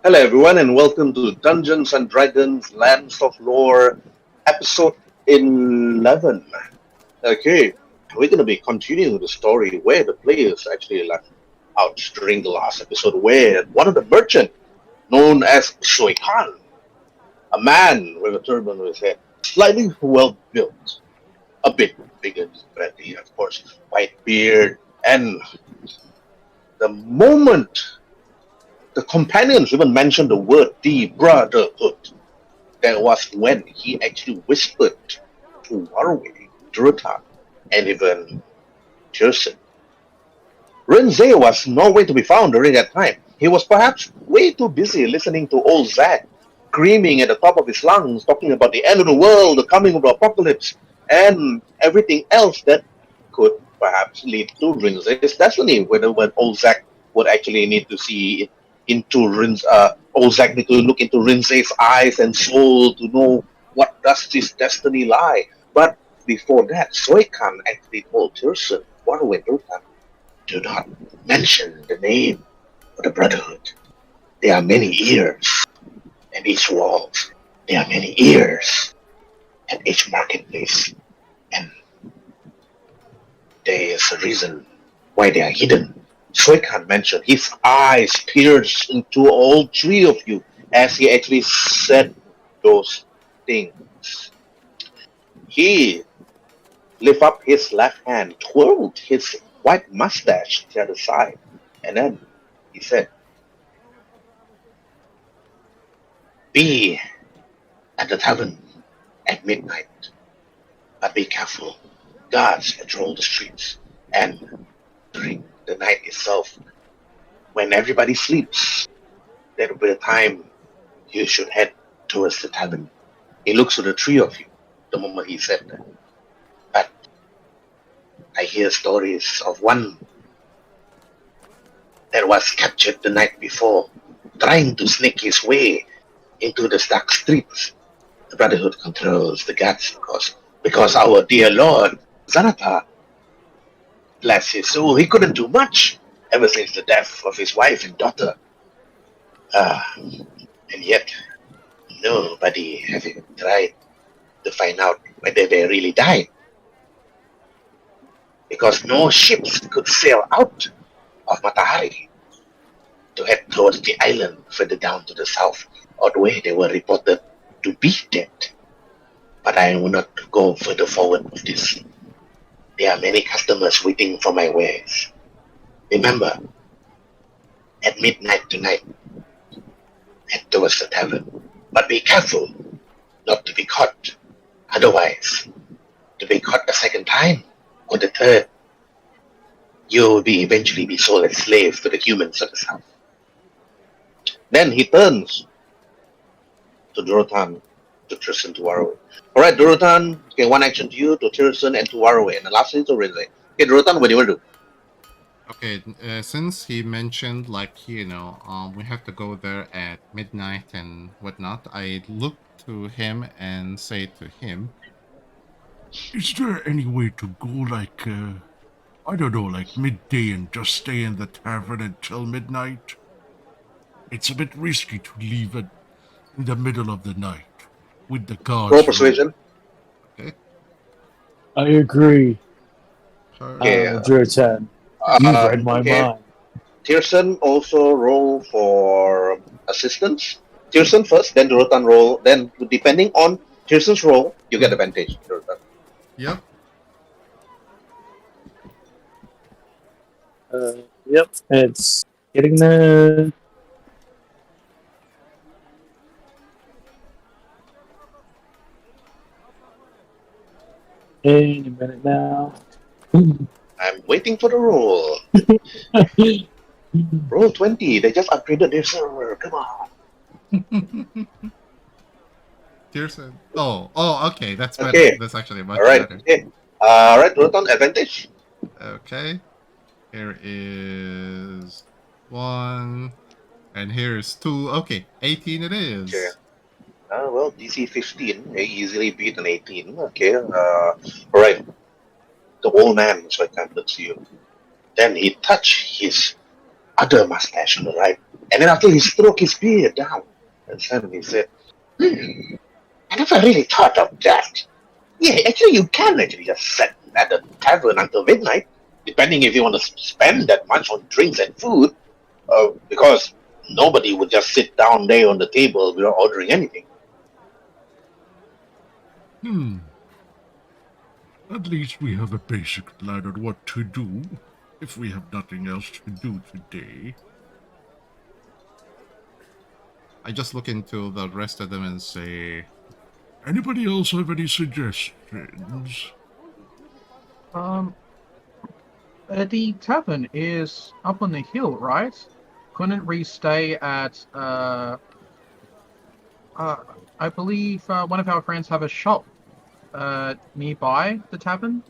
Hello, everyone, and welcome to Dungeons and Dragons Lands of Lore, episode 11. Okay, we're going to be continuing the story where the players actually left out during the last episode, where one of the merchants, known as Shui Khan, a man with a turban on his head, slightly well built, a bit bigger than Bradley, of course, white beard, and the moment the companions even mentioned the word the Brotherhood, that was when he actually whispered to Waruay, Durotan, and even Tyrson. Rhin'zey was nowhere to be found during that time. He was perhaps way too busy listening to old Zach screaming at the top of his lungs, talking about the end of the world, the coming of the apocalypse, and everything else that could perhaps lead to Rhin'zey's destiny. Whether when old Zach would actually need to see into old Zach need to look into Rhin'zey's eyes and soul to know what does his destiny lie. But before that, Soikan actually told Tyrson, Waruay, do not mention the name of the Brotherhood. There are many ears at each wall. There are many ears at each marketplace. And there is a reason why they are hidden. Soikan mentioned his eyes pierced into all three of you as he actually said those things. He lifted up his left hand, twirled his white mustache to the other side, and then he said, "Be at the tavern at midnight, but be careful. Guards patrol the streets, and during the night itself, when everybody sleeps, that will be the time you should head towards the tavern." He looks to the three of you the moment he said that. But I hear stories of one that was captured the night before, trying to sneak his way into the dark streets. The Brotherhood controls the guards because our dear Lord Xanathar, bless his soul, he couldn't do much ever since the death of his wife and daughter. And yet, nobody has even tried to find out whether they really died. Because no ships could sail out of Matahari to head towards the island further down to the south, or where they were reported to be dead. But I will not go further forward with this. There are many customers waiting for my wares. Remember, at midnight tonight, head towards the tavern. But be careful not to be caught. Otherwise, to be caught a second time, or the third, you will eventually be sold as slave to the humans of the south. Then he turns to Durotan, to Tyrson, to Waruay. Alright, Durotan, okay, one action to you, to Tyrson, and to Waruay, and the last thing to Rhin'zey. Okay, Durotan, what do you want to do? Okay, since he mentioned we have to go there at midnight and whatnot, I look to him and say to him, Is there any way to go I don't know, like midday and just stay in the tavern until midnight? It's a bit risky to leave it in the middle of the night with the Roll guards around. persuasion. okay, I agree, Okay, Durotan. You've read my okay. mind. Tyrson also roll for assistance. Tyrson first, then Durotan roll. Then, depending on Tyrson's roll, you get advantage. Durotan. yep, Yep, it's getting there. Any minute now. I'm waiting for the roll. Roll20, they just upgraded their server. Come on. Tyrson. Oh, okay, that's better. Okay. That's actually much Alright. better. Okay. Alright, Durotan, advantage. Okay, here is 1, and here is 2. Okay, 18 it is. Okay. Well, DC 15. They easily beat an 18. Okay. Alright. The old man, so I can't look to you. Then he touched his other mustache on the right, And then after he stroked his beard down, and suddenly he said, I never really thought of that. Yeah, actually you can actually just sit at the tavern until midnight, depending if you want to spend that much on drinks and food, because nobody would just sit down there on the table without ordering anything. At least we have a basic plan on what to do, if we have nothing else to do today. I just look into the rest of them and say, Anybody else have any suggestions? The tavern is up on the hill, right? Couldn't we stay at, I believe one of our friends have a shop nearby the tavern?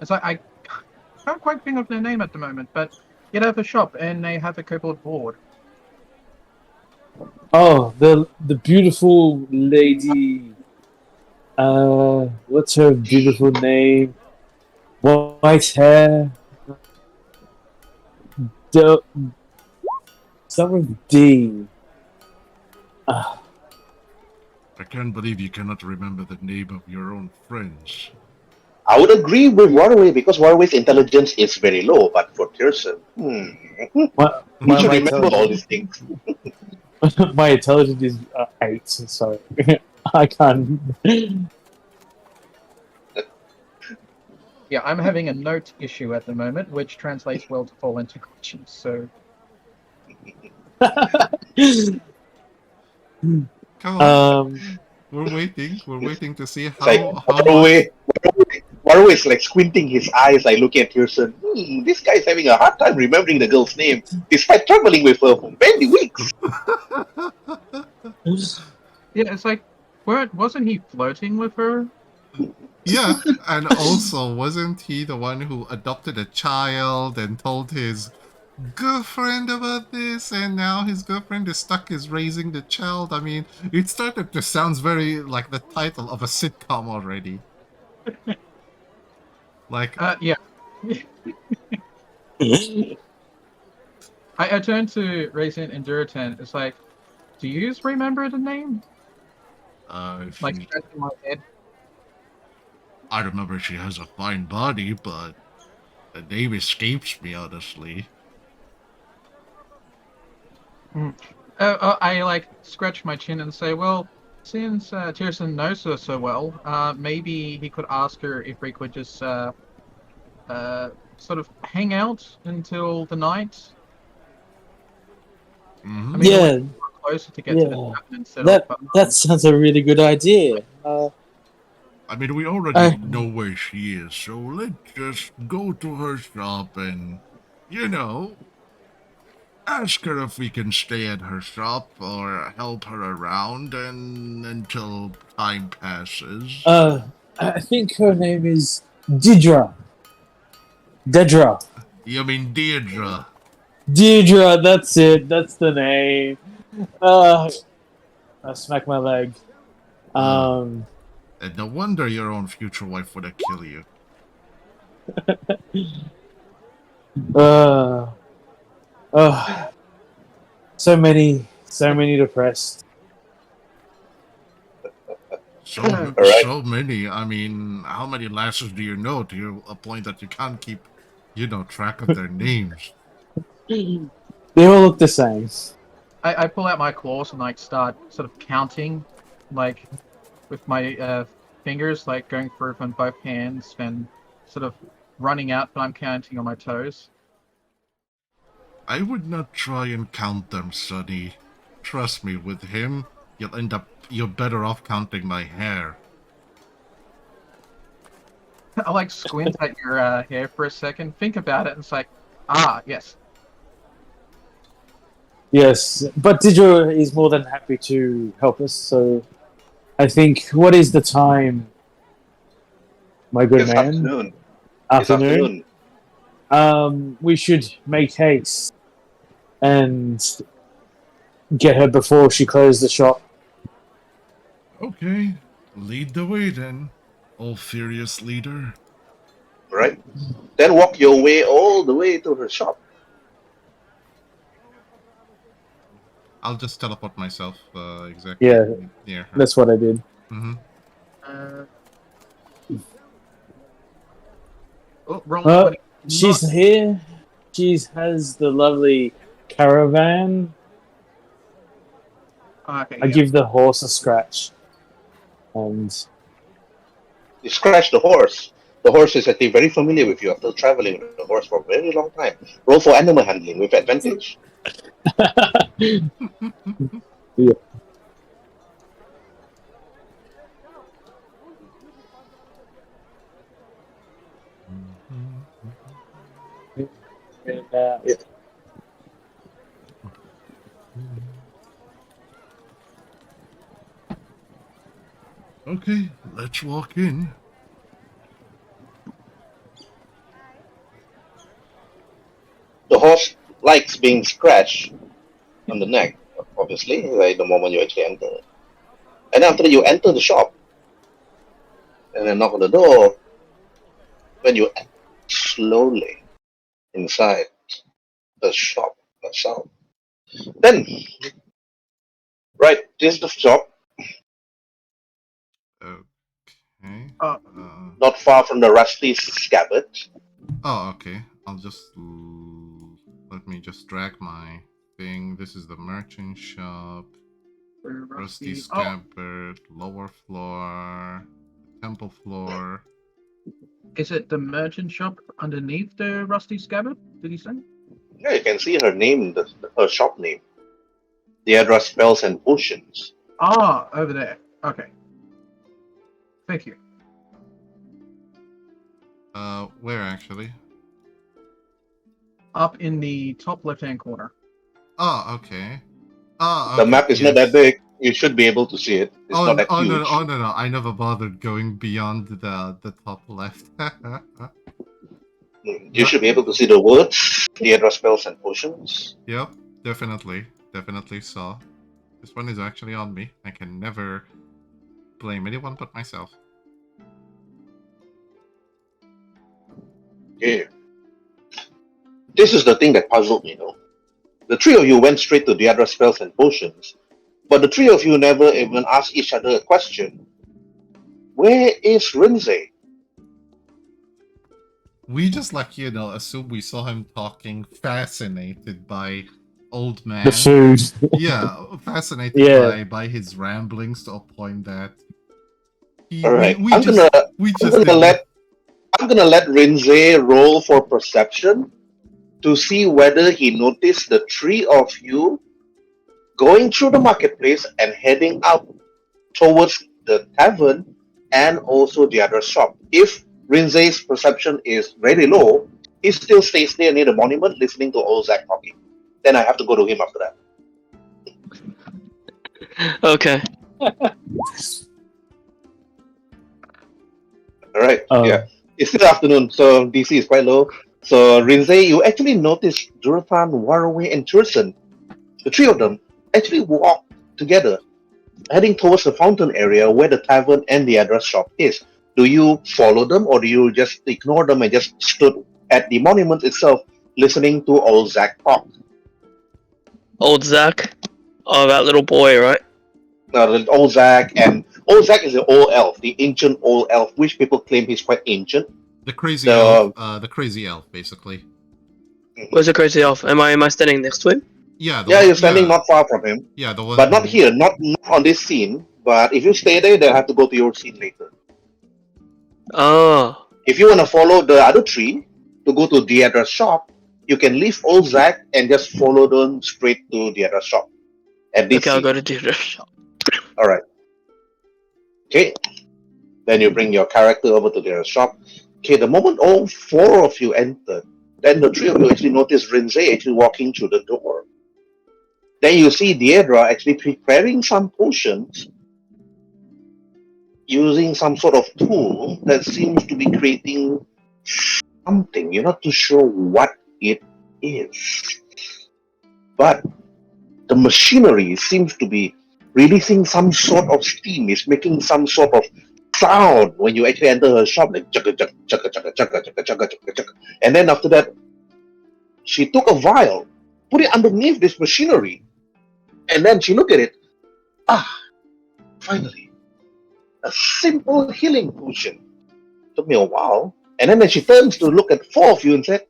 It's like, I can't quite think of their name at the moment, but they have a shop and they have a kobold board. Oh, the beautiful lady. What's her beautiful name? White hair. Some with D. I can't believe you cannot remember the name of your own friends. I would agree with Waruay because Waruay's intelligence is very low, but for Tyrson, he should remember all these things. My intelligence is 8, so I can't. Yeah, I'm having a note issue at the moment, which translates well to full integration, so... come on, we're waiting to see It's like how much... Waruay is like squinting his eyes, like looking at Tyrson. This guy's having a hard time remembering the girl's name, despite traveling with her for many weeks. Yeah, it's like, wasn't he flirting with her? Yeah, and also, wasn't he the one who adopted a child and told his girlfriend about this, and now his girlfriend is stuck is raising the child? I mean, it started to sound very like the title of a sitcom already. Like, Yeah. I turned to Raisin and Durotan. It's like, do you remember the name? Like, scratching my head. I remember she has a fine body, but the name escapes me, honestly. I like scratch my chin and say, well, since Tyrson knows her so well, maybe he could ask her if we could just sort of hang out until the night. Mm-hmm. I mean, Yeah, closer to get to the tavern instead that sounds a really good idea. I mean, we already know where she is, so let's just go to her shop and, ask her if we can stay at her shop or help her around and until time passes. I think her name is Dedra. You mean Deirdre? Dedra, that's it. That's the name. I smack my leg. And no wonder your own future wife would have killed you. So many depressed. So many. I mean, how many lasses do you know to a point that you can't keep, track of their names? They all look the same. I pull out my claws and like start sort of counting, like with my fingers, like going through from both hands and sort of running out, but I'm counting on my toes. I would not try and count them, Sonny. Trust me, with him, you're better off counting my hair. I like squint at your hair for a second, think about it, and it's like, yes. Yes, but Dedra is more than happy to help us, so I think, what is the time, my good It's man? afternoon. We should make haste and get her before she closes the shop. Okay, lead the way then, old furious leader. Right? Then walk your way all the way to her shop. I'll just teleport myself exactly Yeah. near her. That's what I did. Mm-hmm. Roll Well, 20. she's here. She has the lovely caravan. Okay, I give the horse a scratch. And You scratch the horse. The horse is actually very familiar with you after traveling with the horse for a very long time. Roll for animal handling with advantage. yeah. Yeah. Okay, let's walk in. The horse likes being scratched on the neck, obviously, right the moment you actually enter. And after that, you enter the shop and then knock on the door. When you slowly inside the shop itself. Then, right, this is the shop, Okay. Uh, not far from the rusty scabbard. Okay. I'll just let me just drag my thing. This is the merchant shop. Rusty Oh, scabbard, lower floor, temple floor. is it the merchant shop underneath the rusty scabbard? Did he say? Yeah, you can see her name, her shop name. The address, spells and potions. Ah, over there. Okay. Thank you. Where actually? Up in the top left-hand corner. Oh, okay. Oh, The okay, map is not yes. that big. You should be able to see it. It's not that huge. No! I never bothered going beyond the top left. You should be able to see the words, the address, spells and potions. Yep, definitely saw. This one is actually on me. I can never blame anyone but myself. Okay. This is the thing that puzzled me, though. The three of you went straight to the address, spells and potions, but the three of you never even asked each other a question. Where is Rhin'zey? We just assume we saw him talking, fascinated by old man. The food. Yeah, fascinated by his ramblings to a point that Alright, I'm gonna let Rhin'zey roll for perception to see whether he noticed the three of you going through the marketplace and heading out towards the tavern and also the other shop. If Rhin'zey's perception is very low, he still stays there near the monument listening to old Zach talking. Then I have to go to him after that. Okay. Alright, yeah. It's still afternoon, so DC is quite low. So Rhin'zey, you actually notice Durotan, Waruay, and Tyrson. The three of them actually walk together, heading towards the fountain area where the tavern and the address shop is. Do you follow them, or do you just ignore them and just stood at the monument itself, listening to old Zach talk? Old Zach? Oh, that little boy, right? Old Zach is the old elf, the ancient old elf, which people claim he's quite ancient. The crazy elf, basically. Where's the crazy elf? Am I standing next to him? Yeah, you're standing not far from him. Yeah, the one. But not here, not on this scene. But if you stay there, they'll have to go to your scene later. Oh. If you want to follow the other three to go to the address shop, you can leave old Zach and just follow them straight to the address shop. Okay, I'll go to the address shop. Alright. Okay. Then you bring your character over to their shop. Okay, the moment all four of you entered, then the three of you actually notice Rhin'zey actually walking through the door. Then you see Deidre actually preparing some potions using some sort of tool that seems to be creating something. You're not too sure what it is. But the machinery seems to be releasing some sort of steam. It's making some sort of sound when you actually enter her shop, like chugga chugga chugga chugga chugga chugga chugga chugga chugga. And then after that, she took a vial, put it underneath this machinery, And then she looked at it. Finally, a simple healing potion. Took me a while. And then she turns to look at 4 of you and said,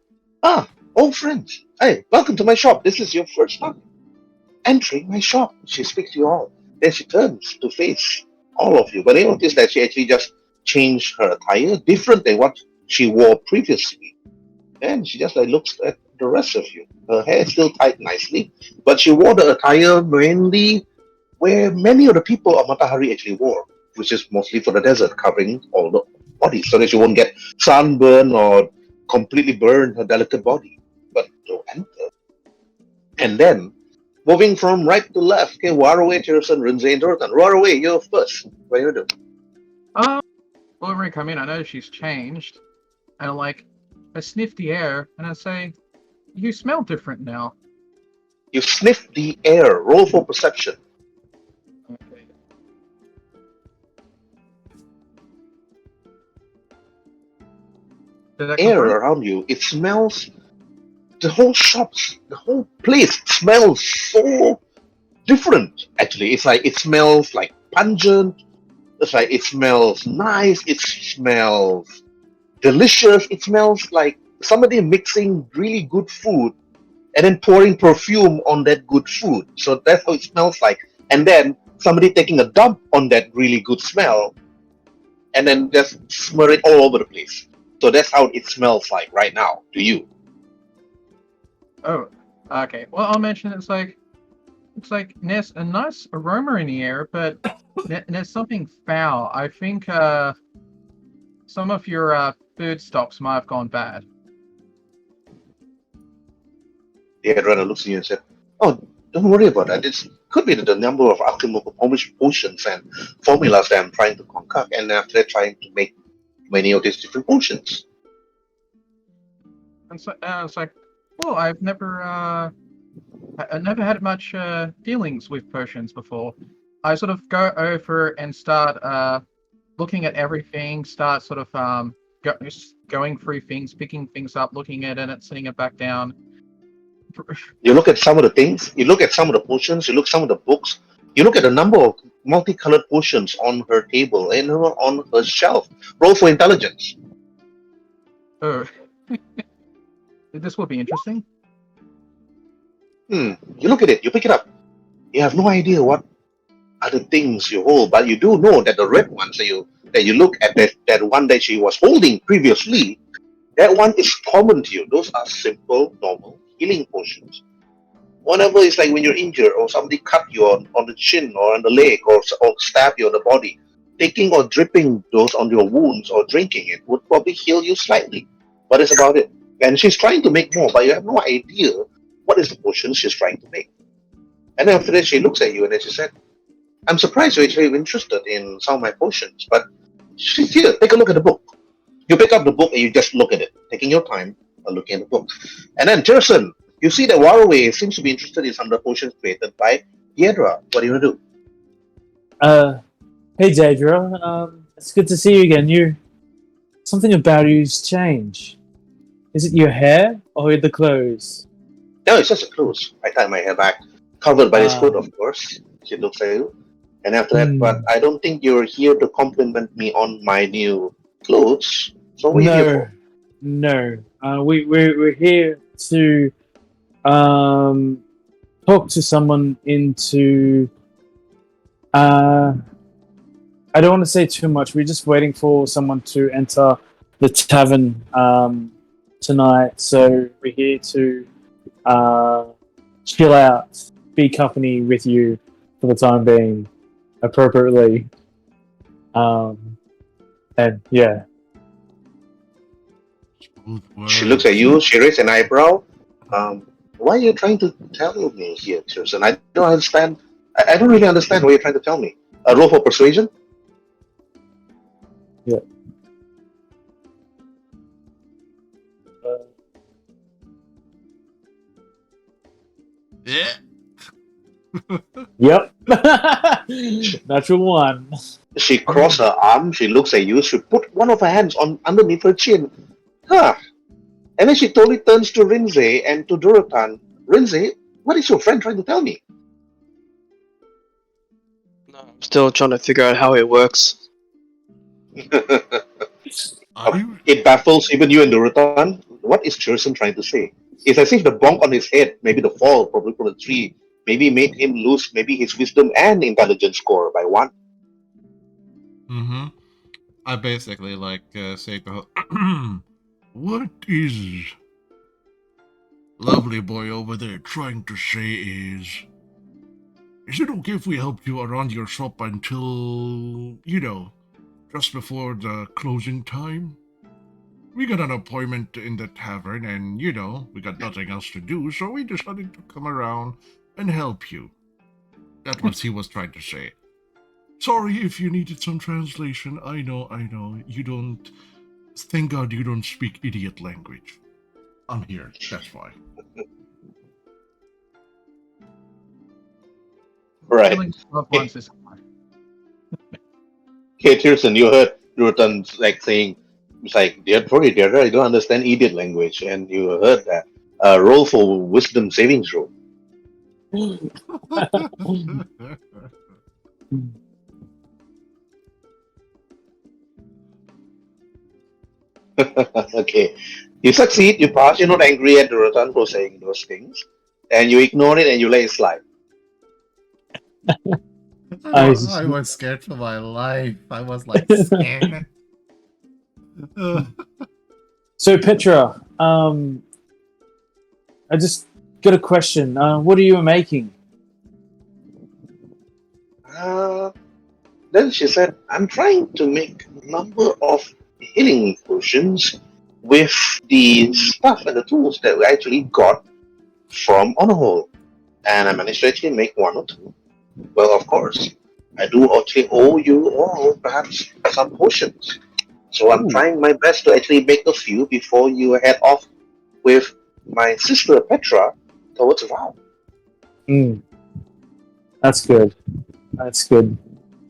old friends. Hey, welcome to my shop. This is your first time entering my shop. She speaks to you all. Then she turns to face all of you. But they notice that she actually just changed her attire, different than what she wore previously. And she just looks at the rest of you. Her hair is still tied nicely, but she wore the attire mainly where many of the people of Matahari actually wore, which is mostly for the desert, covering all the body, so that she won't get sunburn or completely burn her delicate body. But to enter. And then, moving from right to left, okay, Waruay, Tyrson, Rhin'zey, and Durotan. Waruay, you're first. What are you doing? Well, when I come in, I know she's changed. And I sniff the air, and I say, you smell different now. You sniff the air. Roll for perception. Okay. Did that Air confirm? around you, it smells. The whole shops, the whole place smells so different. Actually, it's like it smells like pungent. It's like it smells nice. It smells delicious. It smells like somebody mixing really good food and then pouring perfume on that good food. So that's how it smells like. And then somebody taking a dump on that really good smell and then just smother it all over the place. So that's how it smells like right now to you. Oh, okay. Well, I'll mention it's like there's a nice aroma in the air, but there's something foul. I think some of your food stocks might have gone bad. The Headrunner looks at you and said, "Oh, don't worry about that. It could be the number of alchemical potions and formulas that I'm trying to concoct, and after that trying to make many of these different potions." And so it's like, well, I've never had much dealings with potions before. I sort of go over and start looking at everything, start sort of going through things, picking things up, looking at it, and setting it back down. You look at some of the things, you look at some of the potions, you look at some of the books, you look at the number of multicolored potions on her table and on her shelf. Roll for intelligence. Oh, this will be interesting. You look at it, you pick it up. You have no idea what other things you hold, but you do know that the red ones that you look at, that one that she was holding previously, that one is common to you. Those are simple, normal healing potions. Whenever it's like when you're injured or somebody cut you on the chin or on the leg or stab you on the body, taking or dripping those on your wounds or drinking it would probably heal you slightly. But it's about it. And she's trying to make more, but you have no idea what is the potion she's trying to make. And then after that, she looks at you and then she said, "I'm surprised you're actually interested in some of my potions, but here, take a look at the book." You pick up the book and you just look at it, taking your time looking at the book. And then Tyrson, you see that Waruay seems to be interested in some of the potions created by Yedra. What are you going to do? Hey Daedra, it's good to see you again. Something about you's changed. Is it your hair or the clothes? No, it's just a clothes. I tie my hair back, covered by this hood, of course. She looks at you. And after that, but I don't think you're here to compliment me on my new clothes. So what are you here for? No. We're here to talk to someone into. I don't want to say too much. We're just waiting for someone to enter the tavern tonight. So we're here to chill out, be company with you for the time being, appropriately. And yeah. She looks at you, she raises an eyebrow. Why are you trying to tell me here, Tyrson? I don't understand. I don't really understand what you're trying to tell me. A roll for persuasion? Yeah. Yep. Natural one. She crosses her arm, she looks at you, she put one of her hands on underneath her chin. Huh. And then she totally turns to Rhin'zey and to Durotan. Rhin'zey, what is your friend trying to tell me? No, I'm still trying to figure out how it works. It baffles even you and Durotan. What is Tyrson trying to say? It's as if the bonk on his head, maybe the fall probably from the tree, maybe made him lose maybe his wisdom and intelligence score by 1. Mm-hmm. I basically say to her, What is lovely boy over there trying to say is it okay if we help you around your shop until, just before the closing time? We got an appointment in the tavern and, we got nothing else to do, so we decided to come around and help you. That's what he was trying to say. Sorry if you needed some translation. I know. You don't... Thank God you don't speak idiot language. I'm here, that's why. Right. Killing loved ones is hard. Okay, Tyrson, you heard Durotan saying, it's like, dear, I don't understand idiot language, and you heard that. Roll for wisdom savings throw. Okay. You succeed, you pass, you're not angry at Durotan for saying those things, and you ignore it and you let it slide. I was scared for my life. I was scared. So Petra, I just got a question. What are you making? Then she said, I'm trying to make a number of healing potions with the stuff and the tools that we actually got from Honorhole. And I managed to actually make 1 or 2. Well, of course, I do actually owe you all perhaps some potions. So I'm trying my best to actually make a few before you head off with my sister Petra towards Val. That's good. That's good.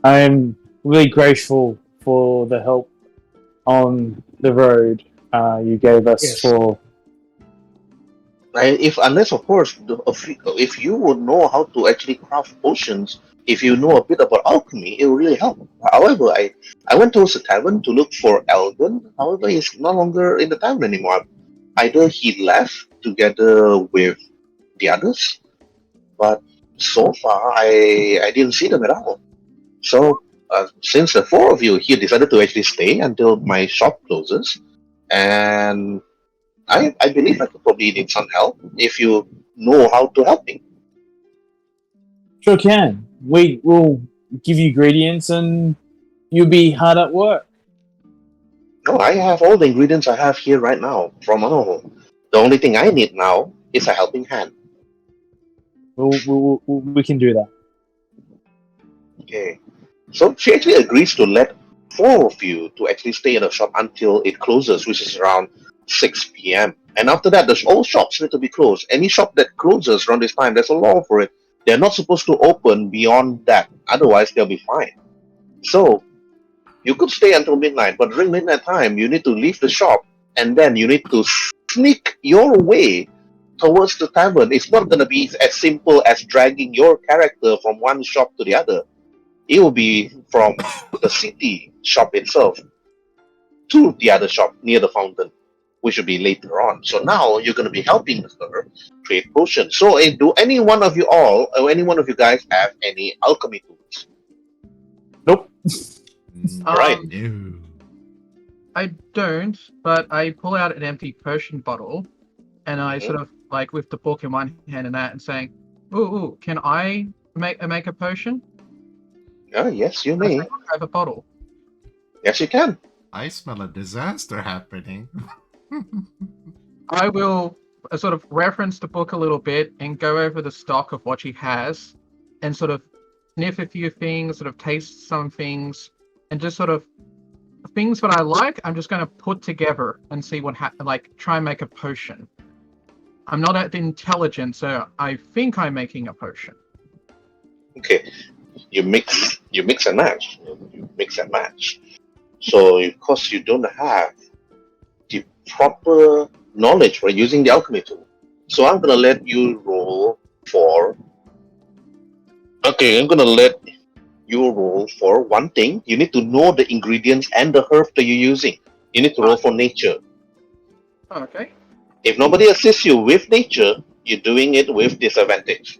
I'm really grateful for the help on the road you gave us for... Unless, of course, if you would know how to actually craft potions, if you know a bit about alchemy, it will really help. However, I went towards the tavern to look for Elgen. However, he's no longer in the tavern anymore. Either he left together with the others, but so far I didn't see them at all. So, since the 4 of you here decided to actually stay until my shop closes, and I believe I could probably need some help if you know how to help me. Sure can. We will give you ingredients and you'll be hard at work. No, I have all the ingredients I have here right now from Honorhole. The only thing I need now is a helping hand. We can do that. Okay. So she actually agrees to let 4 of you to actually stay in the shop until it closes, which is around 6 p.m. And after that, all shops need to be closed. Any shop that closes around this time, there's a law for it. They're not supposed to open beyond that. Otherwise, they'll be fined. So, you could stay until midnight, but during midnight time, you need to leave the shop, and then you need to sneak your way towards the tavern. It's not going to be as simple as dragging your character from one shop to the other. It will be from the city shop itself to the other shop near the fountain, which will be later on. So now you're going to be helping her create potions. So do any one of you all, or any one of you guys have any alchemy tools? Nope. Right. No. I don't, but I pull out an empty potion bottle, and I sort of with the book in one hand and that, and saying, "Ooh, can I make a potion?" Yes, you may. I have a bottle. Yes, you can. I smell a disaster happening. I will sort of reference the book a little bit and go over the stock of what she has, and sort of sniff a few things, sort of taste some things, and just sort of things that I like. I'm just going to put together and see what try and make a potion. I'm not at the intelligence, so I think I'm making a potion. Okay. You mix and match. You mix and match. So, because you don't have the proper knowledge for using the alchemy tool, so I'm gonna let you roll for. Okay, I'm gonna let you roll for one thing. You need to know the ingredients and the herb that you're using. You need to roll for nature. Okay. If nobody assists you with nature, you're doing it with disadvantage.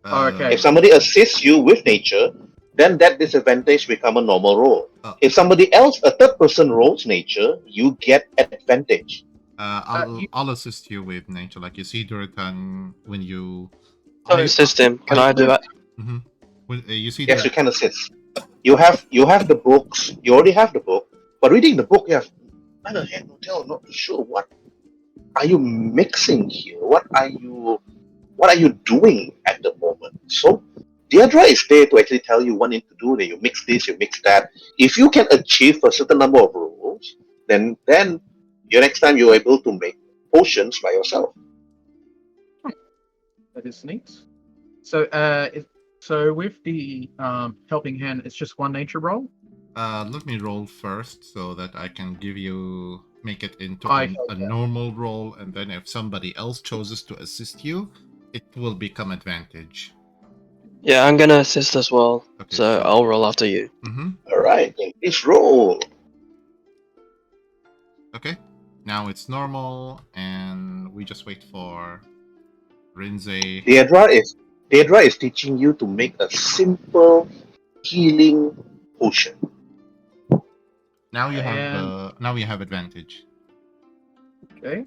Okay. If somebody assists you with nature, then that disadvantage become a normal roll. If somebody else, a third person rolls nature, you get advantage. I'll assist you with nature. Like you see Durotan when you. Sorry, system. Can I do that? Mm-hmm. When, you see. Yes, you can assist. You have the books. You already have the book, but reading the book, you have neither head nor tail, not sure what are you mixing here. What are you doing at the moment? So Deirdre is there to actually tell you what you need to do. That you mix this, you mix that. If you can achieve a certain number of rolls, then your next time you're able to make potions by yourself. That is neat. So, so with the helping hand, it's just one nature roll. Let me roll first so that I can make it into Okay. a normal roll, and then if somebody else chooses to assist you, it will become advantage. Yeah, I'm gonna assist as well. Okay, So I'll roll after you. Mm-hmm. All right, please roll. Okay, now it's normal, and we just wait for Rhin'zey. Deirdre is teaching you to make a simple healing potion. Now you have advantage. Okay.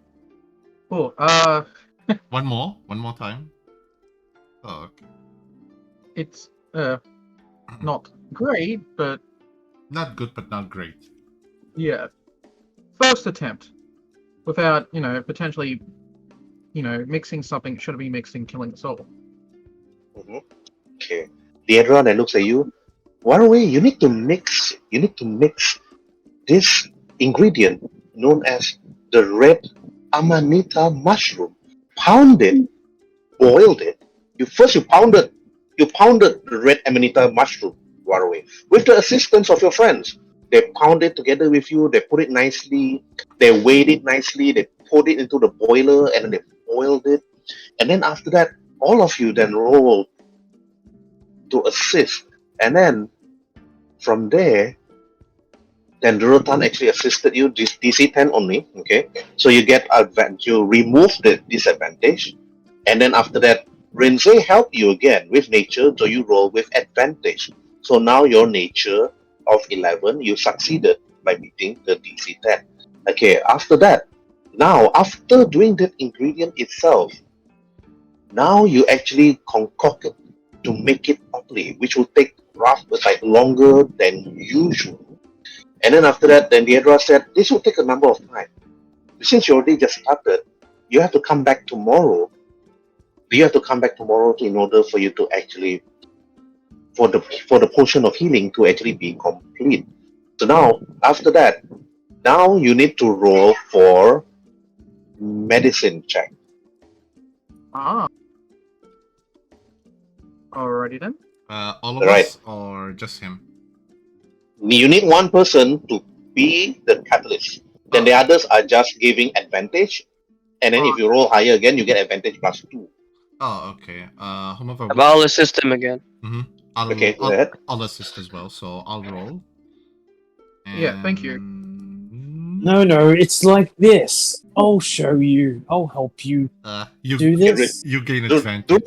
Cool. One more time. Oh, okay. It's not great, but Not good, but not great. yeah. First attempt, without potentially, mixing something shouldn't be mixing, killing the soul. Mm-hmm. Okay. Deirdre then looks at you. Waruay, you need to mix this ingredient known as the red amanita mushroom. Pound it, boiled it. You pounded the red amanita mushroom, Waruay, with the assistance of your friends. They pound it together with you, they put it nicely, they weighed it nicely, they put it into the boiler and then they boiled it. And then after that, all of you then rolled to assist. And then from there, then Durotan actually assisted you, DC 10 only, okay? So you get advantage, you remove the disadvantage. And then after that, Rhin'zey helped you again with nature, so you roll with advantage. So now your nature of 11, you succeeded by beating the DC 10. Okay, after that, now after doing that ingredient itself, now you actually concoct it to make it properly, which will take longer than usual. And then after that, then Deirdre said, this will take a number of time. Since you already just started, you have to come back tomorrow. You have to come back tomorrow in order for you to actually, for the potion of healing to actually be complete. So now, after that, now you need to roll for medicine check. Alrighty then. All of us or just him? You need one person to be the catalyst. Then the others are just giving advantage. And then if you roll higher again, you get advantage +2. Oh, okay. Whomever. I'll assist him again. Mm-hmm. Okay, go ahead. I'll assist as well, so I'll roll. Yeah, thank you. No, it's like this. I'll show you. I'll help you. You do this. You gain advantage.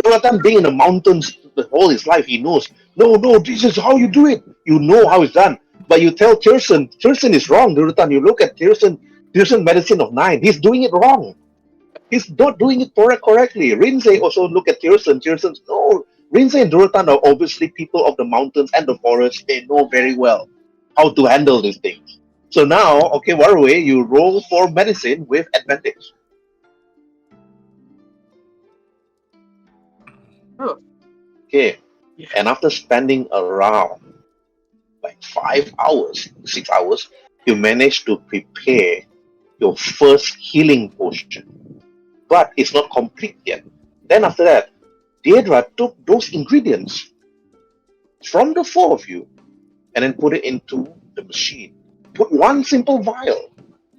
Durotan being in the mountains all his life, he knows. No, this is how you do it. You know how it's done. But you tell Tyrson is wrong, Durotan. You look at Tyrson medicine of 9. He's doing it wrong. He's not doing it correctly. Rhin'zey also look at Tyrson's no. Rhin'zey and Durotan are obviously people of the mountains and the forest. They know very well how to handle these things. So now, okay, Waruay, you roll for medicine with advantage. Oh. Okay. Yeah. And after spending around like 6 hours, you manage to prepare your first healing potion. But it's not complete yet. Then after that, Deirdre took those ingredients from the 4 of you and then put it into the machine. Put one simple vial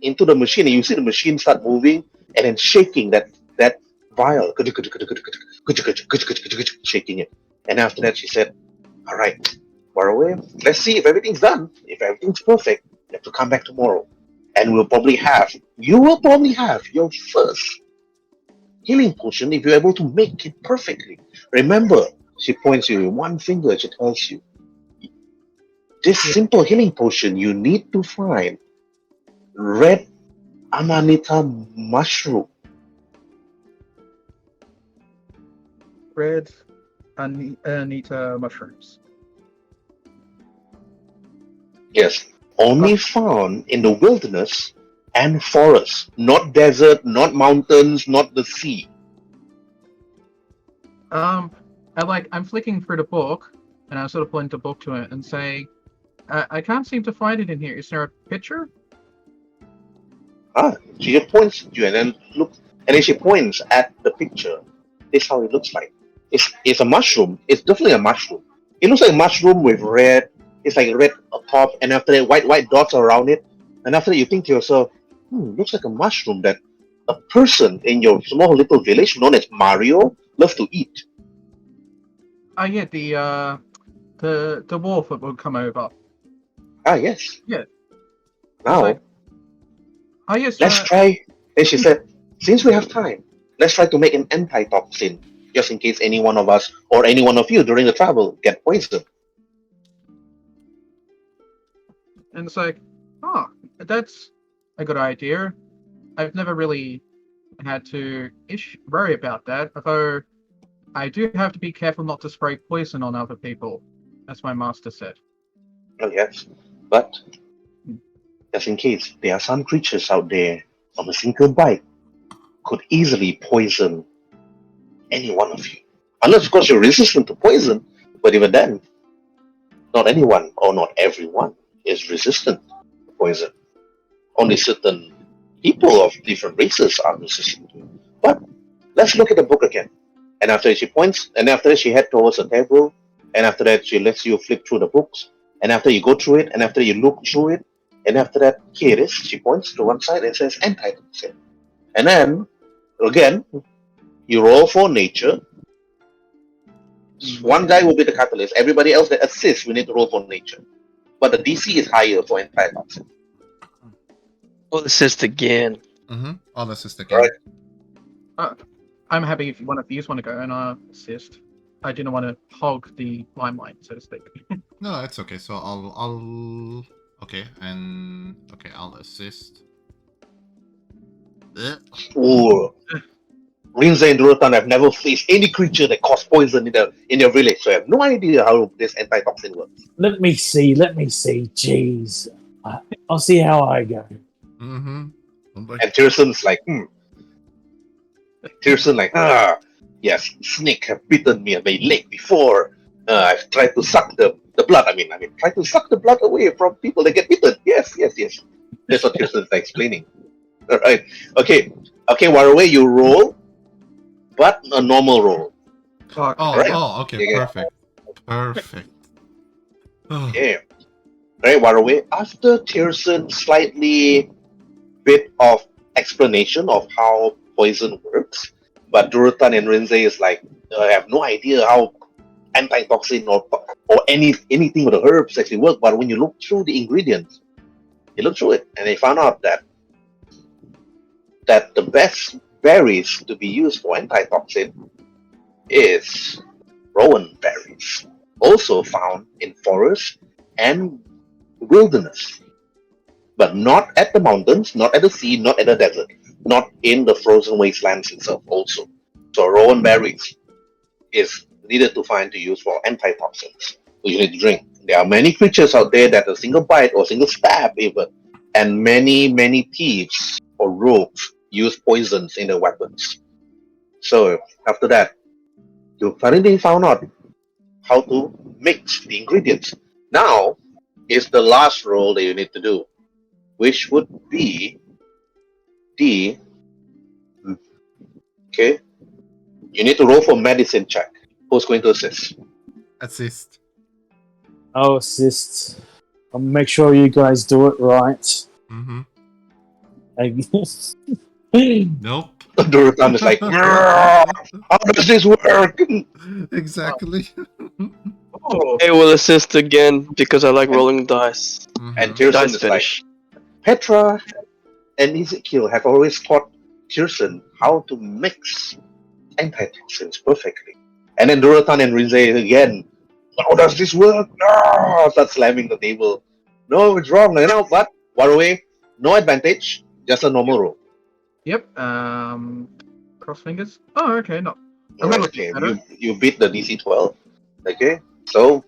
into the machine, and you see the machine start moving and then shaking that vial, shaking it. And after that, she said, Alright, Waruay, let's see if everything's done. If everything's perfect, you have to come back tomorrow. And you will probably have your first healing potion if you're able to make it perfectly. Remember, she points you with one finger, she tells you, this simple healing potion, you need to find red amanita mushroom. Red Anita mushrooms. Yes, only found in the wilderness and forest, not desert, not mountains, not the sea. I'm flicking through the book, and I'm sort of pointing the book to it and saying, I can't seem to find it in here. Is there a picture? She just points at you and then she points at the picture. This is how it looks like. It's a mushroom. It's definitely a mushroom. It looks like a mushroom with red. It's like red top, and after that, white dots around it. And after that, you think to yourself, looks like a mushroom that a person in your small little village known as Mario loves to eat. Yeah, the wolf that would come over. Yes. Yeah. Now, Yes. let's try. And she said, since we have time, let's try to make an antitoxin, just in case any one of us or any one of you during the travel get poisoned. And it's like, that's a good idea. I've never really had to worry about that, although I do have to be careful not to spray poison on other people, as my master said. Oh, yes. But, just in case, there are some creatures out there of a single bite could easily poison any one of you. Unless, of course, you're resistant to poison, but even then, not anyone or not everyone is resistant to poison. Only certain people of different races are resistant to it. But let's look at the book again. And after she points, and after that she heads towards the table, and after that she lets you flip through the books, and after you go through it, and after you look through it, and after that, here it is, she points to one side and says antitoxin. And then, again, you roll for nature. One guy will be the catalyst. Everybody else that assists, we need to roll for nature. But the DC is higher for antitoxin. I'll assist again. I'll assist again. Right. I'm happy if one of you want to go and assist. I didn't want to hog the limelight, so to speak. No, it's okay. So I'll I'll assist. Ooh. Rhin'zey and Durotan have never faced any creature that caused poison in their village, so I have no idea how this antitoxin works. Let me see. Jeez. I'll see how I go. Mm-hmm. And Tyrson's like, Tyrson like, yes, snake have bitten me on my leg before. I've tried to suck the blood. I mean, try to suck the blood away from people that get bitten. Yes. That's what Tyrson's explaining. All right. Okay, Waruay, you roll, but a normal roll. Okay, Yeah. perfect. Yeah. Right, Waruay. After Tyrson's slightly bit of explanation of how poison works, but Durotan and Rhin'zey is like, I have no idea how antitoxin or anything with the herbs actually work. But when you look through the ingredients, you look through it, and they found out that the best berries to be used for antitoxin is rowan berries, also found in forests and wilderness, but not at the mountains, not at the sea, not at the desert, not in the frozen wastelands itself also. So rowan berries is needed to find to use for antitoxins, which you need to drink. There are many creatures out there that a single bite or single stab even, and many thieves or rogues use poisons in their weapons. So after that, you finally found out how to mix the ingredients. Now is the last roll that you need to do, which would be the you need to roll for medicine check. Who's going to assist? Assist. I'll assist. I'll make sure you guys do it right. Mm-hmm. Nope. Durotan is like, how does this work? Exactly. Oh, I will assist again because I like rolling dice. Mhm. And Tyrson Dice is like, finish. Petra and Ezekiel have always taught Tyrson how to mix antitoxins perfectly. And then Durotan and Rhin'zey again, how does this work? No! Start slamming the table. No, it's wrong. But Waruay, no advantage, just a normal roll. yep. Cross fingers. Oh, okay. No, I'm not looking Okay, better. you beat the DC 12. Okay, so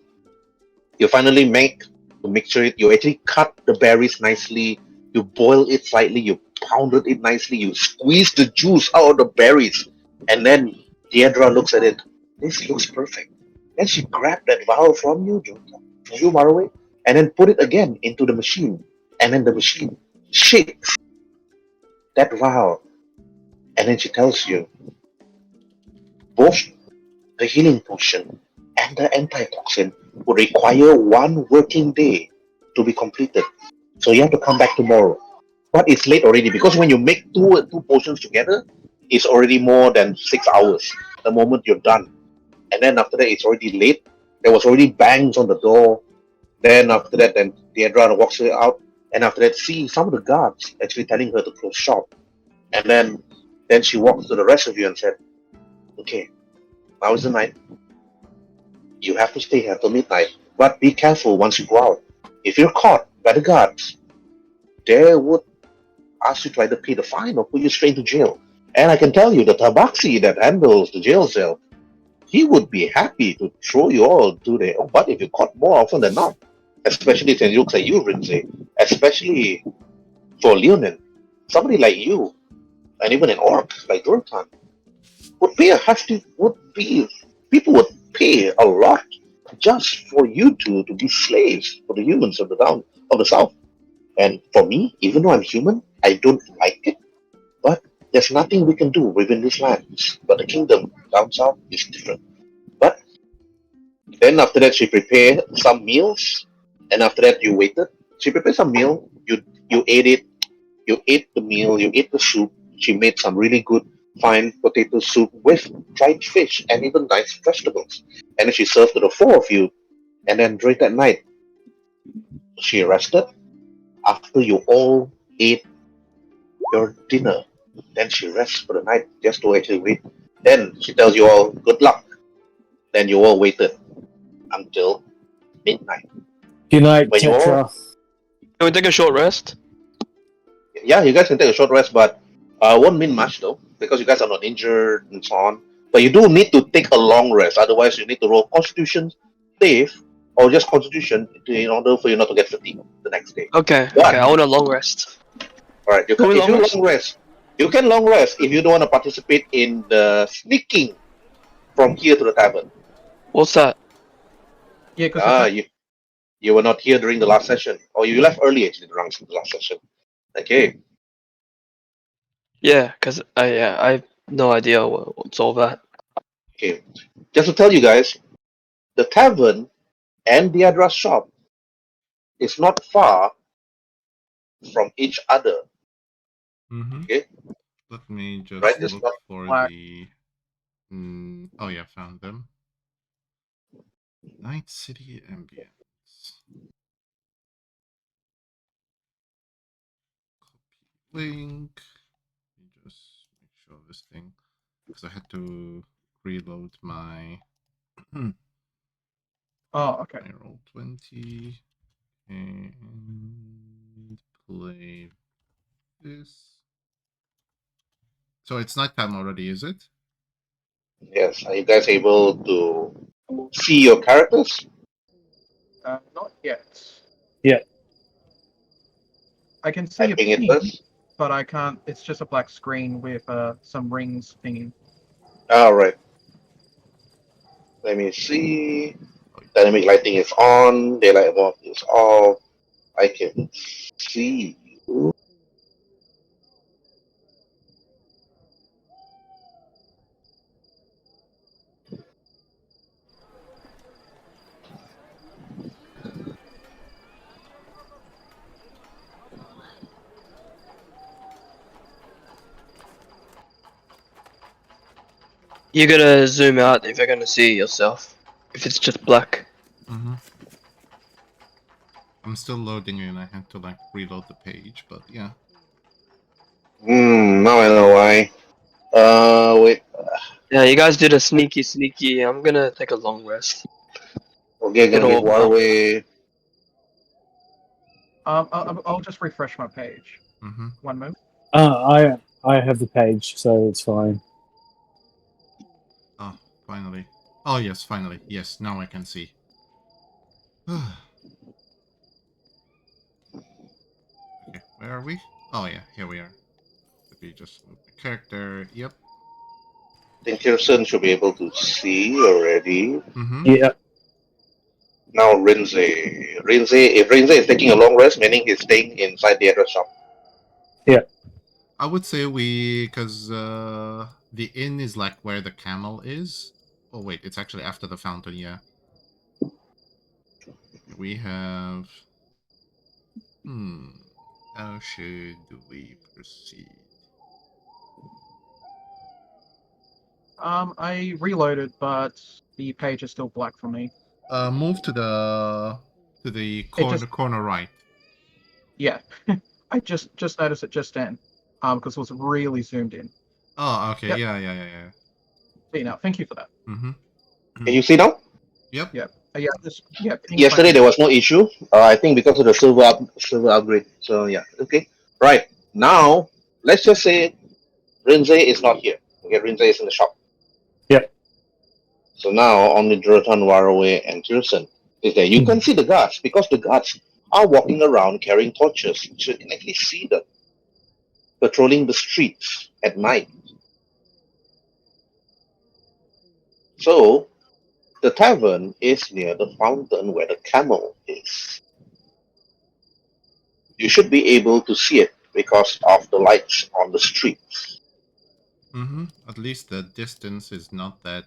you finally make to mixture it. You actually cut the berries nicely. You boil it slightly. You pounded it nicely. You squeeze the juice out of the berries, and then Deidra looks at it. This looks perfect. Then she grabbed that vial from you, from you, Waruay, and then put it again into the machine. And then the machine shakes that vial, and then she tells you both the healing potion and the antitoxin would require 1 working day to be completed. So you have to come back tomorrow. But it's late already because when you make two potions together, it's already more than 6 hours the moment you're done. And then after that, it's already late. There was already bangs on the door. Then after that, then Deidra walks her out. And after that, see some of the guards actually telling her to close shop. And then she walks to the rest of you and said, okay, now is the night. You have to stay here till midnight, but be careful once you go out. If you're caught by the guards, they would ask you to either pay the fine or put you straight to jail. And I can tell you, the tabaxi that handles the jail cell, he would be happy to throw you all to the butt if you're caught more often than not. Especially since you say you, Rhin'zey. Especially for Leonin. Somebody like you, and even an orc like Durotan, would pay a hefty, people would pay a lot just for you to be slaves for the humans of the south. And for me, even though I'm human, I don't like it. But there's nothing we can do within these lands. But the kingdom down south is different. But then after that, she prepared some meals, and after that, you waited. She prepared some meal. You ate it. You ate the meal. You ate the soup. She made some really good fine potato soup with dried fish and even nice vegetables. And then she served to the four of you. And then during that night, she rested after you all ate your dinner. Then she rests for the night just to actually wait. Then she tells you all good luck. Then you all waited until midnight. Good night, When you all, Tetra. Can we take a short rest? yeah, you guys can take a short rest, but won't mean much though because you guys are not injured and so on. But you do need to take a long rest. Otherwise, you need to roll Constitution save or just Constitution in order for you not to get fatigued the next day. Okay, But okay, I want a long rest. all right, Can we if long you rest? long rest, you can long rest if you don't want to participate in the sneaking from here to the tavern. What's that? Yeah, because You were not here during the last session, or you left early actually during the last session. Okay, Yeah, because I have no idea what's all that. okay. Just to tell you guys, the tavern and the address shop is not far from each other. Mhm. Okay, Let me just right? It's look not. for Black. the. Oh yeah, found them. Night City ambience. Copy link. Let me just make sure this thing, because I had to reload my oh, okay. my Roll20 and play this. So it's nighttime already, is it? Yes, are you guys able to see your characters? Not yet. Yeah. I can see a Typing it ping, first. but I can't. It's just a black screen with some rings pinging. All right. Let me see. Dynamic lighting is on. Daylight mode is off. I can see you. You gotta zoom out if you're gonna see yourself. If it's just black. Mm-hmm. I'm still loading and I had to like reload the page, but yeah. Now I know why. Wait. Yeah, you guys did a sneaky. I'm gonna take a long rest. Okay, gonna It'll give open up. Waruay. I'll just refresh my page. Mm-hmm. 1 moment. I have the page, so it's fine. Oh, finally. Oh yes, finally. Yes, now I can see. Okay, where are we? Oh yeah, here we are. Let me just move the character. Yep. I think Tyrson should be able to see already. Mm-hmm. Yeah. Now Rhin'zey. If Rhin'zey is taking a long rest, meaning he's staying inside the other shop. I would say because the inn is like where the camel is. Oh wait, it's actually after the fountain. Yeah. We have. How should we proceed? I reloaded, but the page is still black for me. Move to the corner right. Yeah, I just noticed it just then, because it was really zoomed in. Oh, okay. Yep. Yeah. See now, thank you for that. Mm-hmm. Can you see now? Yep. Yeah, Yesterday there was no issue. I think because of the silver upgrade. So yeah, okay. Right now, let's just say Rhin'zey is not here. Okay, Rhin'zey is in the shop. Yep. So now only Durotan, Waruay, and Tyrson is there. You can see the guards because the guards are walking around carrying torches, so you can actually see them patrolling the streets at night. So the tavern is near the fountain where the camel is. You should be able to see it because of the lights on the streets. Mm-hmm. At least the distance is not that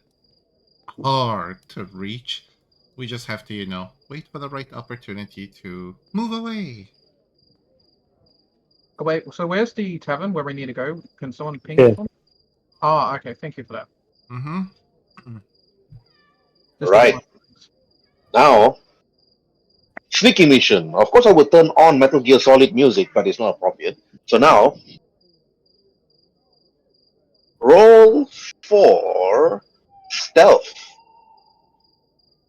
hard to reach. We just have to, wait for the right opportunity to move away. Oh, wait, so where's the tavern where we need to go? Can someone ping Yeah. it for me? Oh, okay, thank you for that. Mm-hmm. Right. Now, sneaky mission. Of course, I would turn on Metal Gear Solid music, but it's not appropriate. So now, roll for stealth.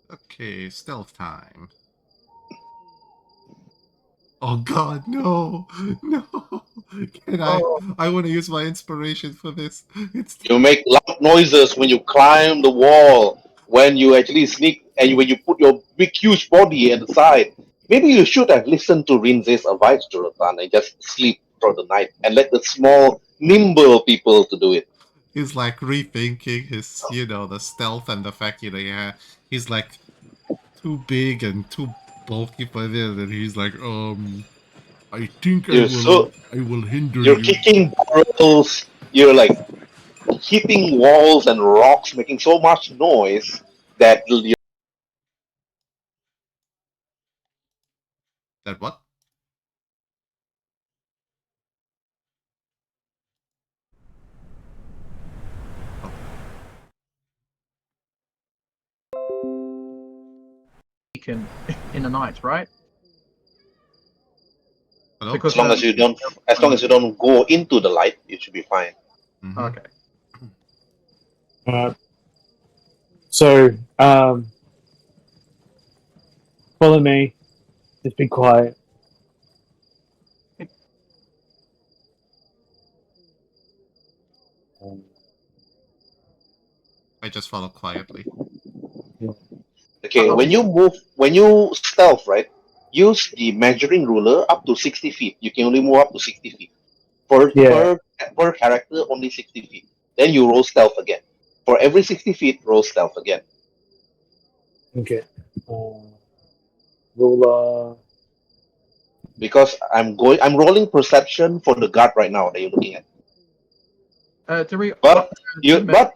Okay, stealth time. Oh god, no! No! Can I want to use my inspiration for this. You make loud noises when you climb the wall, when you actually sneak, and when you put your big, huge body at the side. Maybe you should have listened to Rhin'zey's advice, Durotan, and just sleep for the night and let the small, nimble people to do it. He's like rethinking his, the stealth and the fact, yeah, he's like too big and too bulky for this, and he's like, I think I You're will hinder you're you. kicking barrels, you're like hitting walls and rocks, making so much noise that you're that what? Can in the night, right? Hello? Because as long as you don't go into the light, you should be fine. Mhm. Okay. So, follow me. Just be quiet. I just follow quietly. Okay, when you stealth, right? Use the measuring ruler up to 60 feet. You can only move up to 60 feet. Per character, only 60 feet. Then you roll stealth again. For every 60 feet, roll stealth again. Okay. Ruler. Because I'm rolling perception for the guard right now that you're looking at. Do we? But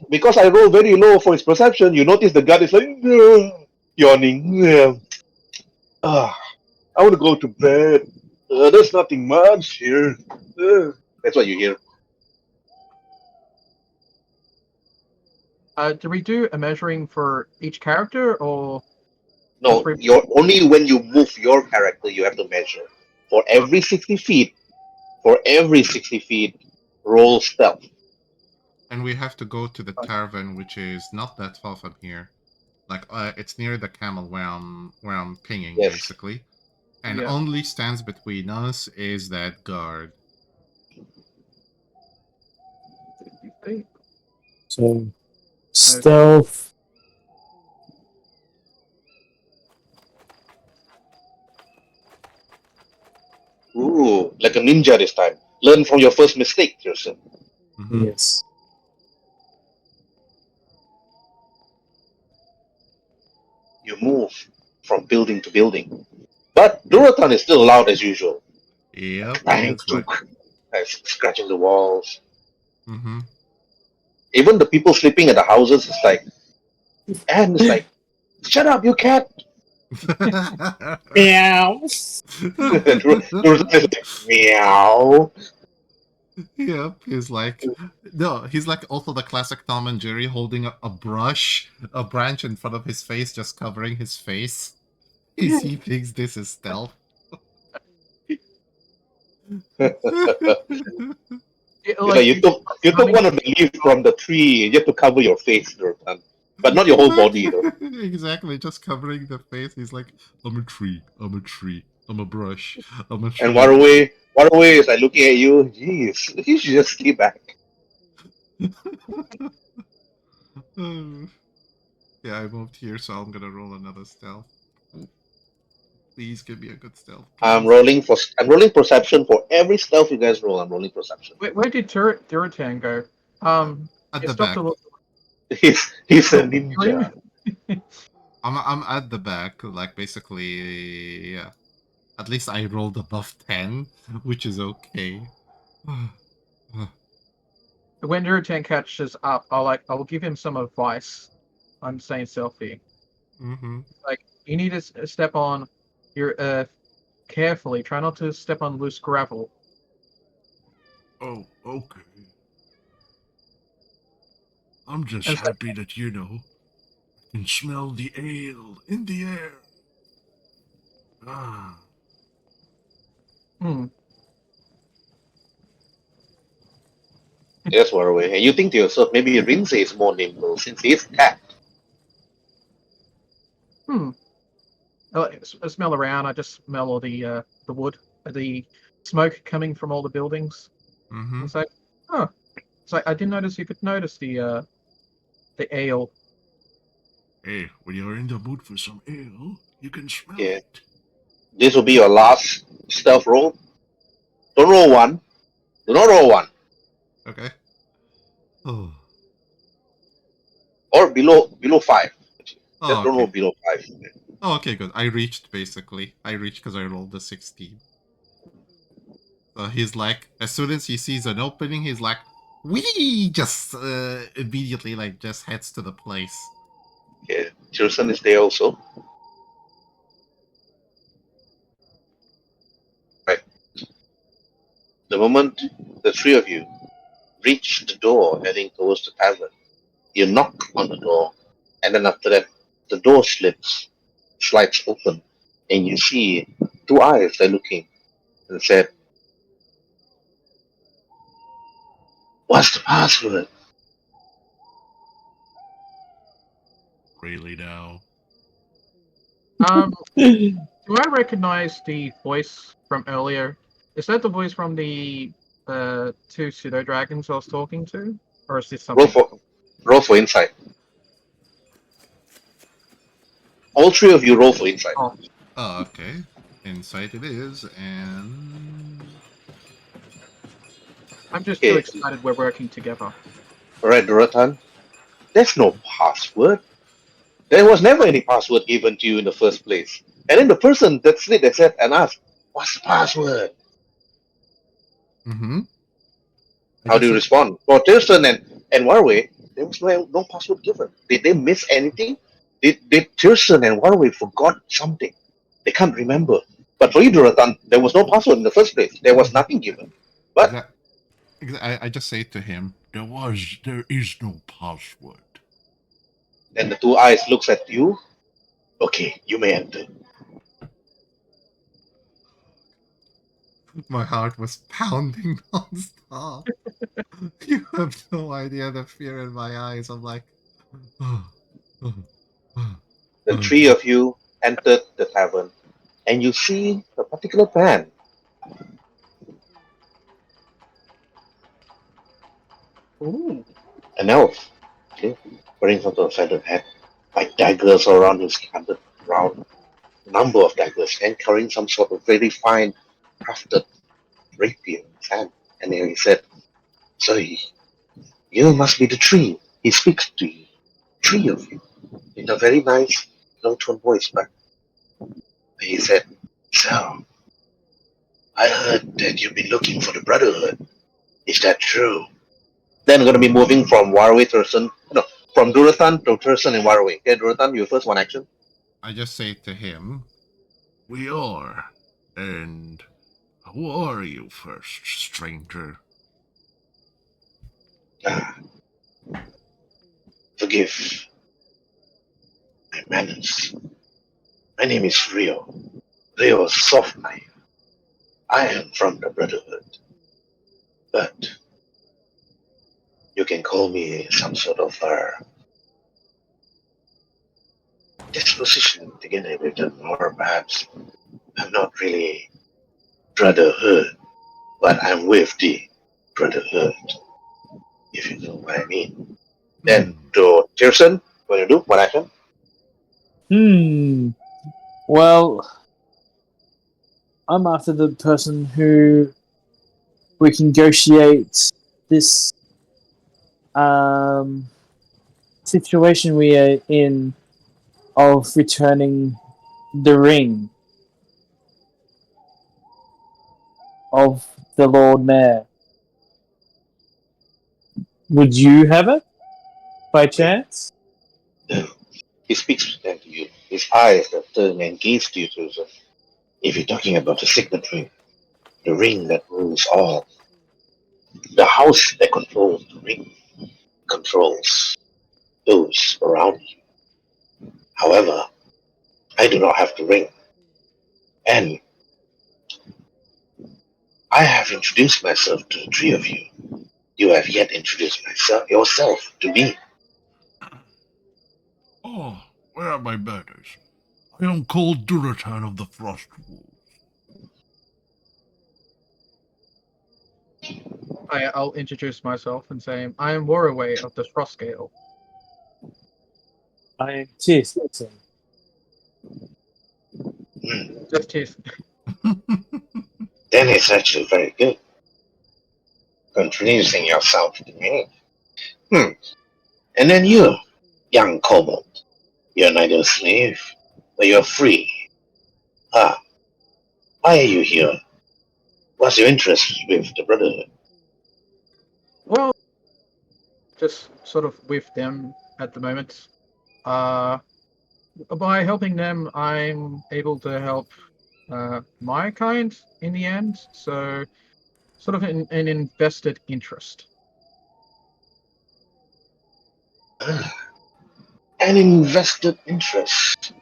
because I roll very low for his perception, you notice the guard is like yawning. I want to go to bed. There's nothing much here. That's what you hear. Do we do a measuring for each character or? No, you're only when you move your character you have to measure. For every 60 feet, roll stealth. And we have to go to the tavern, which is not that far from here. Like, it's near the camel where I'm pinging, Yes. basically. And Yeah. only stands between us is that guard. So, stealth. Ooh, like a ninja this time. Learn from your first mistake, Tyrson. Mhm. Yes. You move from building to building. But Durotan is still loud as usual. Yep. Bang, It's like, scratching the walls. mm-hmm. Even the people sleeping at the houses is like, and it's like, shut up, you cat. Meow. Durotan is like, meow. Yep, he's like, no, he's like also the classic Tom and Jerry holding a branch in front of his face, just covering his face. He thinks this is stealth. You took one of the leaves from the tree just to cover your face, Durotan. But not your whole body, though. Exactly, just covering the face. He's like, I'm a tree, I'm a brush, I'm a tree. And Waruay is like looking at you. Jeez, you should just stay back. Yeah, I moved here, so I'm gonna roll another stealth. Please give me a good stealth. I'm rolling perception for every stealth you guys roll. I'm rolling perception. Where did Durotan go? At he the stopped back. a little. He's a ninja. I'm at the back, like basically, yeah. At least I rolled above 10, which is okay. When Durotan catches up, I'll give him some advice. I'm staying stealthy. Mm-hmm. Like, you need to step on your carefully. Try not to step on loose gravel. Oh, okay. I'm just As- happy that, I can smell the ale in the air. Ah. Yes, Waruay. And you think to yourself, maybe Rhin'zey is more nimble since he's cat. I smell around. I just smell all the wood, the smoke coming from all the buildings. Mm-hmm. It's like, oh, it's like I didn't notice you could notice the ale. Hey, when you're in the mood for some ale, you can smell Yeah. it. This will be your last stealth roll. Don't roll one. Do not roll one. Okay. Oh. Or below 5. Just Oh, don't roll okay. below 5. Oh, okay, good. I reached, basically. I reached because I rolled the 16. So he's like, as soon as he sees an opening, he's like, wee! Just immediately, like, just heads to the place. Yeah, Tyrson is there also. Right. The moment the three of you reach the door heading towards the tavern, you knock on the door, and then after that, the door slides open, and you see two eyes are looking and said, "What's the password?" Really now? Do I recognize the voice from earlier? Is that the voice from the two pseudo dragons I was talking to, or is this something? Roll for insight. All three of you roll for insight. Oh, okay. Insight it is, and... I'm just Okay. too excited we're working together. Alright, Durotan. There's no password. There was never any password given to you in the first place. And then the person that slid their set and asked, "What's the password?" Mm-hmm. How do you respond? For Tyrson and Waruay, there was no password given. Did they miss anything? Did Tyrson and Waruay forgot something? They can't remember. But for you, Durotan, there was no password in the first place. There was nothing given. But I just say to him, There is no password. then the two eyes looks at you. Okay, you may enter. My heart was pounding non-stop. You have no idea the fear in my eyes. I'm like, The three of you entered the tavern, and you see a particular man. Ooh. An elf, okay, wearing some sort of feathered hat, like daggers around his handed round, number of daggers, and carrying some sort of very fine crafted rapier in his hand. And then he said, "So you must be the tree." He speaks to you, three of you, in a very nice, low-tone voice, but he said, "So, I heard that you've been looking for the Brotherhood. Is that true?" Then we're going to be moving from Waruay, Tyrson, no, from Durotan to Tyrson and Waruay. Okay, Durotan, your first one action. I just say to him, We are. And who are you first, stranger? Ah, forgive my manners. My name is Rio Soft Knife. I am from the Brotherhood, but you can call me some sort of disposition together with them, or perhaps I'm not really Brotherhood, but I'm with the Brotherhood, if you know what I mean. Then to Tyrson, what do you do? What action? Well, I'm after the person who we can negotiate this situation we are in of returning the ring of the Lord Mayor. Would you have it by chance? No. He speaks then to you. His eyes that turn and gaze to you, Tyrson. If you're talking about the Signet Ring, the ring that rules all, the house that controls the ring controls those around you. However, I do not have the ring. And I have introduced myself to the three of you. You have yet introduced yourself to me. Oh, where are my manners? I am called Durotan of the Frost Wolves. I'll introduce myself and say I am Waruay of the Frostscale. I am Tyrson. Just his. Then it's actually very good. Introducing yourself to me. And then you, young kobold. You're neither a slave, but you're free. Ah, why are you here? What's your interest with the Brotherhood? Well, just sort of with them at the moment. By helping them, I'm able to help my kind in the end. So, sort of an invested interest. An invested interest.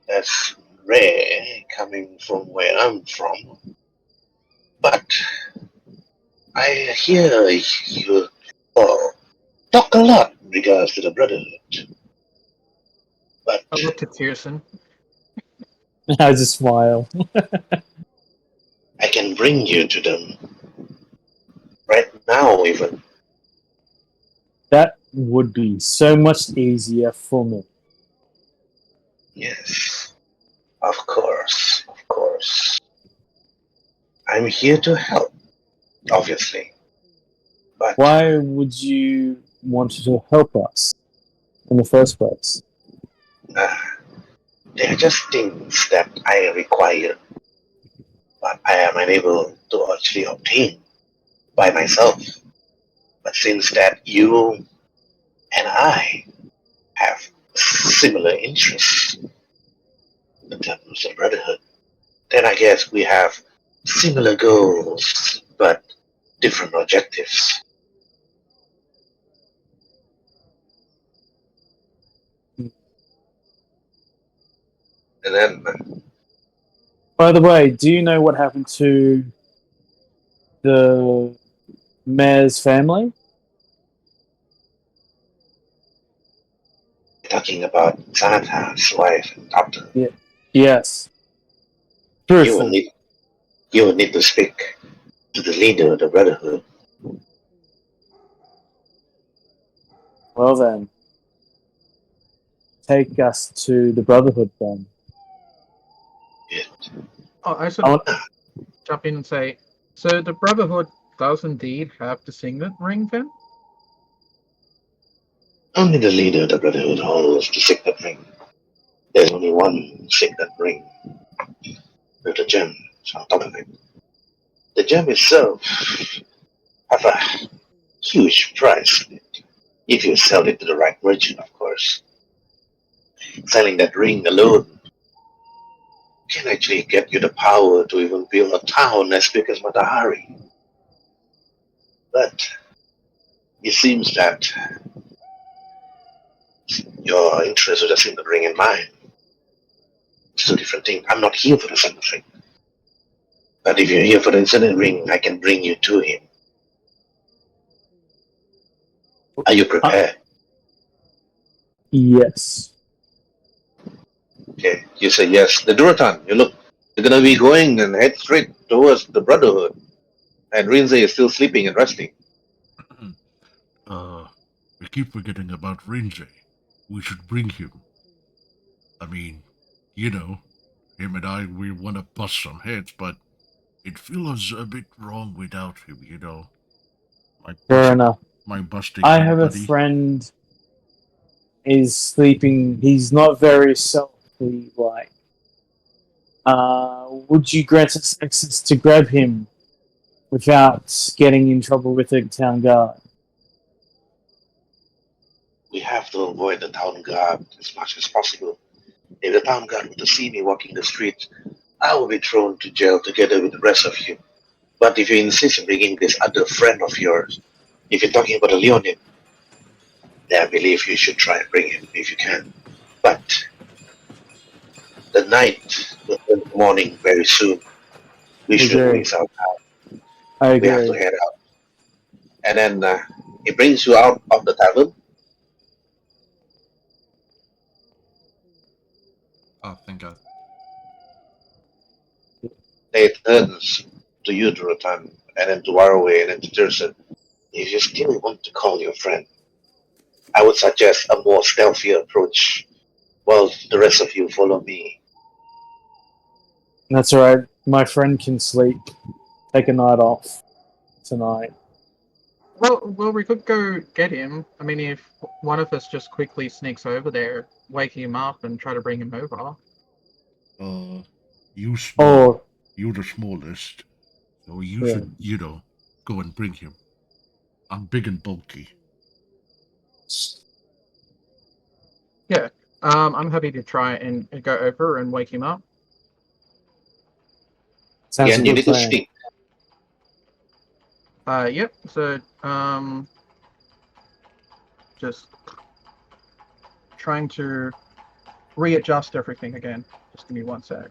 That's rare coming from where I'm from. But I hear you talk a lot in regards to the Brotherhood. But I look to Tyrson. I just smile. I can bring you to them right now, even. That would be so much easier for me. Yes, of course, of course. I'm here to help, obviously. But Why would you want to help us in the first place? there are just things that I require, but I am unable to actually obtain by myself. But since that you and I have similar interests in terms of Brotherhood, then I guess we have similar goals, but different objectives. And then, By the way, do you know what happened to the mayor's family? talking about Xanathar's wife and doctor, Yes. you will Truthful. need to speak to the leader of the Brotherhood. Well then, take us to the Brotherhood then. Oh, I should I want- jump in and say, so the Brotherhood does indeed have the Signet Ring then? Only the leader of the Brotherhood holds the Signet Ring. There's only one Signet Ring with a gem on top of it. The gem itself has a huge price in it, if you sell it to the right merchant, of course. Selling that ring alone can actually get you the power to even build a town as big as Matahari. But it seems that your interest with the Signet Ring and mine is two different things. I'm not here for the Signet Ring. But if you're here for the Signet Ring, I can bring you to him. Are you prepared? Yes. Okay, you say yes. The Durotan, you're gonna be going and head straight towards the Brotherhood. And Rhin'zey is still sleeping and resting. We keep forgetting about Rhin'zey. We should bring him. I mean, you know, him and I, we want to bust some heads, but it feels a bit wrong without him, you know. Fair enough. My busting I have a buddy. friend is sleeping. He's not very selfly like. Would you grant us access to grab him without getting in trouble with the town guard? We have to avoid the town guard as much as possible. If the town guard were to see me walking the street, I will be thrown to jail together with the rest of you. But if you insist on bringing this other friend of yours, if you're talking about a Leonin, then I believe you should try and bring him if you can. But the night will turn to morning very soon. We shouldn't agree. waste our time. I We have to agree. head out. And then he brings you out of the tavern. Oh, thank God. He turns to you, Durotan, and then to Waruay, and then to Tyrson. If you still want to call your friend, I would suggest a more stealthy approach, while the rest of you follow me. That's all right. My friend can sleep. Take a night off tonight. Well, we could go get him. I mean, if one of us just quickly sneaks over there, wake him up, and try to bring him over. You small. Or You're the smallest. So you Yeah. should, you know, go and bring him. I'm big and bulky. I'm happy to try and go over and wake him up. sounds Again, a you good need to plan. speak. Yep. So, just trying to readjust everything again. Just give me one sec.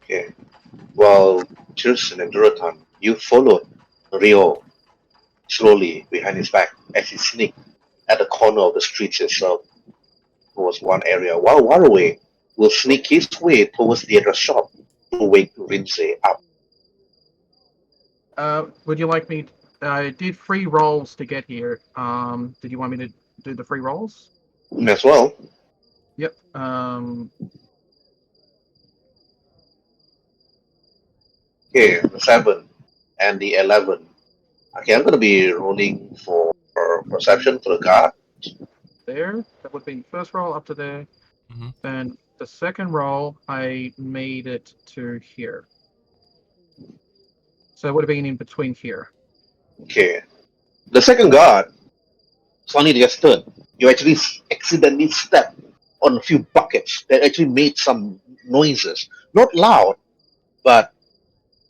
Okay. While Tyrson and Durotan, you follow Rio slowly behind his back as he sneaked at the corner of the streets itself towards one area, while Waruay will sneak his way towards the other shop to wake Rhin'zey up. Would you like me? I did 3 rolls to get here. Did you want me to do the 3 rolls? As well, Yep. okay, the 7 and the 11. Okay, I'm going to be rolling for perception for the guard. There. That would be the first roll up to there. Mhm. Then the second roll, I made it to here. So it would have been in between here. Okay. The second guard, Sonny just turned. You actually accidentally stepped on a few buckets that actually made some noises. Not loud, but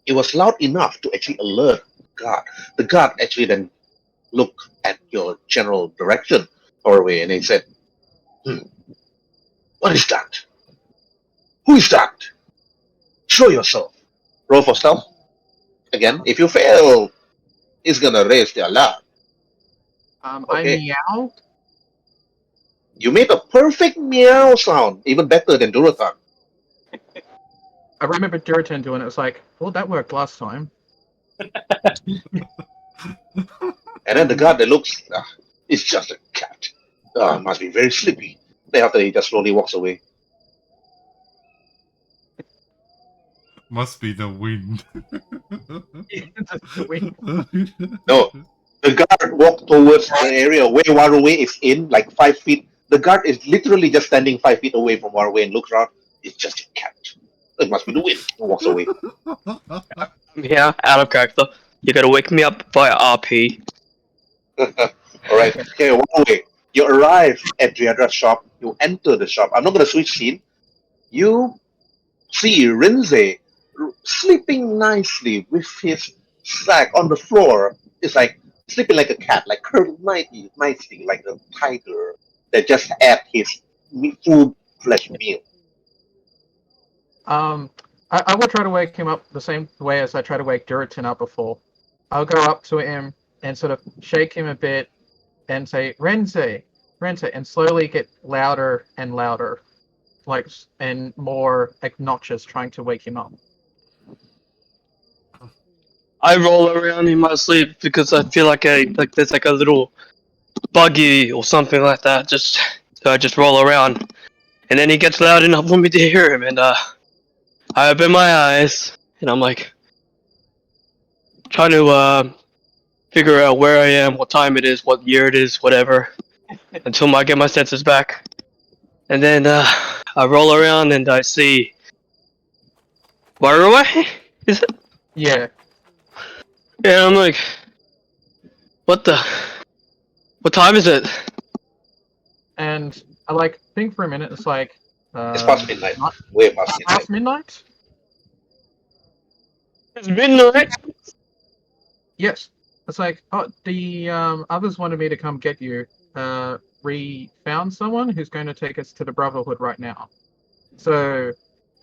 it was loud enough to actually alert the guard. The guard actually then looked at your general direction or away and he said, "What is that?" Who is that? Show yourself. Roll for stealth. Again, if you fail, it's gonna raise the alarm. Okay. I meow. You made a perfect meow sound, even better than Durotan. I remember Durotan doing it. It's like, well, that worked last time. And then the guard that looks, it's just a cat. Must be very sleepy. Then after he just slowly walks away. Must be the wind. No, the guard walked towards the area where Waruay is in, like 5 feet. The guard is literally just standing 5 feet away from Waruay and looks around. It's just a cat. It must be the wind. And walks away. I'm here, out of character. You gotta wake me up via RP. Alright, okay, Waruay. You arrive at Driadra's shop. You enter the shop. I'm not going to switch scene. You see Rhin'zey sleeping nicely with his sack on the floor. It's like sleeping like a cat, like curled nicely, like a tiger that just had his full flesh meal. I will try to wake him up the same way as I tried to wake Durotan up before. I'll go up to him and sort of shake him a bit and say, Rhin'zey, Rhin'zey, and slowly get louder and louder, like, and more obnoxious, trying to wake him up. I roll around in my sleep because I feel like there's like a little buggy or something like that. So I just roll around, and then he gets loud enough for me to hear him, and I open my eyes, and I'm like trying to figure out where I am, what time it is, what year it is, whatever, until I get my senses back, and then I roll around and I see Waruay. Is it? Yeah. Yeah, I'm like, what time is it? And I like think for a minute. It's like It's past midnight. Way past midnight. past midnight. It's midnight. Yes. It's like, oh, the others wanted me to come get you. We found someone who's going to take us to the Brotherhood right now. So,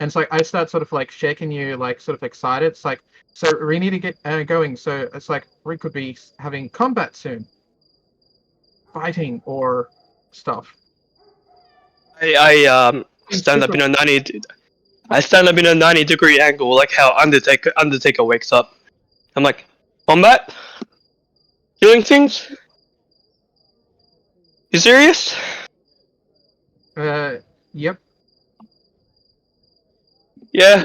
and it's like I start sort of like shaking you, like sort of excited. It's like, so we need to get going. So it's like we could be having combat soon, fighting or stuff. I stand up in a 90. I stand up in a 90-degree angle, like how Undertaker wakes up. I'm like, combat, doing things. You serious? Yep. Yeah.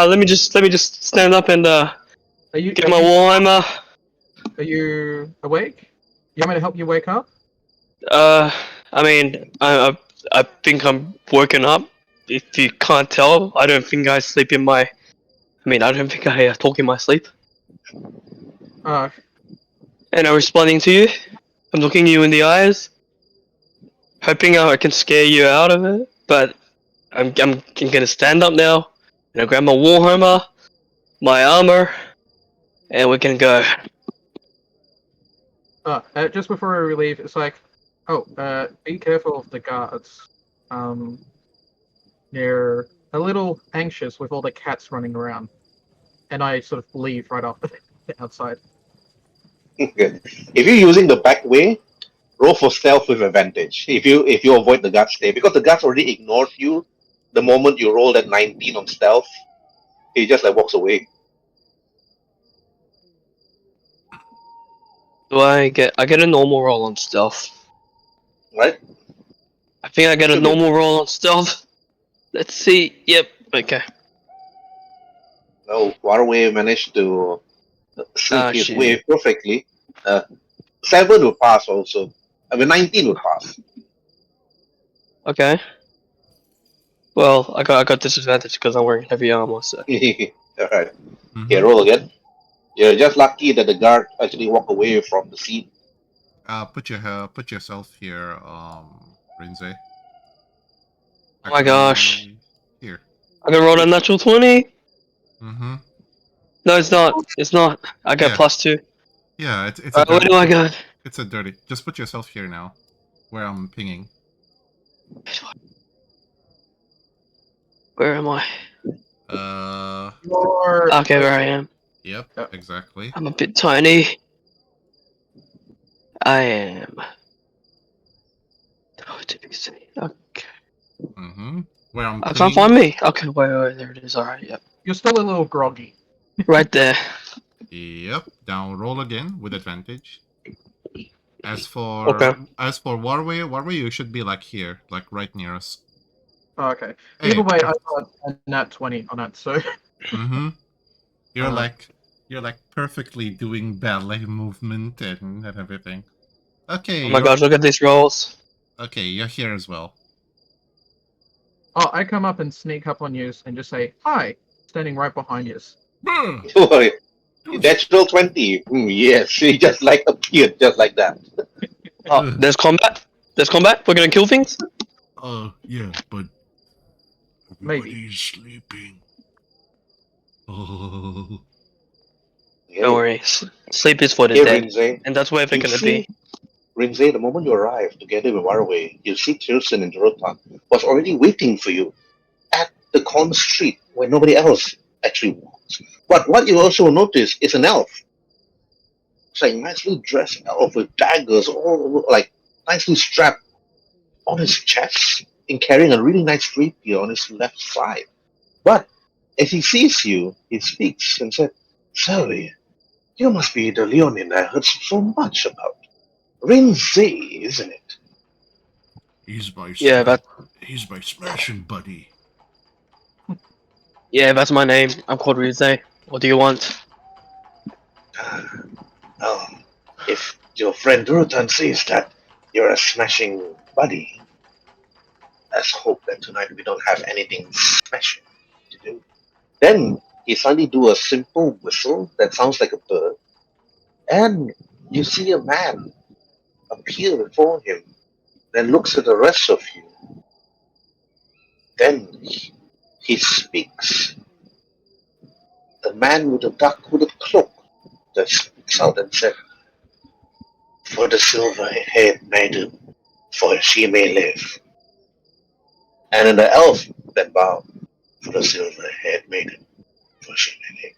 Let me just stand up and Are you get my Warhammer. Are you awake? You want me to help you wake up? I mean, I think I'm woken up. If you can't tell, I don't think I sleep in my. I mean, I don't think I talk in my sleep. Uh, And I'm responding to you. I'm looking you in the eyes, hoping I can scare you out of it. But I'm gonna stand up now, and I grab my Warhammer, my armor, and we can go. just before we leave, it's like, be careful of the guards. They're a little anxious with all the cats running around, and I sort of leave right after the outside. Good. If you're using the back way, roll for stealth with advantage. If you avoid the guards stay, because the guards already ignored you the moment you roll that 19 on stealth, he just like walks away. Do I get a normal roll on stealth? Right? I think I get a Should be. normal roll on stealth. Let's see. Yep. Okay. No, Waruay managed to slip his shit. way perfectly. 7 would pass also. I mean 19 would pass. Okay. Well, I got disadvantage because I'm wearing heavy armor. So. Alright. Mhm. Okay, roll again. You're just lucky that the guard actually walked away from the scene. Put yourself here, Rhin'zey. Oh my gosh. Actually, here. I can roll a natural 20. Mm-hmm. No, it's not. It's not. I got Yeah. +2. Yeah, it's a Where dirty. do I go? It's a dirty. Just put yourself here now, where I'm pinging. Where am I? You're Okay, where I am. Yep, Yep. exactly. I'm a bit tiny. I am. Oh, Tepes. Okay. Mm-hmm. Where I'm I clean. can't find me. Okay, wait, there it is. Alright, yep. you're still a little groggy. Right there. Yep. Now roll again with advantage. As for Okay. Waruay, you should be like here, like right near us. Oh, okay. Hey. Either way, I got a nat 20 on it, so Mm-hmm. You're Uh, like perfectly doing ballet movement and everything. Okay. Oh my gosh, look at these rolls. Okay, you're here as well. oh, I come up and sneak up on you and just say hi, standing right behind you. Boy, natural 20. Yes, she just like appeared just like that. Oh, there's combat. There's combat. We're gonna kill things. Yeah, but Maybe. everybody's sleeping. Oh, Don't worry. Sleep is for the Here, dead, Rhin'zey. and that's where they're You gonna see, be. Rhin'zey, the moment you arrive together with Waruay, you see Tyrson and Durotan was already waiting for you at the corner street where nobody else actually walks. But what you also notice is an elf. It's like nicely dressed elf with daggers all over, like nicely strapped on his chest and carrying a really nice rapier on his left side. But as he sees you, he speaks and said, "Sorry, you must be the Leonin I heard so much about. Rhin'zey, isn't it?" he's my Yeah, he's my smashing buddy. that's my name. I'm called Rhin'zey. What do you want? Oh, if your friend Durotan says that you're a smashing buddy, let's hope that tonight we don't have anything smashing to do. Then he suddenly do a simple whistle that sounds like a bird, and you see a man appear before him, then looks at the rest of you. Then he speaks. The man with the dark hooded cloak that speaks out and said, "For the silver-haired maiden, for she may live." And then the elf that bowed, "For the silver-haired maiden, for she may live."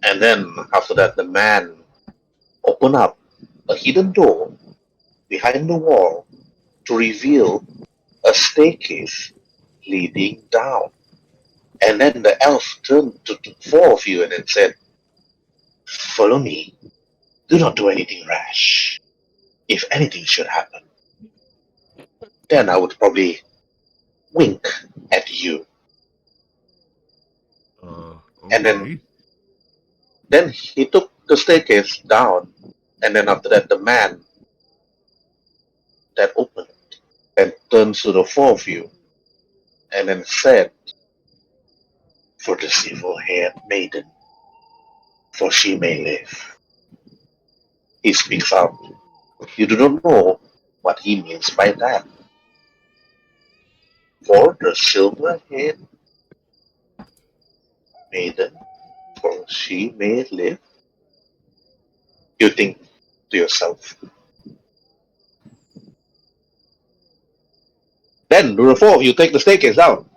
And then after that, the man opened up a hidden door behind the wall to reveal a staircase leading down. And then the elf turned to the four of you and then said, "Follow me. Do not do anything rash. If anything should happen, then I would probably wink at you." Okay. And then he took the staircase down, and then after that, the man that opened and turns to the four of you and then said, "For the silver-haired maiden, for she may live." He speaks out. You do not know what he means by that. For the silver-haired maiden, for she may live. You think to yourself. Then do the four of you take the staircase down.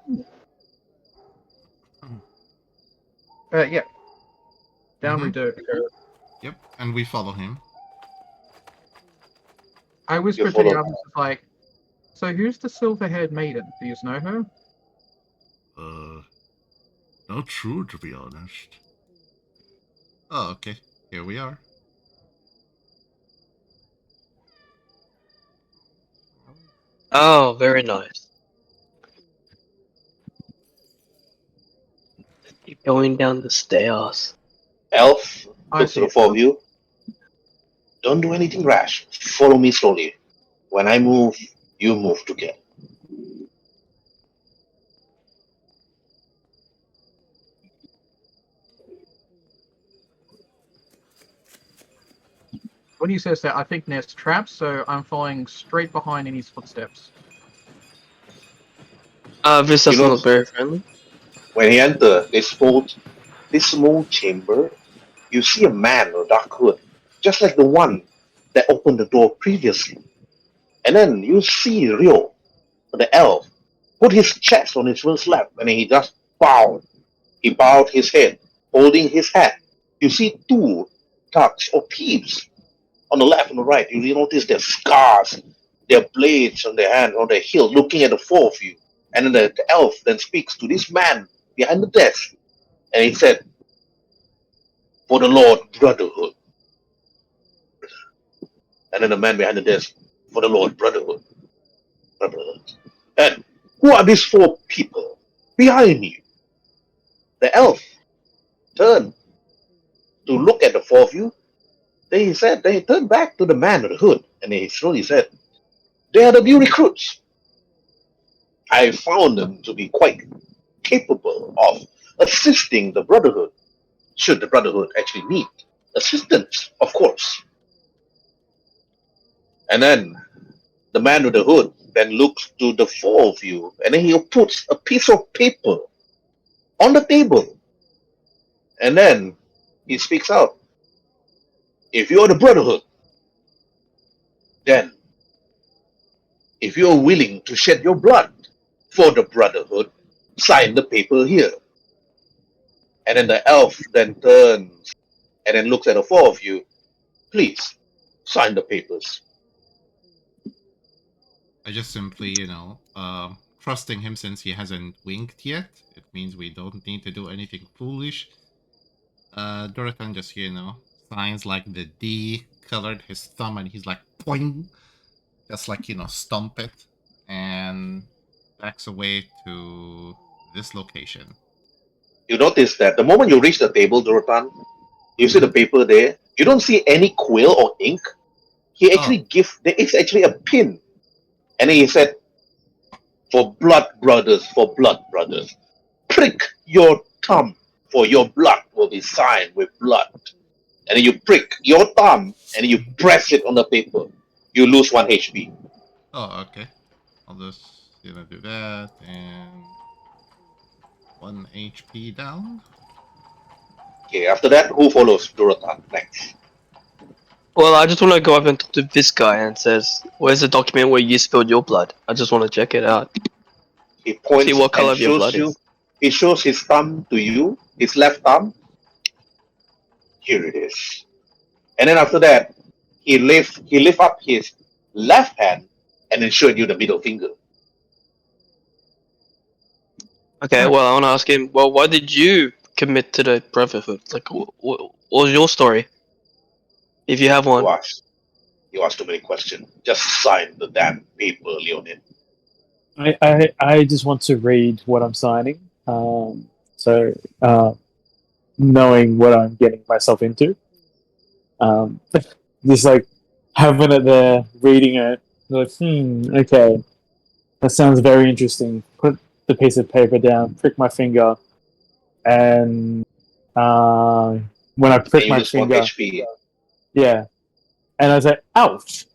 Yeah. Down we Mhm. do. Yep, and we follow him. I whisper You to the follow. others like, so who's the silver-haired maiden? Do you know her? Not sure to be honest. Oh, okay. Here we are. Oh, very nice. Keep going down the stairs. Elf I looks see. to the four of you. Don't do anything rash. Follow me slowly. When I move, you move together. When he says that, I think there's traps, so I'm following straight behind in his footsteps. This You doesn't know- look very friendly. When he enters this small chamber, you see a man with a dark hood, just like the one that opened the door previously. And then you see Ryo, the elf, put his chest on his first lap, and he just bowed. He bowed his head, holding his hat. You see two tucks or peeps on the left and the right. You notice their scars, their blades on their hand, on their heel, looking at the four of you. And then the elf then speaks to this man behind the desk. And he said, "For the Lord Brotherhood." And then the man behind the desk, "For the Lord Brotherhood. Brotherhood." And who are these four people behind you? The elf turned to look at the four of you. Then he turned back to the man with the hood, and he slowly said, "They are the new recruits. I found them to be quite capable of assisting the Brotherhood, should the Brotherhood actually need assistance, of course." And then the man with the hood then looks to the four of you, and then he puts a piece of paper on the table. And then he speaks out, "If you're the Brotherhood, then if you're willing to shed your blood for the Brotherhood, sign the paper here." And then the elf then turns and then looks at the four of you. "Please, sign the papers." I just simply, trusting him since he hasn't winked yet. It means we don't need to do anything foolish. Durotan just, signs like the D, colored his thumb, and he's like, boing! Just like, stomp it, and backs away to this location. You notice that the moment you reach the table, Durotan, you see the paper there. You don't see any quill or ink. He actually there is actually a pin. And then he said, for blood brothers, prick your thumb, for your blood will be signed with blood." And then you prick your thumb, and then you press it on the paper. You lose 1 HP. Oh, okay. I'll just, do that, and 1 HP down. Okay, after that, who follows Durotan next? Well, I just want to go up and talk to this guy and says, "Where's the document where you spilled your blood? I just want to check it out. He points See what color and of your shows blood you. is." He shows his thumb to you, his left thumb. Here it is. And then after that, he lift up his left hand and then showed you the middle finger. Okay, well, I want to ask him, well, why did you commit to the Brotherhood? Like, what was your story? If you have one. You asked too many questions. Just sign the damn paper, Leonid. I just want to read what I'm signing. Knowing what I'm getting myself into. Just like having it there, reading it, like, okay, that sounds very interesting. Put the piece of paper down, prick my finger, and when I prick my finger, HP. yeah, and I say, "Ouch!"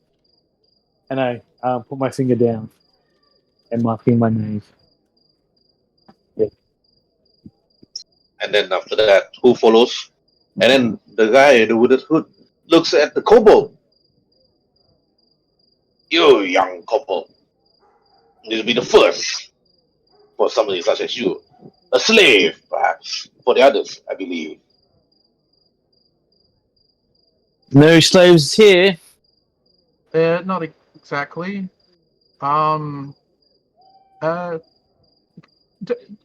and I put my finger down and marking my name. And then after that, who follows? And then the guy, the hooded hood, looks at the kobold. "You young kobold, this will be the first for somebody such as you. A slave, perhaps, for the others, I believe." No slaves here. Not exactly.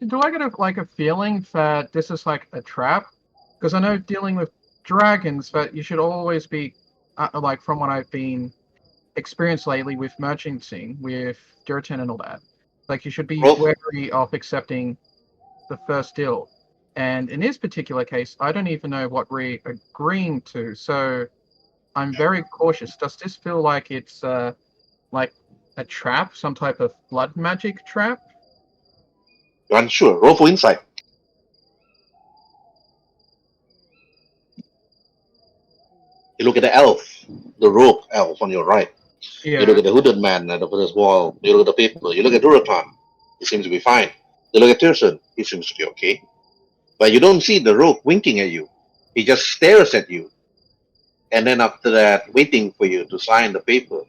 Do I get a feeling that this is like a trap? Because I know dealing with dragons, that you should always be, from what I've been experienced lately with merchanting, with Durotan and all that, like you should be wary of accepting the first deal. And in this particular case, I don't even know what we're agreeing to, so I'm very cautious. Does this feel like it's like a trap, some type of blood magic trap? You're unsure. Roll for insight. You look at the elf, the rogue elf on your right. Yeah. You look at the hooded man at the first wall. You look at the paper. You look at Durotan. He seems to be fine. You look at Tyrson. He seems to be okay. But you don't see the rogue winking at you. He just stares at you. And then after that, waiting for you to sign the paper.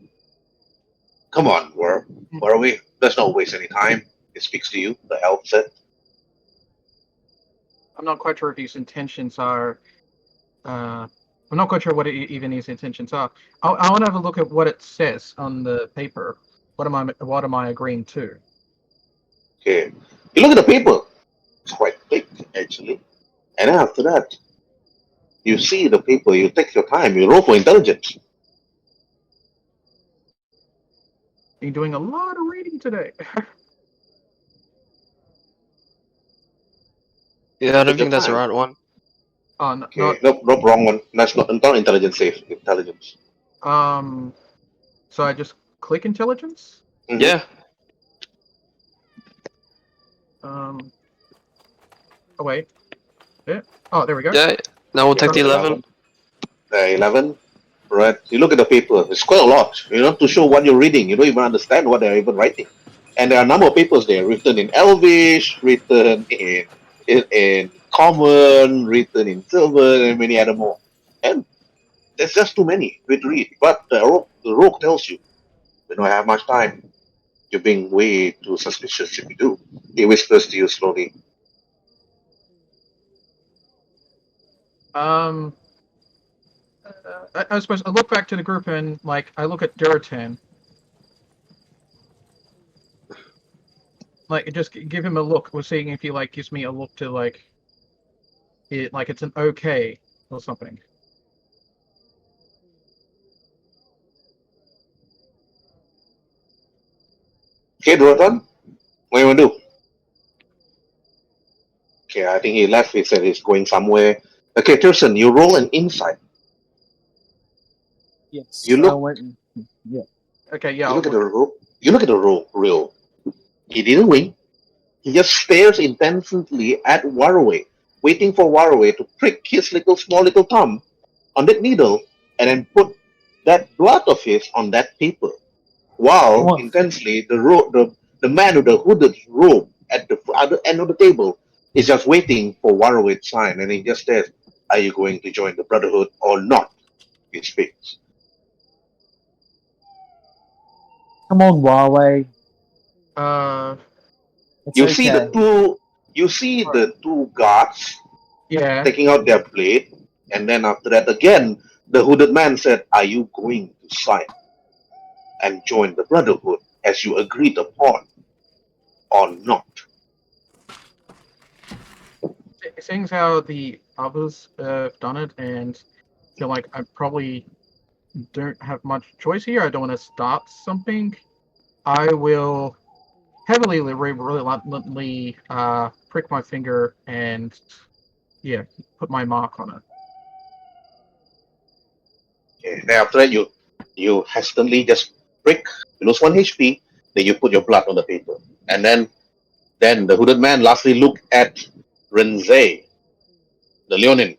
Come on, where are we? Let's not waste any time. It speaks to you, the elf said. I'm not quite sure if his intentions are. I'm not quite sure what even his intentions are. I want to have a look at what it says on the paper. What am I agreeing to? Okay. You look at the paper. It's quite thick, actually. And then after that, you see the paper, you take your time, you roll for intelligence. You're doing a lot of reading today. Yeah, I don't Take your think that's the time. right one. Okay, nope, wrong one. That's not intelligence safe. Intelligence. So I just click intelligence. Mhm. Yeah. Oh wait. Yeah. Oh, there we go. Yeah. Now we'll take the 11. 11. Right. You look at the paper. It's quite a lot. You're not too sure what you're reading. You don't even understand what they're even writing. And there are a number of papers there written in Elvish, written in Common, written in Silver, and many other more. And there's just too many to read. But the rogue tells you, we don't have much time. You're being way too suspicious if you do. He whispers to you slowly. I suppose I look back to the group and like I look at Durotan. Like just give him a look. We're seeing if he like gives me a look to like it like it's an okay or something. Okay, Durotan, what do you want to do? Okay, I think he left. He said he's going somewhere. Okay, Tyrson, you roll an insight. Yes. You look. Yeah. Okay, yeah. You look at the roll. You look at the roll. He didn't wink. He just stares intensely at Waruay, waiting for Waruay to prick his small little thumb on that needle and then put that blood of his on that paper. While What? intensely, the man with the hooded robe at the other end of the table is just waiting for Waruay to sign, and he just says, "Are you going to join the Brotherhood or not?" He speaks. Come on, Huawei. It's You okay. see the two. You see the two guards Yeah. taking out their blade, and then after that, again, the hooded man said, "Are you going to sign and join the Brotherhood as you agreed upon, or not?" Seeing how the others have done it and feel like I probably don't have much choice here. I don't want to start something. I will heavily, reluctantly prick my finger and put my mark on it. Okay. Then after that, you hesitantly just prick, you lose 1 HP, then you put your blood on the paper, and then the hooded man lastly look at Rhin'zey, the Leonin,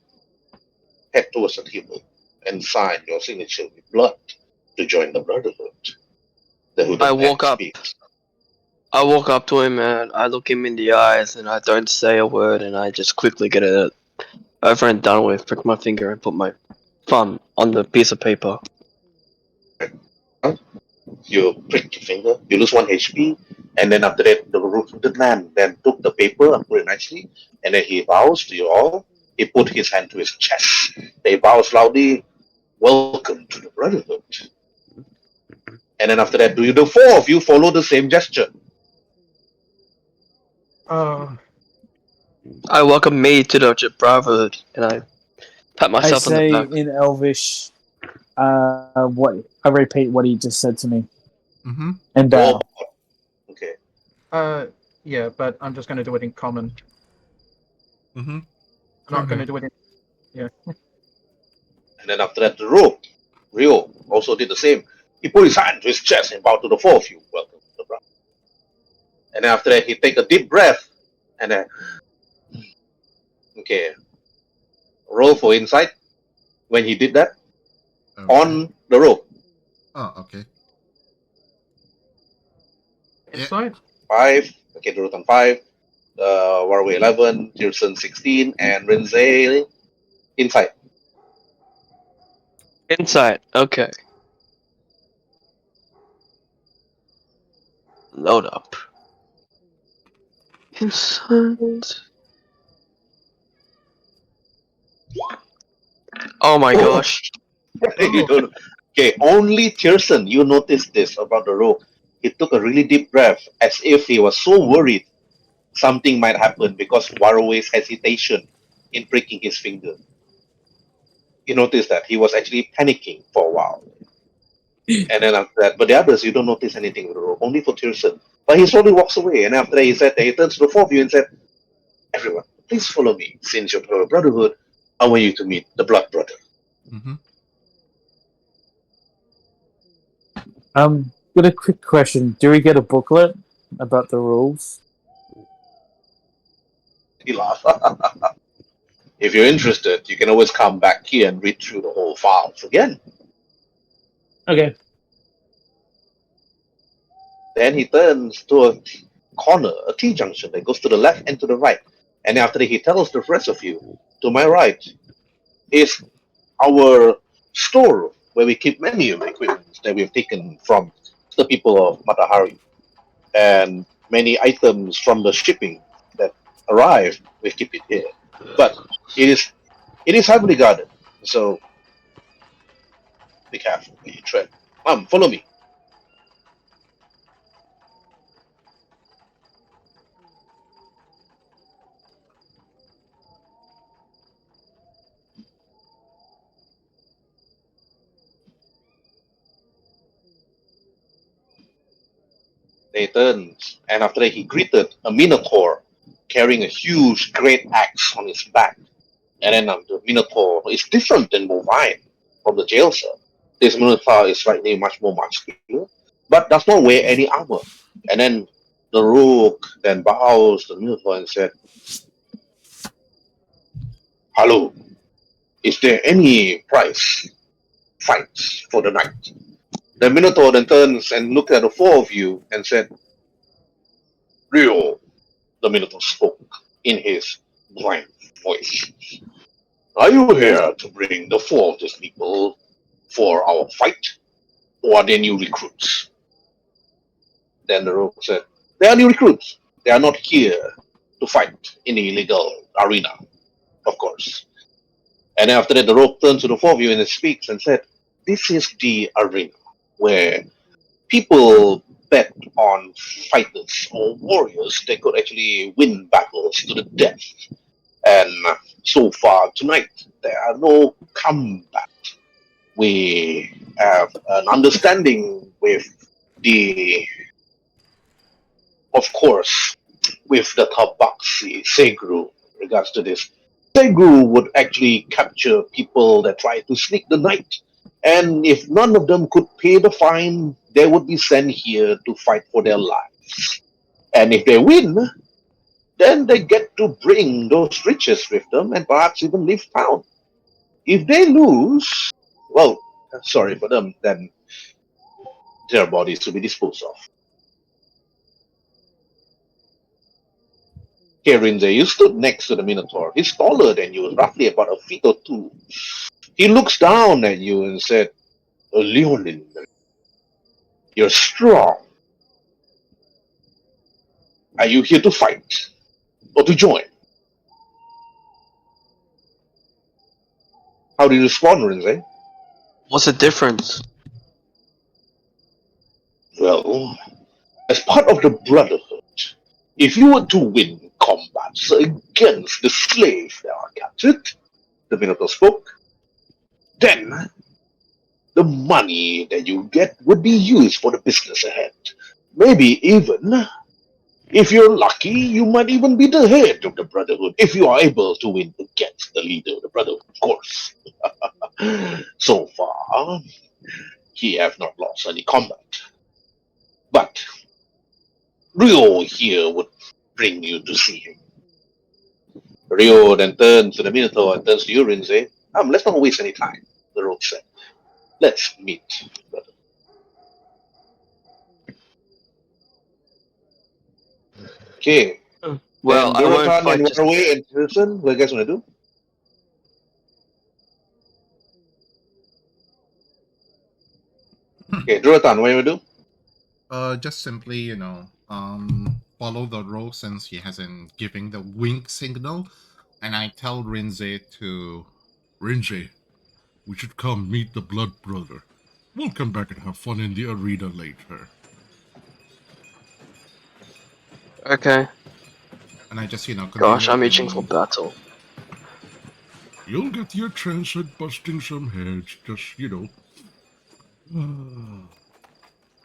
head towards the table and sign your signature with blood to join the Brotherhood. The hooded I man walk up. speaks. I walk up to him and I look him in the eyes and I don't say a word and I just quickly get it over and done with, prick my finger and put my thumb on the piece of paper. You prick your finger, you lose 1 HP, and then after that, the hooded man then took the paper and put it nicely, and then he bows to you all. He put his hand to his chest. They bows loudly, "Welcome to the Brotherhood." And then after that, the 4 of you follow the same gesture. I welcome me to the Brotherhood and I pat I myself on say the back. in Elvish, what I repeat what he just said to me Mm-hmm. and bow. Okay. Yeah, but I'm just going to do it in common. Mm-hmm. I'm not going to do it in. And then after that, Rio also did the same. He put his hand to his chest and bowed to the 4 of you. Welcome to the Brotherhood. And then after that, he take a deep breath and then, okay, roll for insight when he did that Okay. on the rope. Oh, okay. Inside? 5, okay, Durotan 5, Waruay 11, Tyrson 16, and Rhin'zey inside. Insight, okay. Load up. Insert. Oh my Oh. gosh. You don't. Okay, only Tyrson, you noticed this about the rogue. He took a really deep breath, as if he was so worried something might happen because Waruay's hesitation in pricking his finger. You notice that he was actually panicking for a while. And then after that, but the others, you don't notice anything with the rogue, only for Tyrson. But he slowly walks away, and after that, he turns to the four of you and said, "Everyone, please follow me. Since you're part of the Brotherhood, I want you to meet the Blood Brother." Mm-hmm. Got a quick question. Do we get a booklet about the rules? He laughed. If you're interested, you can always come back here and read through the whole files again. Okay. Then he turns to a corner, a T-junction that goes to the left and to the right. And after that, he tells the rest of you, to my right is our store where we keep many of the equipment that we've taken from the people of Matahari. And many items from the shipping that arrive, we keep it here. But it is heavily guarded, so be careful when you tread. Follow me. They turned, and after that he greeted a Minotaur carrying a huge great axe on his back. And then the Minotaur is different than bovine from the jail cell. This Minotaur is slightly much more muscular, but does not wear any armor. And then the rogue then bows to the Minotaur and said, "Hello, is there any prize fights for the night?" The Minotaur then turns and looked at the four of you and said, "Rio," the Minotaur spoke in his blind voice. "Are you here to bring the four of these people for our fight, or are they new recruits?" Then the rogue said, "They are new recruits. They are not here to fight in the illegal arena, of course." And after that, the rogue turns to the four of you and speaks and said, "This is the arena where people bet on fighters or warriors that could actually win battles to the death. And so far tonight, there are no combat. We have an understanding with the, of course, with the Tabaxi Segru in regards to this. Segru would actually capture people that try to sneak the night. And if none of them could pay the fine, they would be sent here to fight for their lives. And if they win, then they get to bring those riches with them and perhaps even leave town. If they lose, well, sorry for them, then their bodies will be disposed of. Okay, Rhin'zey, you stood next to the Minotaur. He's taller than you, roughly about a feet or two. He looks down at you and said, "Leonin, you're strong. Are you here to fight or to join?" How do you respond, Rhin'zey? What's the difference? Well, as part of the Brotherhood, if you were to win combats against the slaves that are captured, the Minotaur spoke, then the money that you get would be used for the business ahead. Maybe even, if you're lucky, you might even be the head of the Brotherhood if you are able to win against the leader of the Brotherhood, of course. So far, he have not lost any combat. But Rio here would bring you to see him. Rio then turns to the Minotaur and turns to you, Rhin'zey. Let's not waste any time, the rogue said. Let's meet, brother. Okay. Well, Then I won't Durotan fight and just. Waruay and Tyrson, what do you guys want to do? Okay, Durotan, what do you want to do? Just simply, follow the roll since he hasn't given the wink signal, and I tell Rhin'zey to. Rhin'zey, we should come meet the Blood Brother. We'll come back and have fun in the arena later. Okay. And I just, continue. Gosh, I'm itching and- for battle. You'll get your chance at busting some heads, just,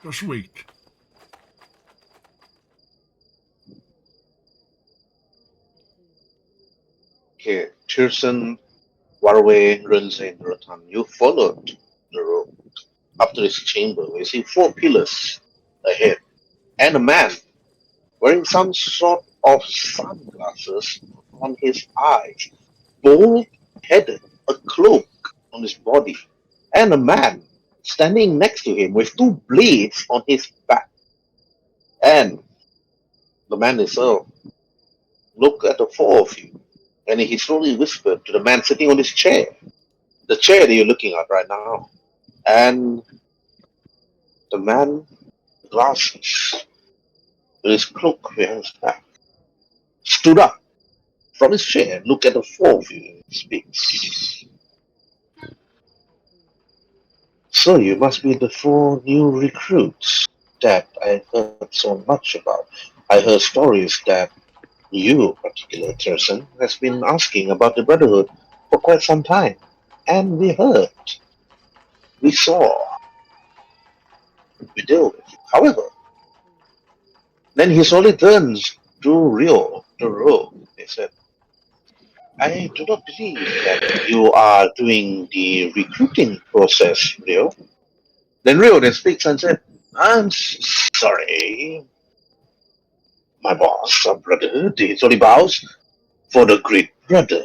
just wait. Okay, Tyrson, Waruay, Rhin'zey, and Durotan, you followed the road up to this chamber where you see 4 pillars ahead, and a man wearing some sort of sunglasses on his eyes, bald-headed, a cloak on his body, and a man standing next to him with 2 blades on his back. And the man is look at the 4 of you. And he slowly whispered to the man sitting on his chair, the chair that you're looking at right now. And the man, glasses, with his cloak behind his back, stood up from his chair and looked at the 4 of you and speaks. So you must be the 4 new recruits that I heard so much about. I heard stories that you, particular Tyrson, has been asking about the Brotherhood for quite some time. And we heard, we saw, we dealt with. However, then he slowly turns to Rio, the rogue. He said, I do not believe that you are doing the recruiting process, Rio. Then Rio then speaks and said, I'm sorry, my boss, our brother, he slowly bows for the great brother.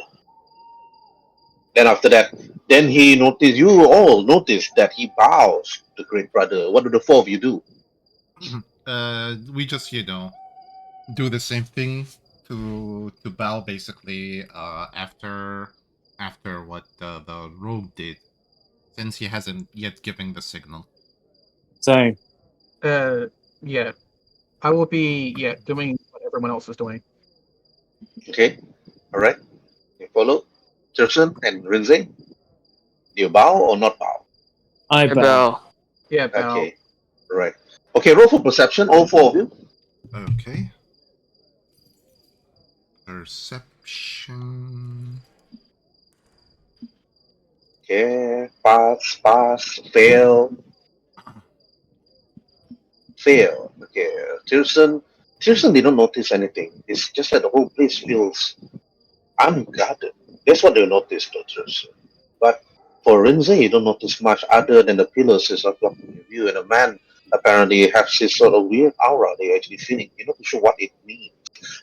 Then after that, then he noticed, you all notice that he bows to the great brother. What do the 4 of you do? We just, do the same thing to bow basically after what the rogue did, since he hasn't yet given the signal. Same. Yeah. I will be, doing what everyone else is doing. Okay, alright. You follow? Tyrson and Rhin'zey? Do you bow or not bow? I bow. About Yeah, bow. Okay, right. Okay, roll for perception, all 4 of you. Okay. Perception. Okay, pass, fail. Fail. Okay, Tyrson did not notice anything. It's just that the whole place feels unguarded. That's what you noticed, though, Tyrson. But for Rhin'zey, you don't notice much other than the pillars is not blocking your view, and a man apparently has this sort of weird aura that you're actually feeling. You're not sure what it means.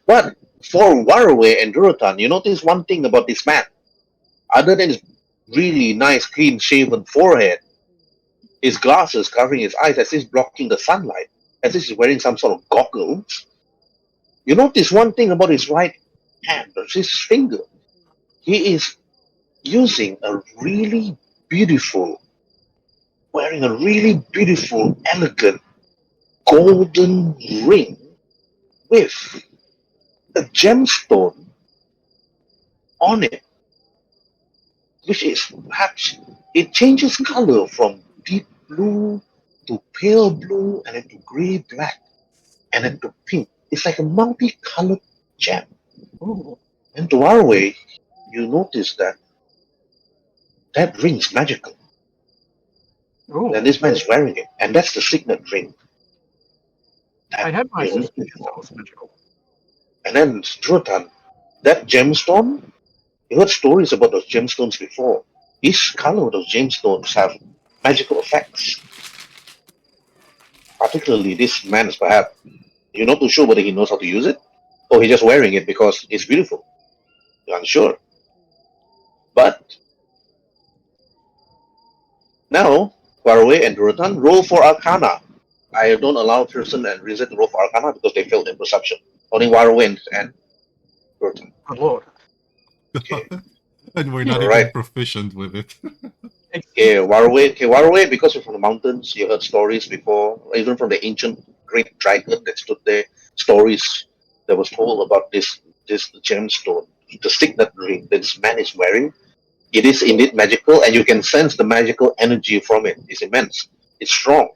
But for Waruay and Durotan, you notice one thing about this man. Other than his really nice, clean-shaven forehead, his glasses covering his eyes as if blocking the sunlight, as if he's wearing some sort of goggles. You notice one thing about his right hand, his finger. He is using wearing a really beautiful, elegant, golden ring with a gemstone on it, which is perhaps, it changes color from deep blue to pale blue and then to gray black and then to pink. It's like a multicolored gem. Ooh. And to our way, you notice that ring's magical. Ooh. And this man's wearing it, and that's the Signet Ring. I had my you know, suspicions that was magical. And then Durotan, that gemstone, you heard stories about those gemstones before. Each color of those gemstones have magical effects. Particularly this man's perhaps. You're not too sure whether he knows how to use it, or he's just wearing it because it's beautiful. You're unsure. But now, Waruay and Durotan, roll for Arcana. I don't allow Tyrson and Rhin'zey to roll for Arcana because they failed in perception. Only Waruay and Durotan. Good lord. Okay. And we're not Alright. even proficient with it. Okay, Waruay, because you're from the mountains, you heard stories before, even from the ancient great dragon that stood there, stories that was told about this gemstone, the Signet Ring that this man is wearing. It is indeed magical, and you can sense the magical energy from it. It's immense. It's strong.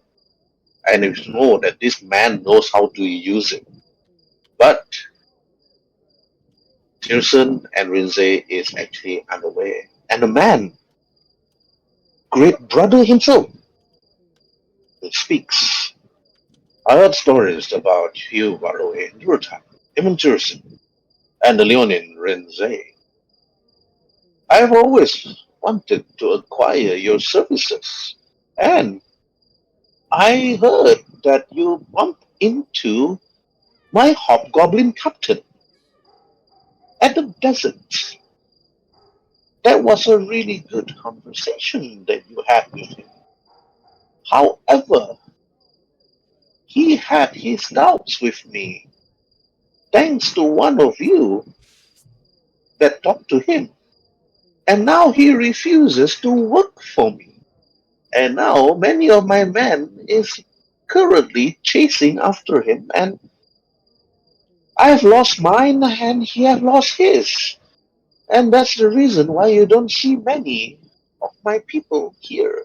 And you know that this man knows how to use it. But Tyrson and Rhin'zey is actually unaware. And the man, great brother himself, speaks. I heard stories about you, Waruay, and Durotan, even Tyrson, and the Leonin Rhin'zey. I have always wanted to acquire your services. And I heard that you bumped into my hobgoblin captain at the desert. That was a really good conversation that you had with him. However, he had his doubts with me, thanks to one of you that talked to him. And now he refuses to work for me. And now many of my men is currently chasing after him, and I have lost mine and he has lost his. And that's the reason why you don't see many of my people here.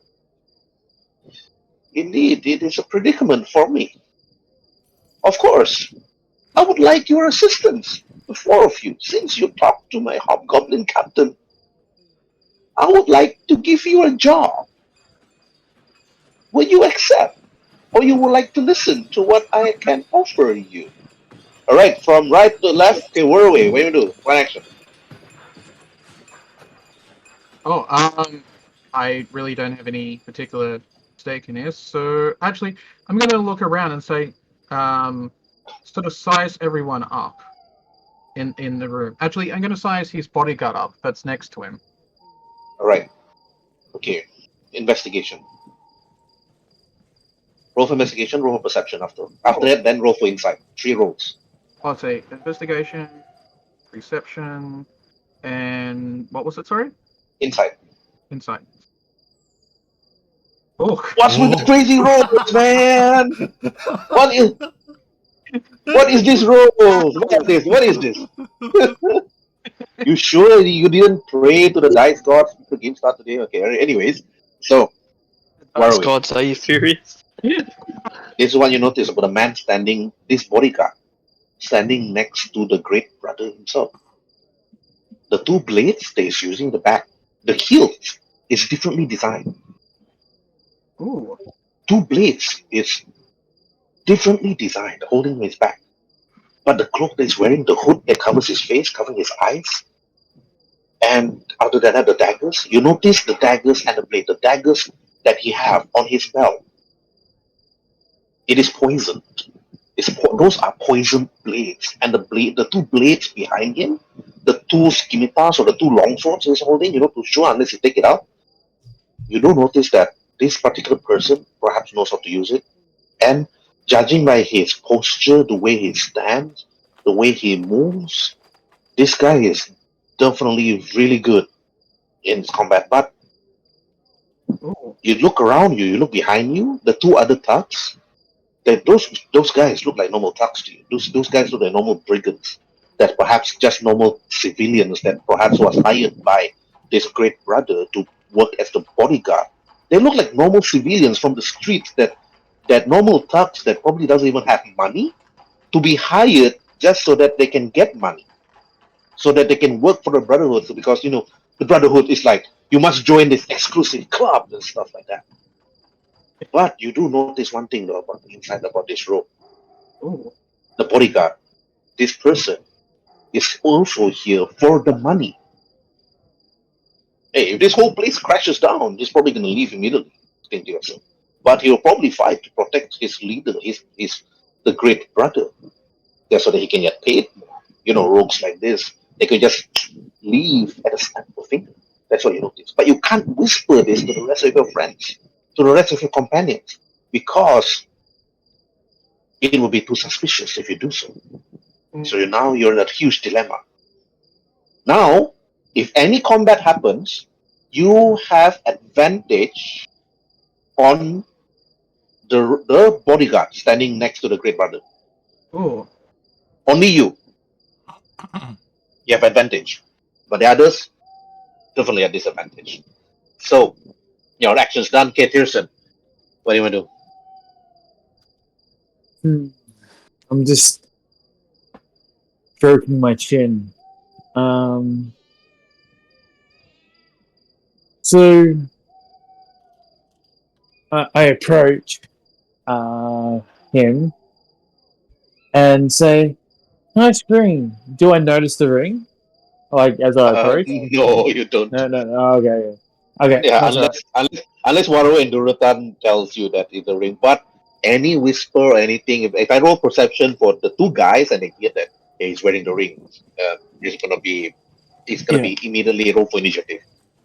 Indeed, it is a predicament for me. Of course, I would like your assistance, the four of you, since you talked to my hobgoblin captain. I would like to give you a job. Will you accept? Or you would like to listen to what I can offer you? Alright, from right to left, okay, Waruay, what do you do? One action. Oh, I really don't have any particular stake in this, so actually, I'm gonna look around and say, sort of size everyone up in the room. Actually, I'm gonna size his bodyguard up that's next to him. Alright. Okay. Investigation. Roll for investigation, roll for perception after. After that, then roll for insight. 3 rolls. I'll say investigation, perception, and what was it? Sorry, Insight. insight. Oh, What's with the crazy rolls, man? What is this roll? What is this? You sure you didn't pray to the dice gods before the game start today? Okay, anyways. So, Dice Waruay, gods, are you furious? this is what you notice about a man standing, this bodyguard, standing next to the great brother himself. The 2 blades that he's using in the back, the hilt is differently designed. ooh, 2 blades is differently designed, holding his back. But the cloak that he's wearing, the hood that covers his face, covering his eyes, and other than that, the daggers. You notice the daggers and the blade. The daggers that he have on his belt, it is poisoned. Those are poisoned blades. And the 2 blades behind him, the 2 scimitas or the 2 long swords he's holding, to show unless you take it out, you don't notice that this particular person perhaps knows how to use it. And judging by his posture, the way he stands, the way he moves, this guy is definitely really good in combat. But ooh. you look around you, you look behind you, the 2 other thugs, those guys look like normal thugs to you. Those guys look like normal brigands. That perhaps just normal civilians that perhaps was hired by this great brother to work as the bodyguard. They look like normal civilians from the streets that normal thugs that probably doesn't even have money to be hired just so that they can get money, so that they can work for the Brotherhood. So because the Brotherhood is like, you must join this exclusive club and stuff like that. But you do notice one thing though about this rope. Ooh. The bodyguard, this person, is also here for the money. Hey, if this whole place crashes down, he's probably going to leave immediately. Think to yourself. But he'll probably fight to protect his leader, the great brother, just so that he can get paid more. Rogues like this, they could just leave at a snap of a finger. That's what you notice. But you can't whisper this to the rest of your friends, to the rest of your companions, because it will be too suspicious if you do so. So you're in a huge dilemma. Now, if any combat happens, you have advantage on the bodyguard standing next to the Great Brother. Ooh. Only you. You have advantage. But the others, definitely at disadvantage. So, your action's done. Tyrson, what do you want to do? I'm just stroking my chin. So I approach him and say, "Nice ring. Do I notice the ring? Like as I approach?" No, you don't. No. Okay. Okay. Yeah, That's all right. unless Waruay and Durotan tells you that it's a ring. But any whisper or anything, if I roll perception for the two guys and they hear that he's wearing the ring, it's gonna be immediately roll for initiative.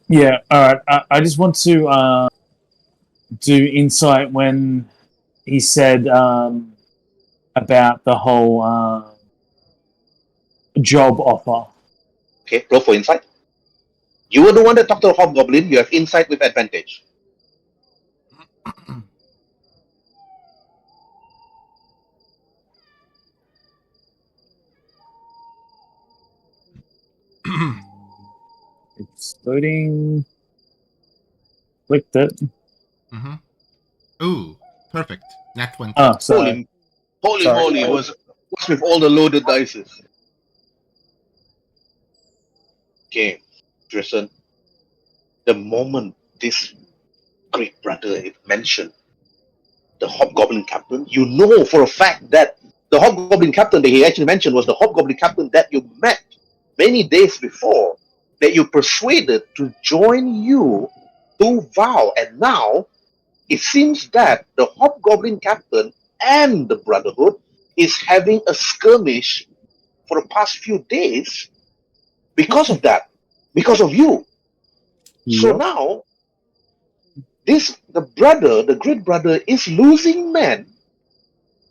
Yeah. All right. I just want to do insight when he said about the whole job offer. Okay, roll for insight. You were the one that talked to the hobgoblin. You have insight with advantage. It's loading. Clicked it. Mm-hmm. Ooh, perfect. Nat 20. Oh, sorry. Holy Sorry. moly! Was with all the loaded dices. Okay, Tristan. The moment this great brother is mentioned, the hobgoblin captain, you know for a fact that the hobgoblin captain that he actually mentioned was the hobgoblin captain that you met many days before, that you persuaded to join you to vow. And now it seems that the hobgoblin captain and the brotherhood is having a skirmish for the past few days because of that, because of you. So Yep. now the great brother is losing men,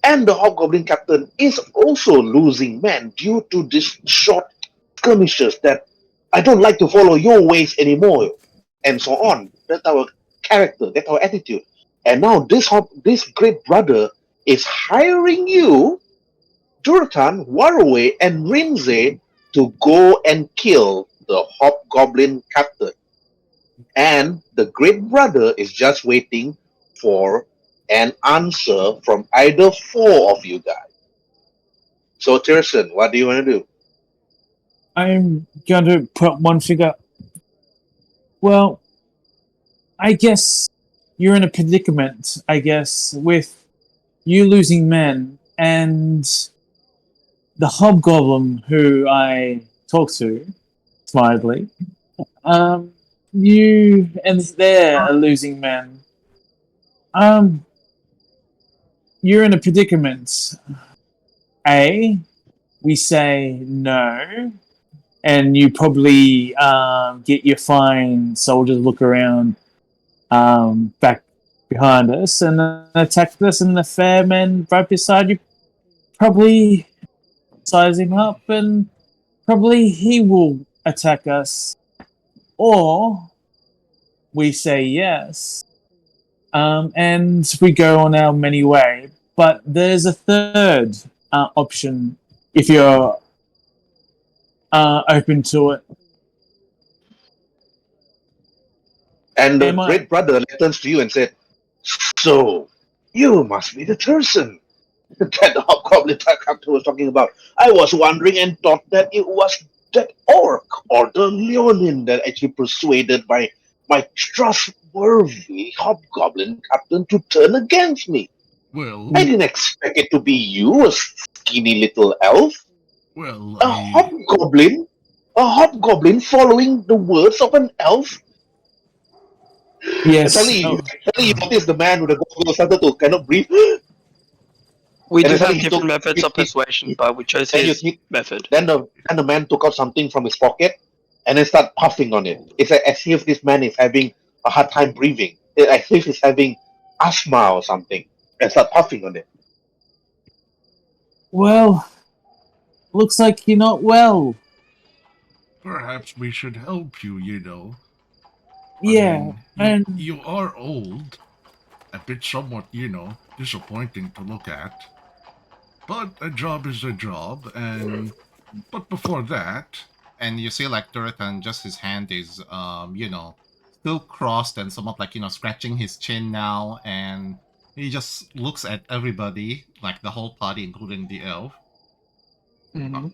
and the hobgoblin captain is also losing men due to these short skirmishes that I don't like to follow your ways anymore, and so on. That's our character, that's our attitude. And now this great brother is hiring you, Durotan, Waruay, and Rhin'zey to go and kill the hobgoblin captain. And the great brother is just waiting for an answer from either four of you guys. So, Tyrson, what do you want to do? I'm going to put one figure. Well, I guess you're in a predicament, I guess, with you losing men and the hobgoblin who I talk to smilingly. You and they are losing men. You're in a predicament. A, we say no, and you probably get your fine soldiers look around back behind us and attack us, and the fair men right beside you probably size him up, and probably he will attack us. Or we say yes, and we go on our merry way. But there's a third option if you're open to it. And the Am I? great brother turns to you and said, "So, you must be the Tyrson that the hobgoblin captain was talking about. I was wondering and thought that it was that orc or the Leonin that actually persuaded my trustworthy hobgoblin captain to turn against me. Well, I didn't expect it to be you, a skinny little elf. well, A hobgoblin following the words of an elf." Yes. Suddenly you notice the man with the goggles started to cannot breathe. We And do then suddenly have different methods of persuasion, but we chose his method. then the man took out something from his pocket and then start puffing on it. It's as if this man is having a hard time breathing. It's as if he's having asthma or something, and start puffing on it. Well, looks like you're not well. perhaps we should help you, you know. Yeah, and you are old. A bit somewhat, disappointing to look at. But a job is a job, but before that, And you see, like, Durotan, just his hand is, still crossed and somewhat like, scratching his chin now. And he just looks at everybody, like the whole party, including the elf. Hmm.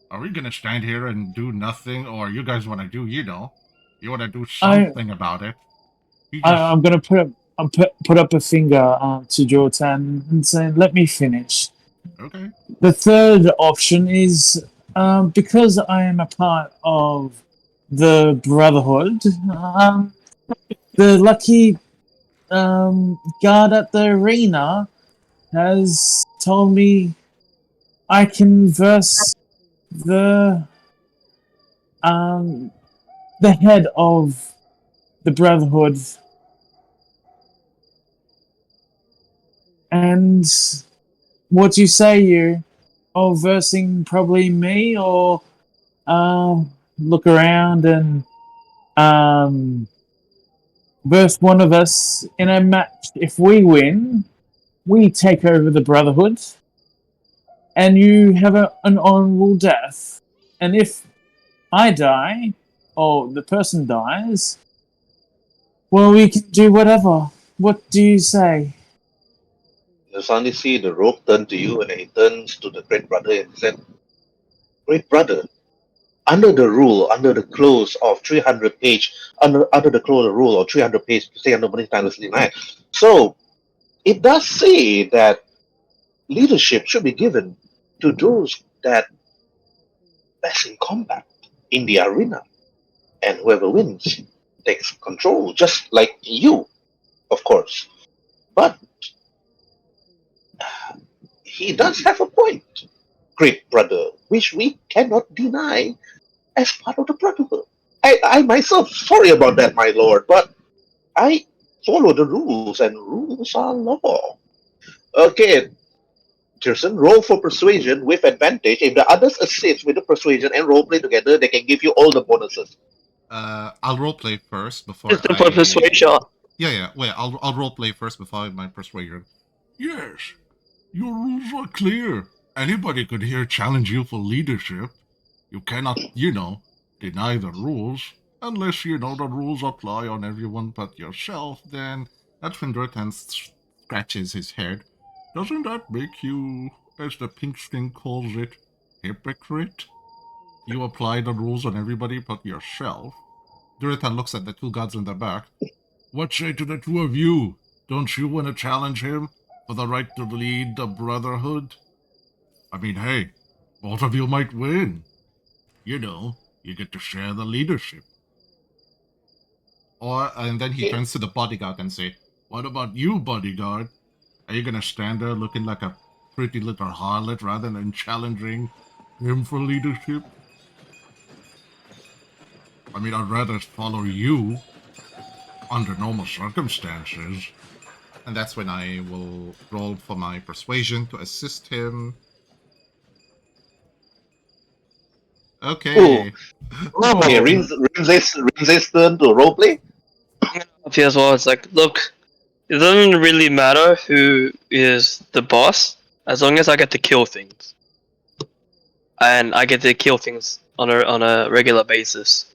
are we gonna stand here and do nothing, or you guys want to do, you want to do I, something about it? He I just I'm gonna put up a finger to Durotan and say, "Let me finish." okay. The third option is because I am a part of the Brotherhood. The lucky guard at the arena has told me I can verse um, the head of the Brotherhood. And what do you say, you? Oh, versing probably me, or look around and verse one of us in a match. If we win, we take over the Brotherhood, and you have an honorable death. And if I die, or the person dies, well, we can do whatever. What do you say? You suddenly see the rogue turn to you, and then he turns to the great brother and said, "Great brother, under the rule, under the clause of 300 page, under the clause of rule of 300 page, say under Money Time 69. So it does say that leadership should be given to those that best in combat in the arena, and whoever wins takes control, just like you, of course. But he does have a point, great brother, which we cannot deny as part of the Brotherhood. I myself, sorry about that, my lord, but I follow the rules, and rules are law. Okay, Tyrson, roll for persuasion with advantage. If the others assist with the persuasion and roleplay together, they can give you all the bonuses. I'll roleplay first before Just for I. persuasion. Yeah. Wait, I'll roleplay first before my persuasion. Yes, your rules are clear. Anybody could here challenge you for leadership. You cannot, deny the rules. Unless, the rules apply on everyone but yourself, then That's when Durotan scratches his head. doesn't that make you, as the pink skin calls it, hypocrite? You apply the rules on everybody but yourself. Durotan looks at the two gods in the back. What say to the two of you? Don't you want to challenge him for the right to lead the Brotherhood? I mean, hey, both of you might win. You get to share the leadership. And then he Okay. turns to the bodyguard and say, What about you, bodyguard? Are you gonna stand there looking like a pretty little harlot rather than challenging him for leadership? I mean, I'd rather follow you under normal circumstances. and that's when I will roll for my persuasion to assist him. Okay. Okay, Rhin'zey's turn to roleplay. Up here as well. It's like, look, it doesn't really matter who is the boss as long as I get to kill things, and I get to kill things on a regular basis.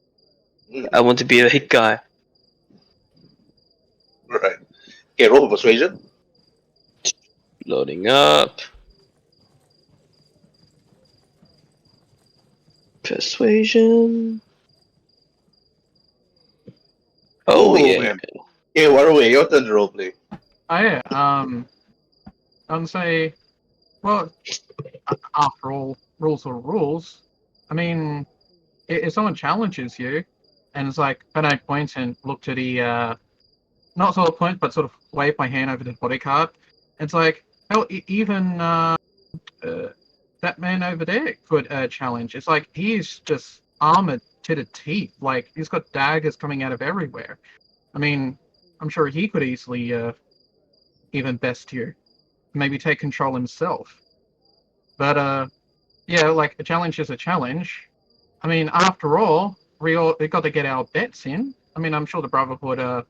I want to be a hit guy. Right. Okay, roll for persuasion. Loading up. Persuasion. Oh yeah. Man. Okay, Waruay, your turn to roleplay. I'd say, well, after all, rules are rules. I mean, if someone challenges you, and it's like, and I point and look to the, not sort of point, but sort of wave my hand over the bodyguard, it's like, hell, even that man over there could challenge. It's like, he's just armored to the teeth. Like, he's got daggers coming out of everywhere. I mean, I'm sure he could easily even best you. Maybe take control himself. But yeah, like a challenge is a challenge. I mean, after all, we got to get our bets in. I mean, I'm sure the Brotherhood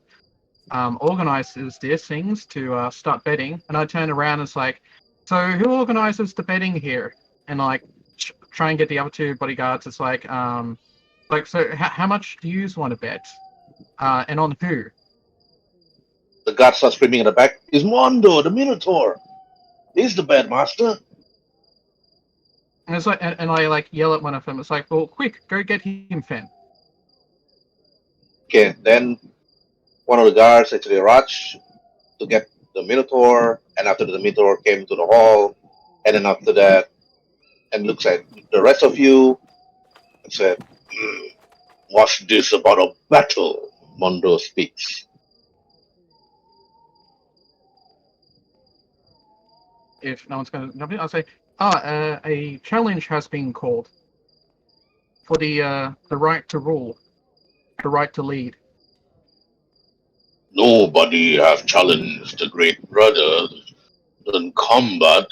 organizes these things to start betting, and I turn around and it's like, so who organizes the betting here? And I, like try and get the other two bodyguards. It's like so how much do you want to bet, and on who? The guards start screaming in the back. It's Mondo, the Minotaur. He's the bad master. And it's like, and I like yell at one of them. It's like, well, quick, go get him, Fen. Okay, then one of the guards actually rushed to get the Minotaur, and after the Minotaur came to the hall, and then after that, and looks at the rest of you and said, "What's this about a battle?" Mondo speaks. If no one's going to jump in, I'll say, a challenge has been called for the right to rule, the right to lead. Nobody have challenged the great brother in combat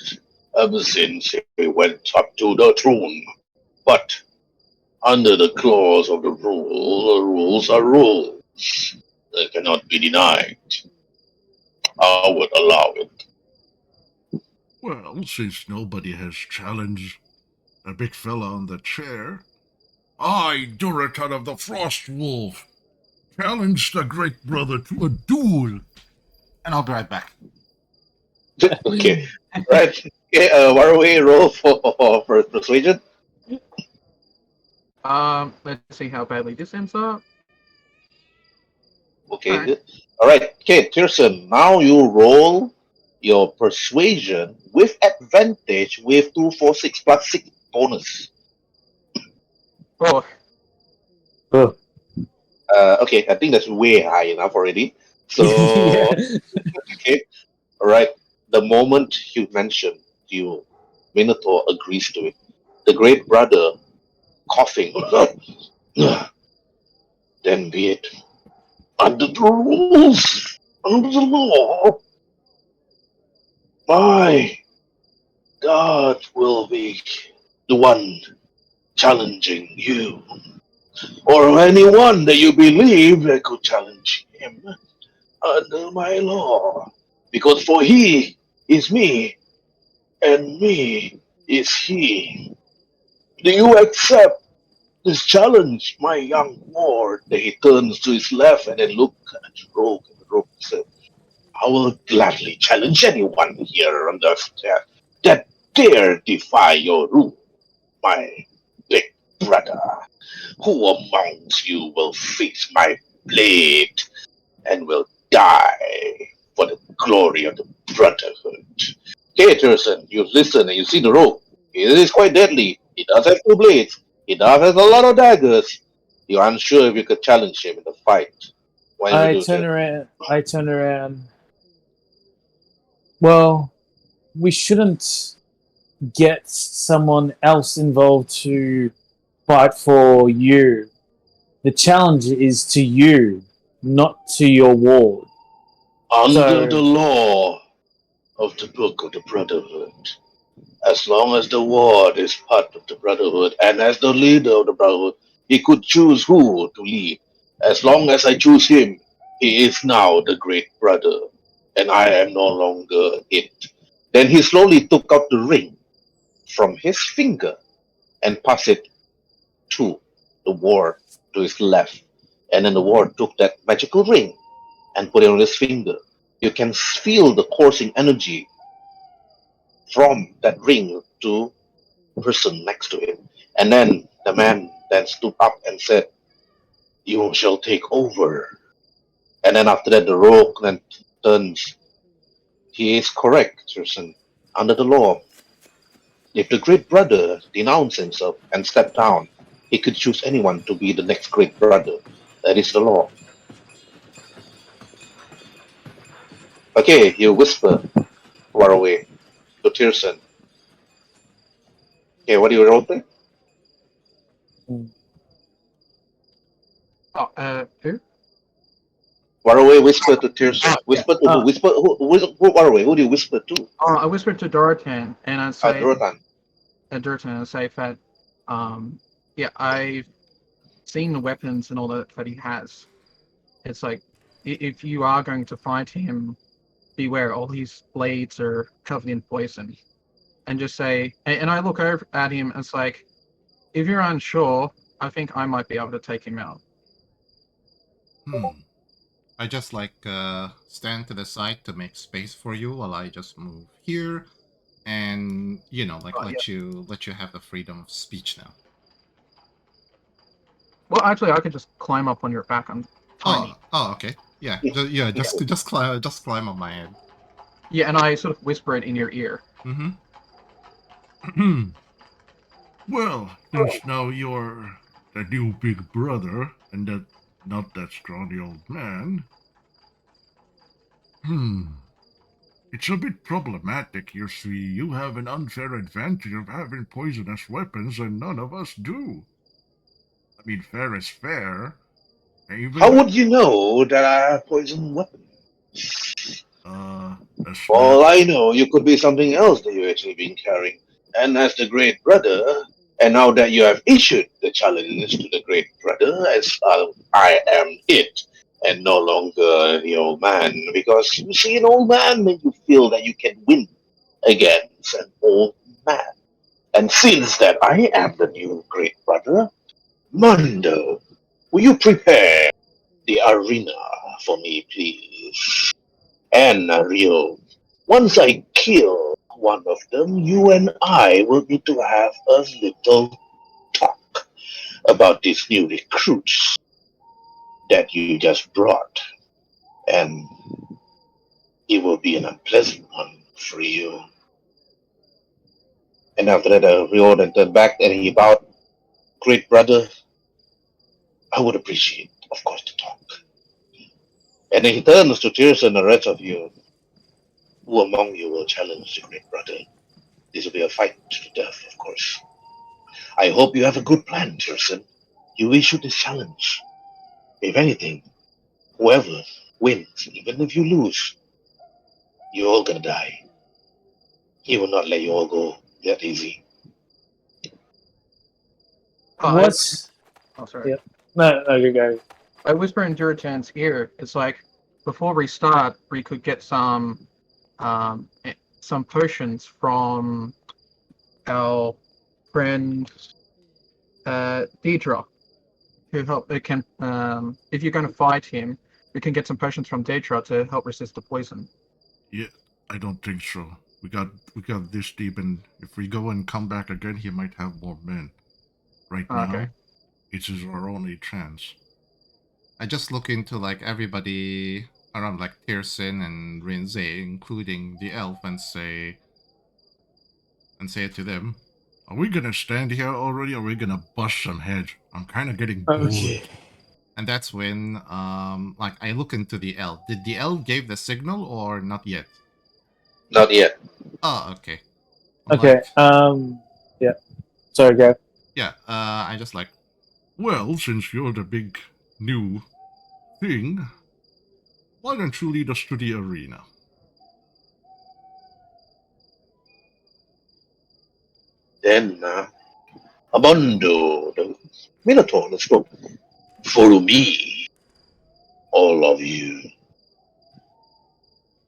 ever since he went up to the throne. But under the clause of the rules are rules. They cannot be denied. I would allow it. Well, since nobody has challenged a big fella on the chair, I, Durotan of the Frost Wolf, challenge the great brother to a duel. And I'll be right back. Okay, right. Okay, Waruay, roll for persuasion. Let's see how badly this ends up. Okay, Alright. good. All right, okay, Tyrson. Now you roll your persuasion with advantage with 2, 4, 6 plus 6 bonus. Oh, Oh. Okay, I think that's way high enough already. So, Yeah. okay, all right. The moment you mention you, Minotaur agrees to it. The great brother coughing. Then be it. Under the rules, under the law, my God will be the one challenging you, or anyone that you believe that could challenge him under my law. Because for he is me, and me is he. Do you accept this challenge, my young lord? Then he turns to his left and then look at the rogue, and the rogue said, I will gladly challenge anyone here on the earth that dare defy your rule, my big brother. Who amongst you will face my blade and will die for the glory of the brotherhood? Okay, Tyrson, you listen and you see the rogue. It is quite deadly. He does have 2 blades. He does have a lot of daggers. You're unsure if you could challenge him in the fight. Why I you do turn that? around. I turn around. Well, we shouldn't get someone else involved to fight for you. The challenge is to you, not to your ward. Under the So, law of the Book of the Brotherhood, as long as the ward is part of the Brotherhood and as the leader of the Brotherhood, he could choose who to lead. As long as I choose him, he is now the great brother, and I am no longer it. Then he slowly took out the ring from his finger and passed it to the ward to his left. And then the ward took that magical ring and put it on his finger. You can feel the coursing energy from that ring to the person next to him. And then the man then stood up and said, You shall take over. And then after that, the rogue then turns. He is correct, Tyrson. Under the law, if the great brother denounced himself and stepped down, he could choose anyone to be the next great brother. That is the law. Okay, you whisper far away to Tyrson. Okay, what do you roll to? who? Waruay whisper to Tyrson. Yeah. Whisper to who? Whisper who Waruay? Who do you whisper to? I whispered to Durotan, and I say, Durotan. Durotan, I say that, yeah, I've seen the weapons and all that he has. it's like if you are going to fight him, beware, all his blades are covered in poison. And just say, and I look over at him and it's like, if you're unsure, I think I might be able to take him out. I just stand to the side to make space for you while I just move here, and let you have the freedom of speech now. Well, actually, I could just climb up on your back. I'm tiny. Oh, okay. Yeah, just climb on my head. Yeah, and I sort of whisper it in your ear. Well, since now you're the new big brother and that not that scrawny old man, it's a bit problematic. You see, you have an unfair advantage of having poisonous weapons and none of us do. I mean, fair is fair. How would you know that I have poison weapons? That's All I know, you could be something else that you've actually been carrying. And as the great brother, and now that you have issued the challenge to the great brother, as I am it, and no longer the old man, because you see, an old man makes you feel that you can win against an old man. And since that I am the new great brother, Mondo, will you prepare the arena for me, please? And Rio, once I kill one of them, you and I will need to have a little talk about these new recruits that you just brought. And it will be an unpleasant one for you. And after that, Rio then turned back and he bowed, great brother, I would appreciate, of course, to talk. And then he turns to Tyrson and the rest of you. Who among you will challenge the great brother? This will be a fight to the death, of course. I hope you have a good plan, Tyrson. You issue this challenge. If anything, whoever wins, even if you lose, you're all gonna die. He will not let you all go that easy. What's... Oh, sorry. Yep. No, you go. I whisper in Durotan's ear. It's like, before we start, we could get some potions from our friend Deidre, who help. It can, if you're going to fight him, we can get some potions from Deidre to help resist the poison. Yeah, I don't think so. We got this deep, and if we go and come back again, he might have more men. Right now, it is our only chance. I just look into everybody around Tyrson and Rhin'zey, including the elf, and say to them, are we gonna stand here already, or are we gonna bust some heads? I'm kind of getting bored. Okay. And that's when I look into the elf. Did the elf give the signal or not yet? Not yet. Oh, okay. Okay. Yeah. Sorry, go. Yeah. I just well, since you're the big new thing, why don't you lead us to the arena? Then, Amondo, the Minotaur, let's go. Follow me, all of you.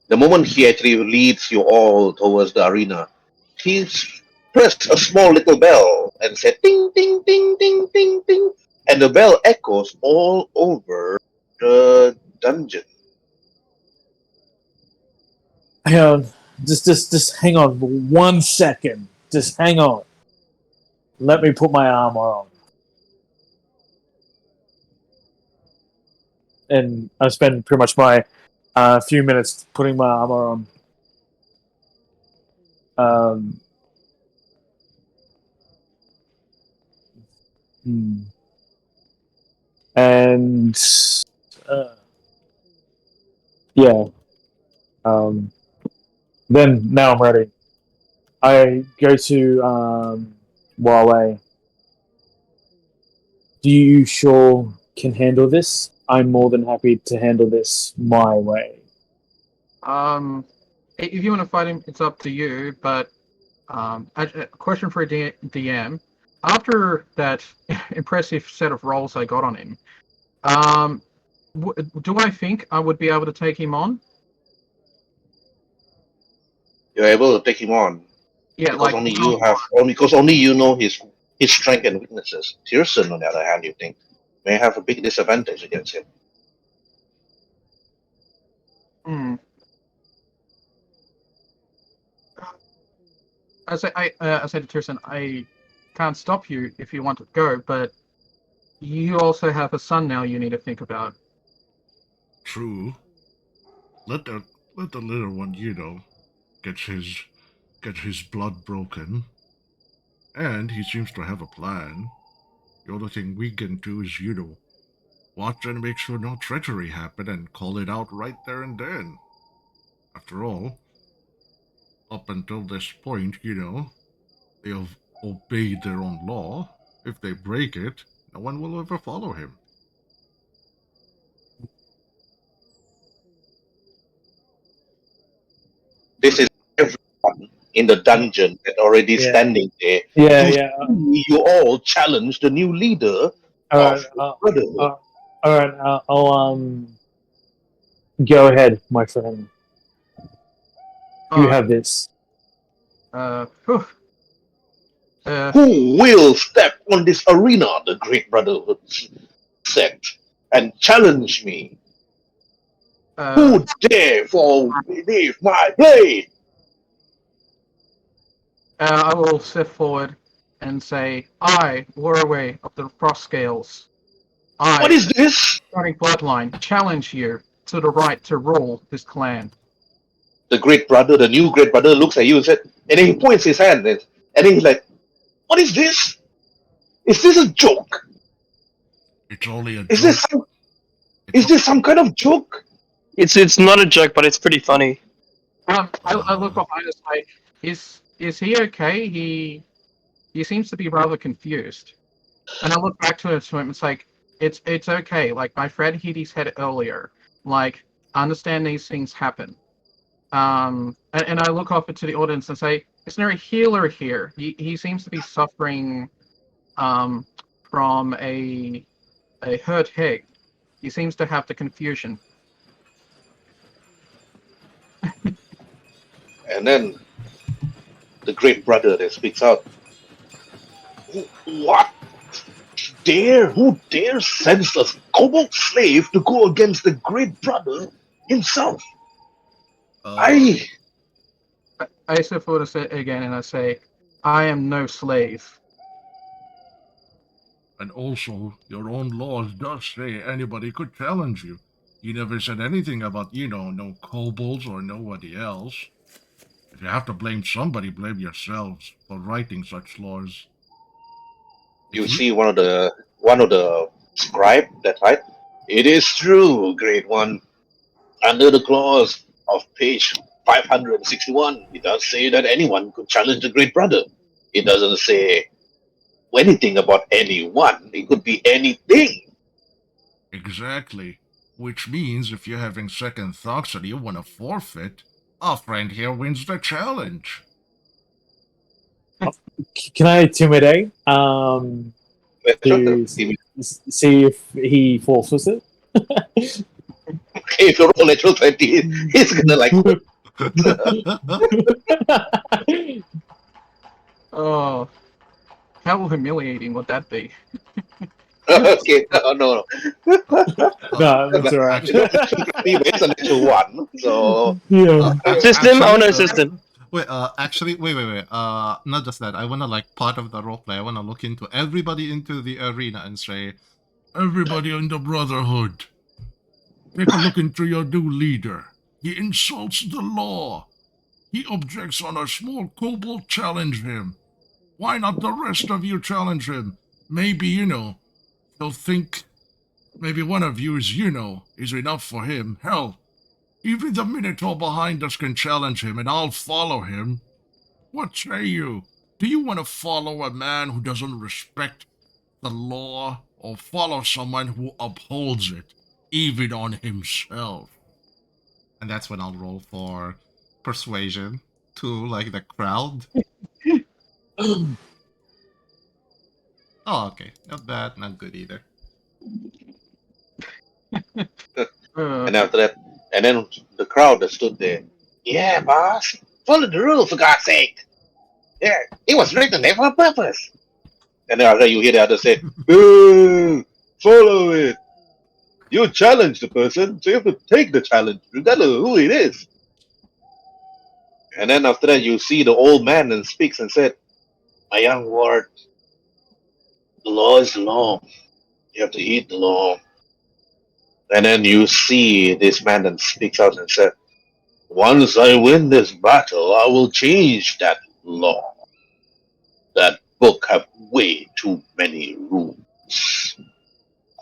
The moment he actually leads you all towards the arena, he pressed a small little bell and said ding, ding, ding, ding, ding, ding. And the bell echoes all over the dungeon. Hang on. Just hang on 1 second. Just hang on. Let me put my armor on. And I spend pretty much my few minutes putting my armor on. And yeah. Then now I'm ready. I go to Waruay. Do you sure can handle this? I'm more than happy to handle this my way. If you want to fight him, it's up to you. But a question for a DM: after that impressive set of rolls I got on him, Do I think I would be able to take him on? You're able to take him on Yeah, because like only you know his strength and weaknesses. Tyrson, on the other hand, you think may have a big disadvantage against him. Hmm. I said to Tyrson, I can't stop you if you want to go, but you also have a son now you need to think about. True. Let the little one, get his blood broken. And he seems to have a plan. The only thing we can do is, watch and make sure no treachery happen and call it out right there and then. After all, up until this point, they have obeyed their own law. If they break it, no one will ever follow him. This is everyone in the dungeon that already Yeah. standing there. Yeah, you, yeah. you all challenge the new leader All of right. the Brotherhood. All right. I'll go ahead, my friend. You have this. Whew. Who will step on this arena, the Great Brotherhood said, and challenge me? Who dare fall beneath my blade? I will step forward and say, I, Waruay of the Frostscales, What is this? starting bloodline, challenge you to the right to rule this clan. The Great Brother, the new Great Brother, looks at you and said, and then he points his hand, and then he's like, "What is this? Is this a joke? It's only a Is joke. this some kind of joke?" It's not a joke, but it's pretty funny. I look behind us like, is he okay? He seems to be rather confused. And I look back to him. It's like it's okay. Like my friend hit his head earlier. Like I understand these things happen. And I look off into the audience and say, "Is there a healer here? He seems to be suffering from a hurt head. He seems to have the confusion." And then the Great Brother that speaks out, "What? Who dares send a kobold slave to go against the Great Brother himself? I step forward again and I say, "I am no slave." And also, your own laws does say anybody could challenge you. You never said anything about, no kobolds or nobody else. If you have to blame somebody, blame yourselves for writing such laws. You see one of the scribe that right? It is true, Great One. Under the clause of page 561, it does say that anyone could challenge the Great Brother. It doesn't say anything about anyone. It could be anything. Exactly. Which means if you're having second thoughts and you want to forfeit, our friend here wins the challenge. Can I intimidate? To See see if he forfeits it. if you roll natural 20, he's gonna like. Oh, how humiliating would that be? Okay, no. No, that's alright. It's a natural one, so Yeah. System? Oh no, system. Wait, wait. Not just that. I wanna part of the roleplay. I wanna look into everybody into the arena and say, Everybody in the Brotherhood, take a look into your new leader. He insults the law. He objects on a small kobold challenge him. Why not the rest of you challenge him? Maybe, he'll think maybe one of you is enough for him. Hell, even the Minotaur behind us can challenge him and I'll follow him. What say you? Do you want to follow a man who doesn't respect the law or follow someone who upholds it, even on himself? and that's when I'll roll for persuasion to the crowd. Oh, okay. Not bad, not good either. And after that, and then the crowd that stood there. Yeah, boss. Follow the rules, for God's sake. Yeah, it was written there for a purpose. And then after you hear the other say, boo, follow it. You challenge the person, so you have to take the challenge, regardless of who it is. And then after that, you see the old man and speaks and said, my young ward, the law is the law. You have to heed the law. And then you see this man and speaks out and said, once I win this battle, I will change that law. That book have way too many rules.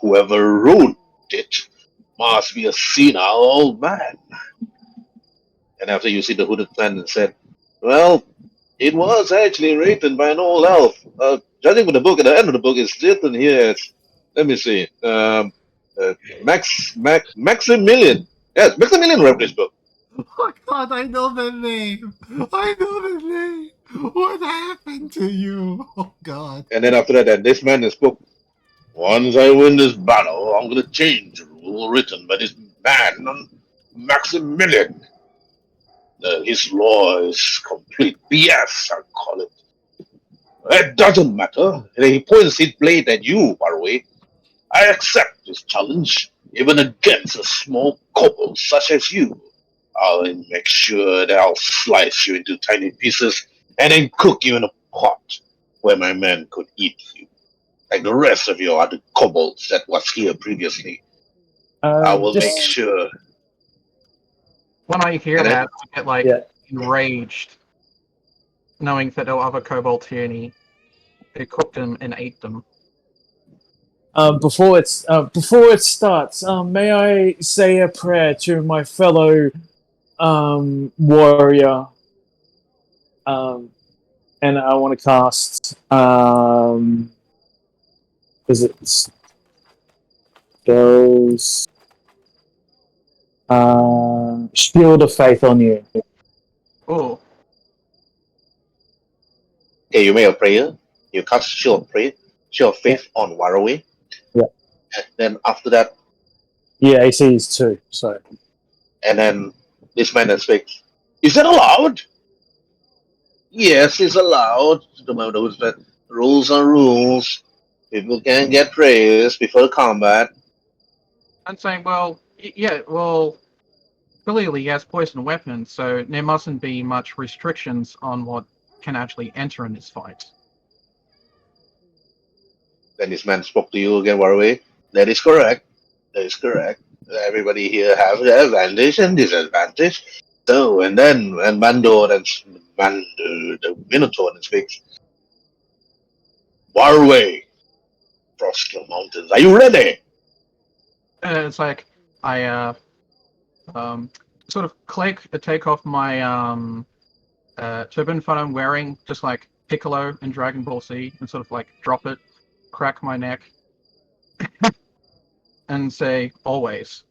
Whoever wrote it must be a senile old man. And after you see the hooded man and said, well, it was actually written by an old elf. Judging from the book, at the end of the book, it's written here as, let me see, Maximilian. Yes, Maximilian wrote this book. Oh God, I know the name. I know the name. What happened to you? Oh God. And then after that, and this man spoke, once I win this battle, I'm going to change the rule written by this man, Maximilian. His law is complete BS, I call it. It doesn't matter. He points his blade at you, Waruay. I accept this challenge, even against a small kobold such as you. I'll make sure that I'll slice you into tiny pieces and then cook you in a pot where my men could eat you. Like the rest of you other kobolds that was here previously. I will make Just sure. When I hear And then- that, I get like Yeah. enraged, knowing that there were other kobolds here and he cooked them and ate them. before it starts, may I say a prayer to my fellow warrior? And I want to cast. Is it spells? Shield of Faith on you. Oh, Okay, you make a prayer. You cast Shield of Faith on Waruay. Yeah. And then after that, Yeah, AC is 2. So and then this man that speaks. Is that allowed? Yes, it's allowed. The man who said, rules are rules. People can get praise before combat. I'm saying, well, yeah, well, clearly he has poison weapons, so there mustn't be much restrictions on what can actually enter in this fight. Then this man spoke to you again, Waruay. That is correct. That is correct. Everybody here have the advantage and disadvantage. So, and then when the Minotaur then speaks, Waruay, Frostscale Mountains, are you ready? It's like I sort of take off my turban that I'm wearing, just like Piccolo in Dragon Ball Z, and sort of like drop it, crack my neck, and say always.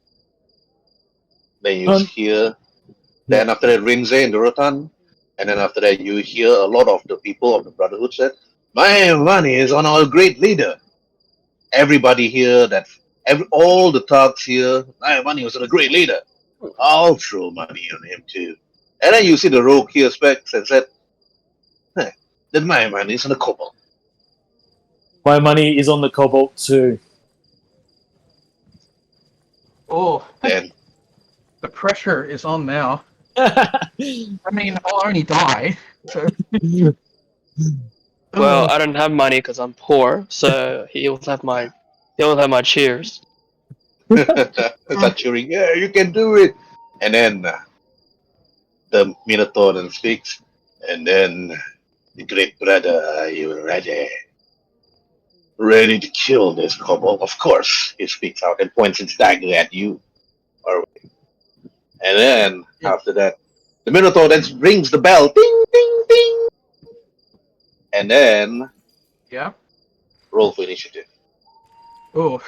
Then you hear, then after that Rhin'zey and Durotan, and then after that you hear a lot of the people of the Brotherhood said, my money is on our great leader. Everybody here, all the thugs here, my money was on a great leader. I'll throw money on him too. And then you see the rogue here specs and said, then my money is on the kobold. my money is on the Cobalt too. Oh, Then the pressure is on now. I mean, I'll only die. So. Well, I don't have money because I'm poor, so he'll have my cheers. start cheering, yeah, you can do it. And then the Minotaur then speaks, and then the great brother, are you ready? Ready to kill this kobold? Of course, he speaks out and points his dagger at you. And then, after that, the Minotaur then rings the bell. Ding, ding, ding. And then, Yeah. roll for initiative. Oh.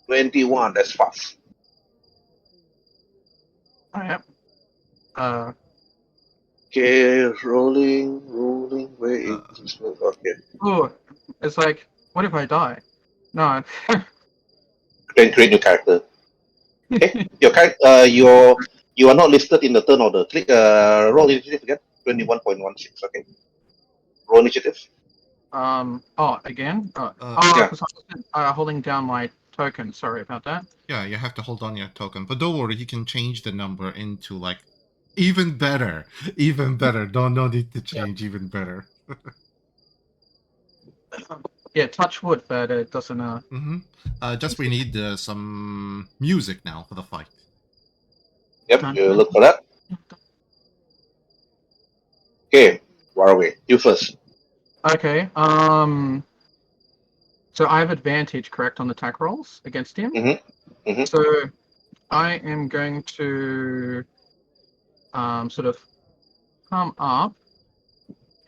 21, that's fast. I am. Okay, rolling. Where is this? Okay. Oh, it's like, what if I die? No. Then create new character. Okay. Your character, you are not listed in the turn order. Click roll initiative again. 21.16. Okay. Roll initiative. Again? Yeah. Because I'm holding down my token. Sorry about that. Yeah, you have to hold on your token. But don't worry, you can change the number into like even better. Even better. No need to change even better. Yeah, touch wood, but it doesn't. Just we need some music now for the fight. Yep. You look for that. Okay. Waruay, you first. Okay. So I have advantage, correct, on attack rolls against him. Mhm. So I am going to sort of come up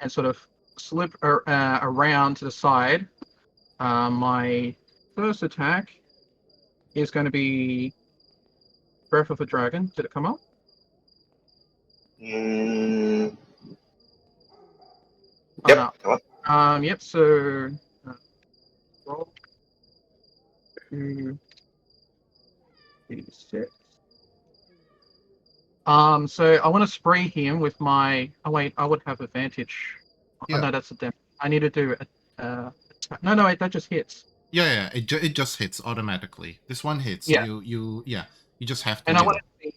and sort of slip around to the side. My first attack is going to be Breath of a Dragon. Did it come up? Mm, Oh, yep. no. Come on. Yep. So roll 2d6. So I want to spray him with my. Oh wait, I would have advantage. Yeah. Oh no, that's a damage. I need to do no, wait, that just hits. Yeah, it just hits automatically. This one hits. Yeah. You just have to. And I want it to be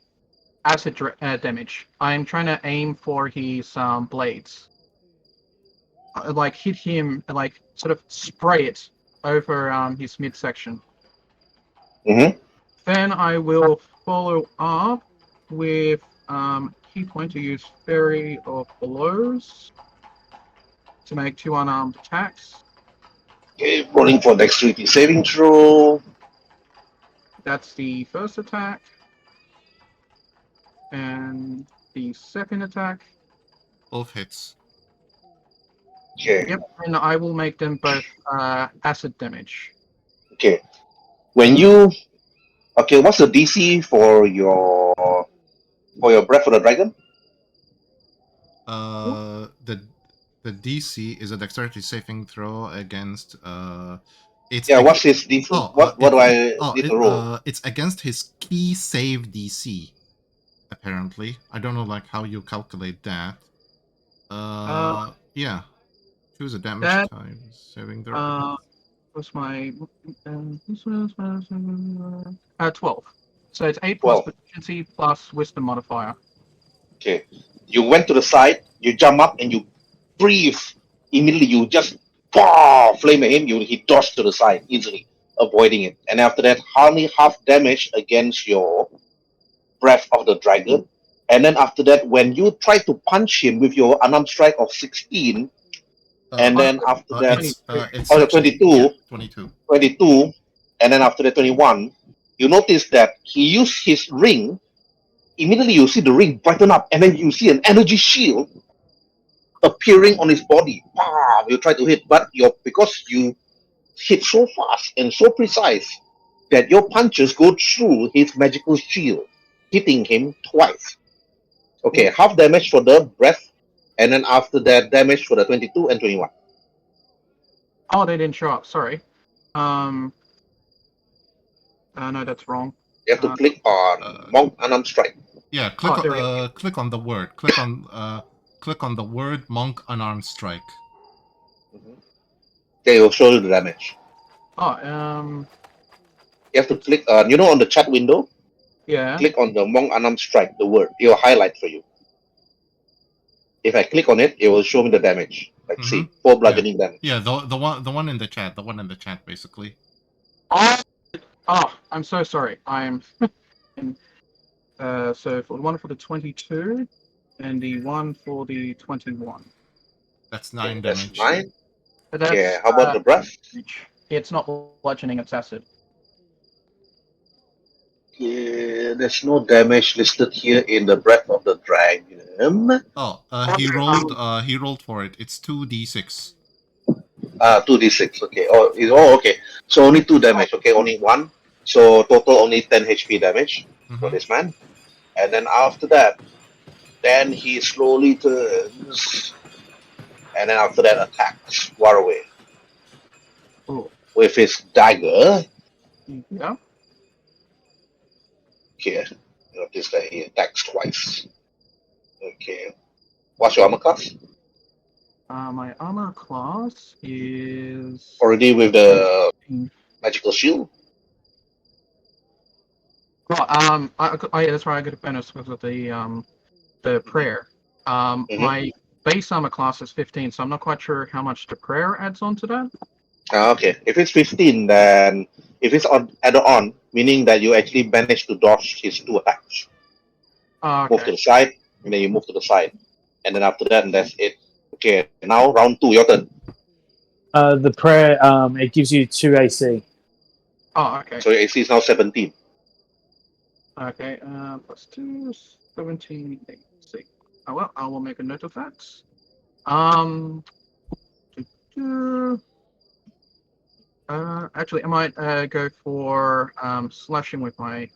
acid damage. I'm trying to aim for his blades. Like hit him, like sort of spray it over his midsection. Mhm. Then I will follow up with key point to use Fairy of Blows to make 2 unarmed attacks. Okay. Rolling for dexterity saving throw. That's the first attack. And the second attack. Both hits. Okay. Yep, and I will make them both acid damage. Okay. When you okay, what's the DC for your Breath of the Dragon? The DC is a dexterity saving throw against it's Yeah. What's his DC? What do I need to roll? it's against his key save DC. Apparently, I don't know like how you calculate that. Yeah. Choose a damage that- type saving throw. What's my 12. So it's 8 12. plus proficiency plus wisdom modifier. Okay. You went to the side, you jump up and you breathe. Immediately you just flame at him, he dodged to the side easily, avoiding it. And after that, only half damage against your Breath of the Dragon. And then after that, when you try to punch him with your unarmed strike of 16, and then after that, it's the 22, 22. 22, and then after that 21, you notice that he used his ring. Immediately you see the ring brighten up, and then you see an energy shield appearing on his body. You try to hit, but because you hit so fast and so precise that your punches go through his magical shield, hitting him twice. Okay, half damage for the breath, and then after that damage for the 22 and 21. Oh, they didn't show up. Sorry. No, that's wrong. You have to click on Monk Unarmed Strike. Yeah, click on the word. Click on the word Monk Unarmed Strike. Okay, it will show you the damage. Oh, You have to click on the chat window, yeah. click on the Monk Unarmed Strike, the word. It will highlight for you. If I click on it, it will show me the damage. Like see, 4 bludgeoning damage. Yeah, the one in the chat, basically. Oh, I'm so sorry. I'm so for the one for the 22 and the one for the 21. That's 9 That's damage. 9. That's, Yeah, how about the breath? It's not bludgeoning, it's acid. Yeah, there's no damage listed here in the Breath of the Dragon. Oh, he rolled for it. It's 2d6. 2d6. Okay. Okay. So only 2 damage. Okay, only 1. So total only 10 HP damage for this man. And then after that, Then he slowly turns, and then after that attacks Waruay Oh, with his dagger. yeah. Okay, notice that he attacks twice. Okay, what's your armor class? My armor class is Already with the magical shield. Oh, yeah, that's right. I got a bonus because of the prayer. My base armor class is 15, so I'm not quite sure how much the prayer adds on to that. Okay, if it's 15, then if it's added on, meaning that you actually managed to dodge his 2 attacks. Oh, Move to okay. the side, and then you move to the side. And then after that, that's it. Okay, now round 2, your turn. The prayer, it gives you 2 AC. Oh, okay. So your AC is now 17. Okay. Plus 2, 17, AC. Oh well, I will make a note of that. Actually, I might go for slashing with my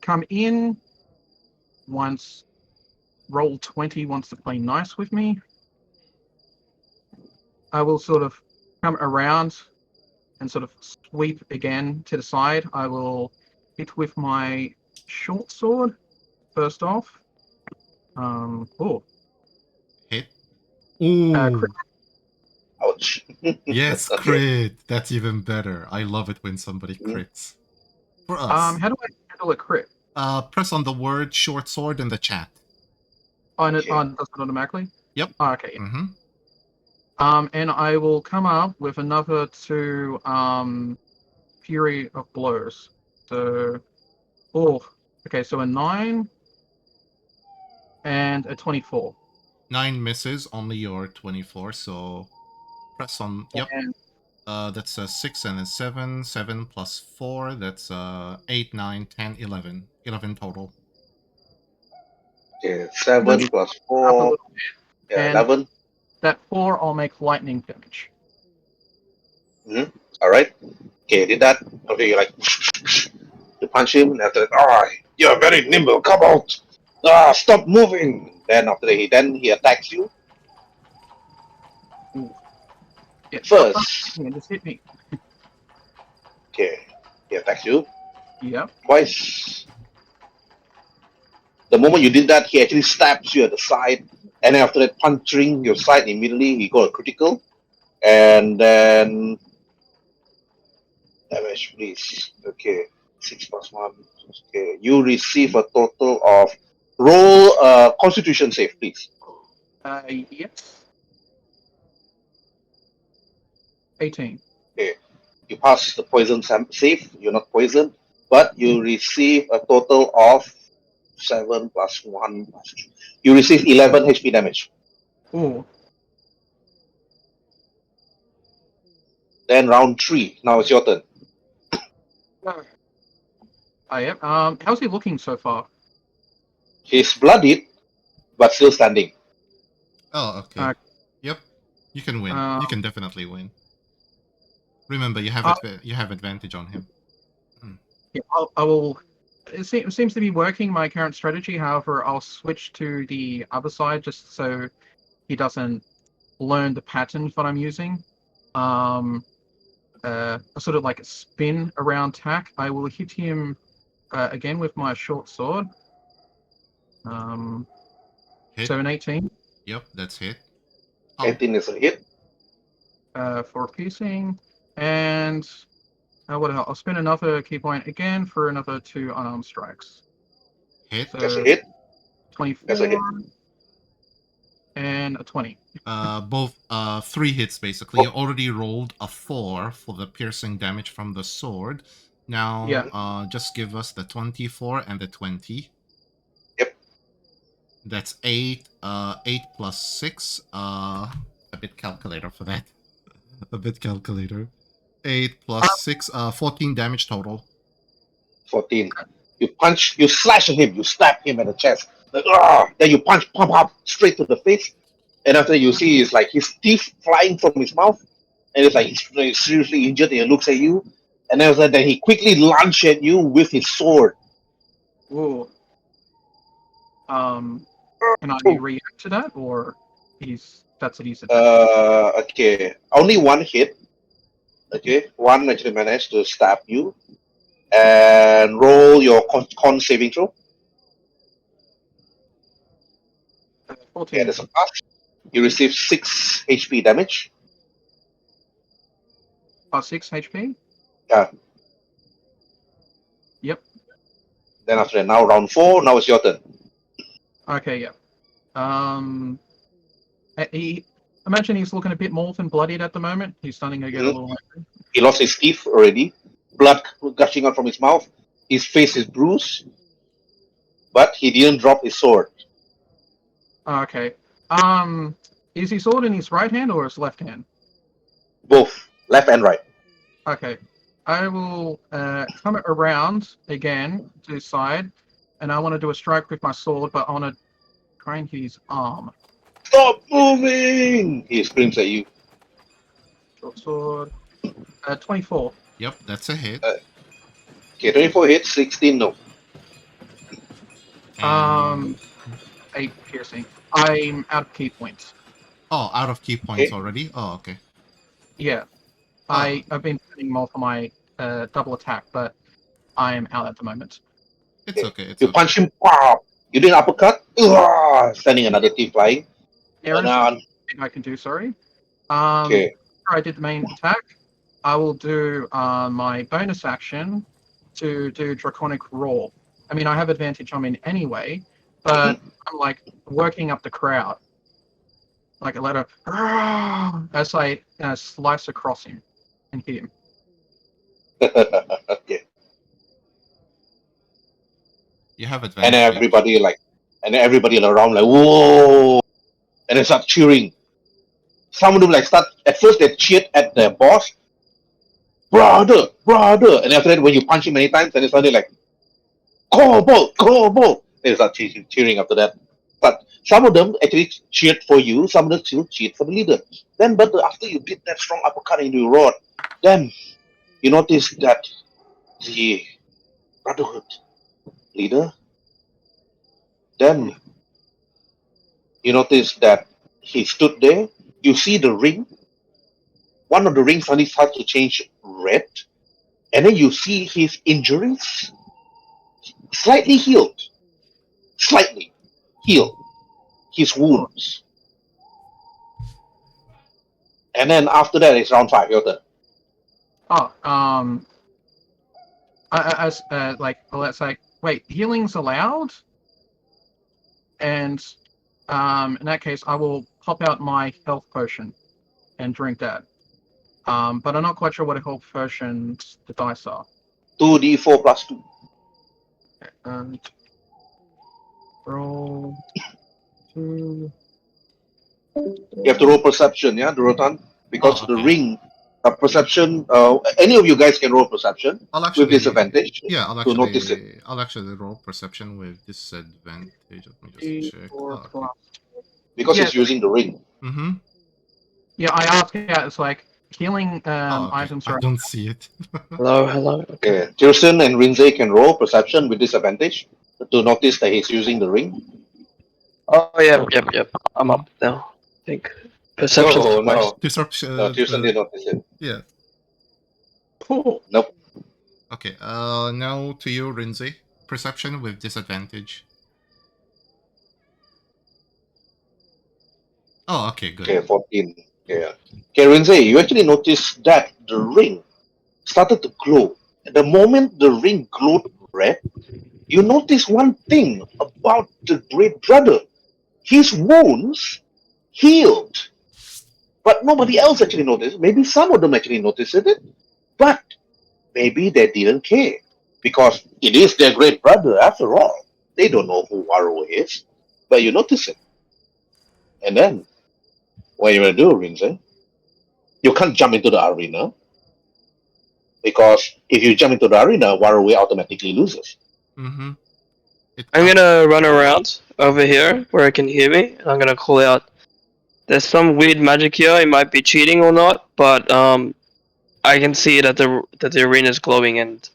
come in once. Roll20 wants to play nice with me. I will sort of come around and sort of sweep again to the side. I will hit with my short sword first off. Hit. Ooh. Crit. Ouch. Yes, Okay. crit. That's even better. I love it when somebody crits. For us. How do I handle a crit? Press on the word short sword in the chat. Oh, and it Okay. does it automatically? Yep. Oh, okay. Yeah. Mm-hmm. And I will come up with another 2 Fury of Blows. So, okay, so a 9 and a 24. 9 misses, only your 24, so press on. Yep. And That's a 6 and a 7. 7 plus 4, that's 8, 9, 10, 11. 11 total. Okay, 7 plus up a 4. little Yeah, and- 11. that 4, I'll make lightning damage. Alright. Okay, did that. Okay, you like you punch him, and after that, you're very nimble, come out! Stop moving! Then after that, he attacks you. Yeah, First. yeah, just hit me. Okay, he attacks you Yep. twice. The moment you did that, he actually stabs you at the side, and then after that, puncturing your side immediately, he got a critical, and then damage, please. Okay, 6 plus 1. Okay, you receive a total of roll Constitution save, please. Yes. 18. Okay, you pass the poison save. You're not poisoned, but you receive a total of 7 plus 1 plus 2. You receive 11 HP damage. Ooh. Then round 3. Now it's your turn. I am. How's he looking so far? He's bloodied, but still standing. Oh, okay. Yep. You can win. You can definitely win. Remember, you have you have advantage on him. Yeah, I will. It seems to be working, my current strategy. However, I'll switch to the other side just so he doesn't learn the patterns that I'm using. A sort of like a spin around tack. I will hit him again with my short sword. Hit. So an 18. Yep, that's hit. 18 is a hit. For piercing, and what else? I'll spend another key point again for another 2 unarmed strikes. Hit. So That's a hit. 24 That's a hit. and a 20. Both 3 hits basically. You already rolled a 4 for the piercing damage from the sword. Now, just give us the 24 and the 20. Yep. That's 8. 8 plus 6. A bit calculator for that. A bit calculator. 8 plus 6. 14 damage total. 14. You slash at him, you stab him in the chest. Like, then you punch, pump, straight to the face. And after you see it's like his teeth flying from his mouth. And it's like he's seriously injured and he looks at you. And then he quickly lunges at you with his sword. Ooh. Can I react to that, or that's a disadvantage? Okay. Only one hit. Okay. One actually managed to stab you. And roll your con saving throw. 14. Yeah, that's a pass. You receive 6 HP damage. 6 HP? Yeah. Yep. Then after that, now round 4. Now it's your turn. Okay, yeah. I imagine he's looking a bit more than bloodied at the moment. He's starting to get a little angry. He lost his teeth already. Blood gushing out from his mouth. His face is bruised. But he didn't drop his sword. Okay. Is his sword in his right hand or his left hand? Both. Left and right. Okay. I will come around again to his side, and I want to do a strike with my sword, but I want to try and hit his arm. Stop moving! He screams at you. Short sword. 24. Yep, that's a hit. Okay, 24 hits, 16 no. And- 8 piercing. I'm out of key points. Oh, out of key points Okay. already? Oh, okay. Yeah. I've been putting more for my double attack, but I am out at the moment. It's okay. It's You okay. punch him, wow. You did an uppercut, sending another teeth flying. There And is on. something I can do, sorry. Okay. After I did the main attack, I will do my bonus action to do Draconic Roar. I mean, I have advantage on him anyway, but I'm like working up the crowd. Like a letter as I slice across him and hit him. Okay. You have advantage. And everybody around like, whoa! And they start cheering. Some of them like start, at first they cheered at their boss. Brother! And after that, when you punch him many times, then it's suddenly like, Corbo! They start cheering after that. But some of them actually cheered for you, some of them still cheered for the leader. Then, but after you did that strong uppercut into your rod, then you notice that the Brotherhood leader, then you notice that he stood there. You see the ring. One of the rings suddenly starts to change red. And then you see his injuries slightly healed. Slightly healed. His wounds. And then after that, it's round 5. Your turn. Let's say, wait, healing's allowed? And in that case, I will pop out my health potion and drink that. But I'm not quite sure what a health potions the dice are. 2d4 plus 2. And roll 2. You have to roll perception, yeah, Durotan? Because Oh, the okay. ring, perception, any of you guys can roll perception I'll actually, with disadvantage. Yeah, to notice it. I'll actually roll perception with disadvantage. Let me just check. Oh, okay. Plus. Because Yeah. he's using the ring. Mm-hmm. Yeah, I asked. Yeah, it's like healing Oh, okay. items I are. don't see it. Hello. Okay. Tyrson and Rhin'zey can roll perception with disadvantage to notice that he's using the ring. Oh, yep. I'm up now. I think. Perception No, twice. no. Disruption. No, Tyrson did notice it. Yeah. Cool. Nope. Okay. Now to you, Rhin'zey. Perception with disadvantage. Oh, okay, good. Okay, 14. Yeah. Okay, Rhin'zey, you actually notice that the ring started to glow. And the moment the ring glowed red, you notice one thing about the Great Brother. His wounds healed. But nobody else actually noticed. Maybe some of them actually noticed it, but maybe they didn't care. Because it is their great brother after all. They don't know who Waruay is, but you notice it. And then, what are you going to do, Rhin'zey? You can't jump into the arena. Because if you jump into the arena, Waruay automatically loses. Mm-hmm. I'm gonna run around over here where I can hear me, and I'm gonna call out. There's some weird magic here. It might be cheating or not, but I can see that the arena is glowing and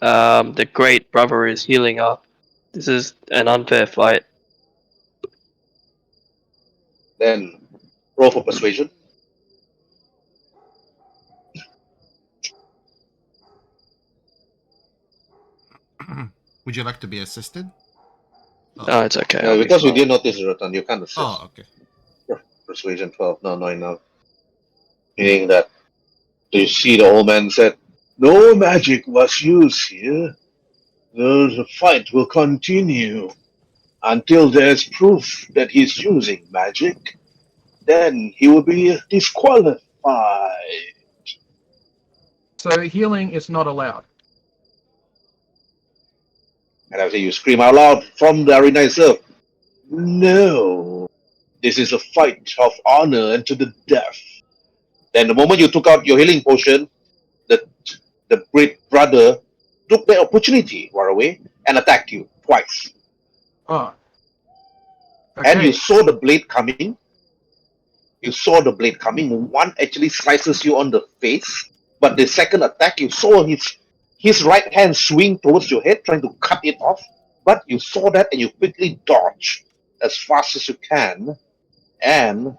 the great brother is healing up. This is an unfair fight. Then roll for persuasion. Would you like to be assisted? Oh, it's okay. I'll be Because we fine. did notice Durotan, you can't assist. Oh, okay. Persuasion 12. No, enough. Meaning that you see the old man said, "No magic was used here. The fight will continue until there's proof that he's using magic. Then he will be disqualified." So healing is not allowed. And after you scream out loud from the arena itself, "No, this is a fight of honor and to the death." Then the moment you took out your healing potion, the great brother took the opportunity, Waruay, and attacked you twice. Oh. And you Okay. saw the blade coming. You saw the blade coming. One actually slices you on the face, but the second attack, you saw his right hand swing towards your head, trying to cut it off. But you saw that and you quickly dodge as fast as you can. And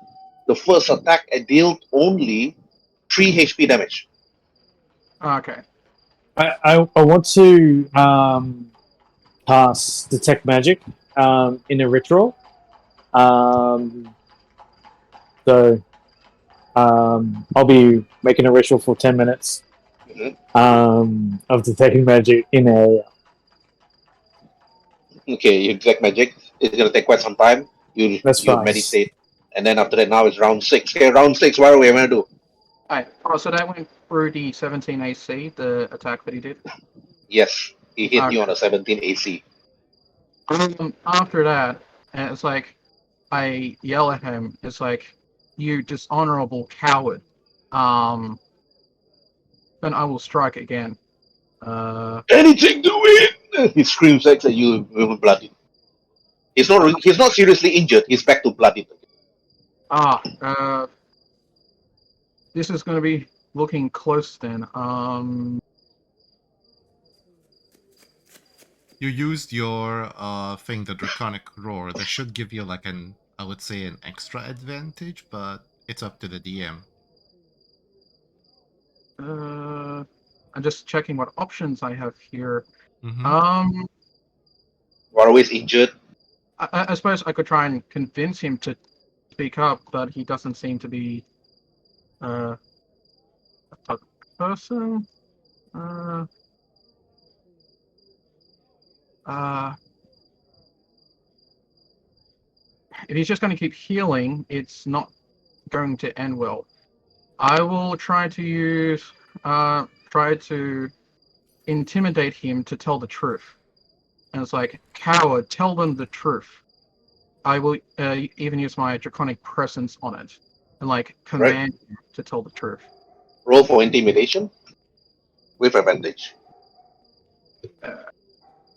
the first attack dealt only 3 HP damage. Okay. I want to pass detect magic in a ritual. So I'll be making a ritual for 10 minutes of detecting magic in an area. Okay, you detect magic. It's gonna take quite some time. You That's fine. meditate, and then after that, now it's round 6. Okay, round 6. What are we gonna do? Alright. Oh, so that went through the 17 AC, the attack that he did. Yes, he hit Okay. you on a 17 AC. After that, and it's like, I yell at him. It's like, "You dishonorable coward!" Then I will strike again. Anything to win! He screams at you, bloody. He's not seriously injured. He's back to bloody. This is going to be looking close then. You used your thing, the Draconic Roar. That should give you like I would say an extra advantage, but it's up to the DM. I'm just checking what options I have here. Mm-hmm. Waruay's injured. I suppose I could try and convince him to speak up, but he doesn't seem to be a type of person. If he's just going to keep healing, it's not going to end well. I will try to intimidate him to tell the truth. And it's like, "Coward, tell them the truth." I will even use my draconic presence on it and like command him to tell the truth. Roll for intimidation with advantage.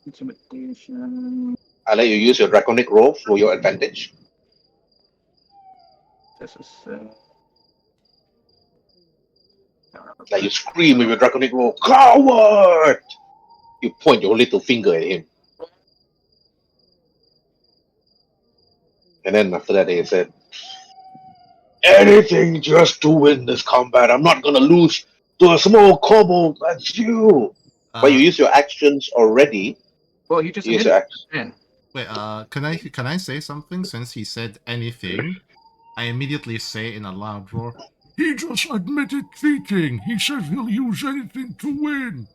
Intimidation. I'll let you use your draconic roll for your advantage. This is Like you scream with your draconic roll, "Coward!" You point your little finger at him. And then after that, they said, "Anything just to win this combat. I'm not gonna lose to a small kobold. That's you." But you use your actions already. well, you just You use hit your it. actions. Man. Wait, can I say something? Since he said anything, I immediately say in a loud roar, He just admitted cheating. He says he'll use anything to win.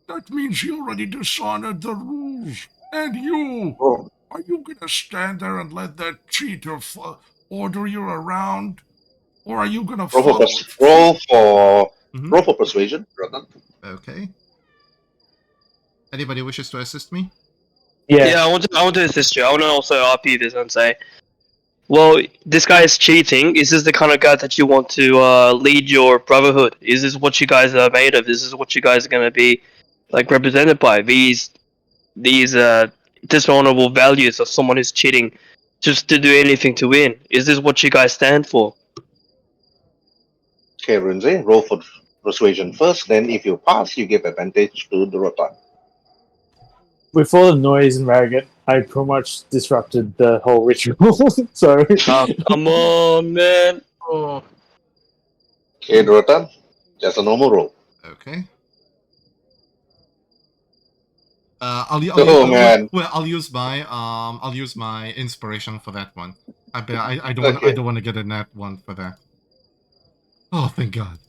That means he already dishonored the rules. And you, Oh, are you gonna stand there and let that cheater order you around? Or are you gonna roll follow? roll for persuasion, Rotan. okay. Anybody wishes to assist me? Yeah, I want to assist you. I want to also RP this and say, well, this guy is cheating. Is this the kind of guy that you want to lead your brotherhood? Is this what you guys are made of? Is this what you guys are going to be like represented by? These dishonorable values of someone who's cheating just to do anything to win. Is this what you guys stand for? Okay, Rhin'zey, roll for persuasion first. Then, if you pass, you give advantage to Durotan. With all the noise and ragged, I pretty much disrupted the whole ritual. So Oh, come on, man. Oh, Okay, Durotan, just a normal roll. Okay. I'll Oh, man. I'll use my inspiration for that one. I Okay. don't want to get a nat one for that. Oh, thank God.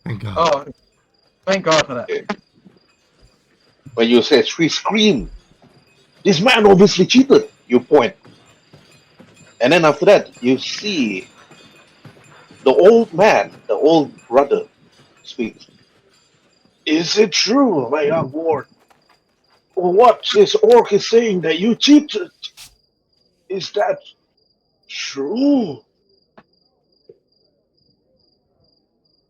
Thank God. oh, thank God for that. Okay. When you say she scream, this man obviously cheated, you point. And then after that, you see the old man, the old brother, speaks. Is it true, my young ward? What this orc is saying that you cheated? Is that true?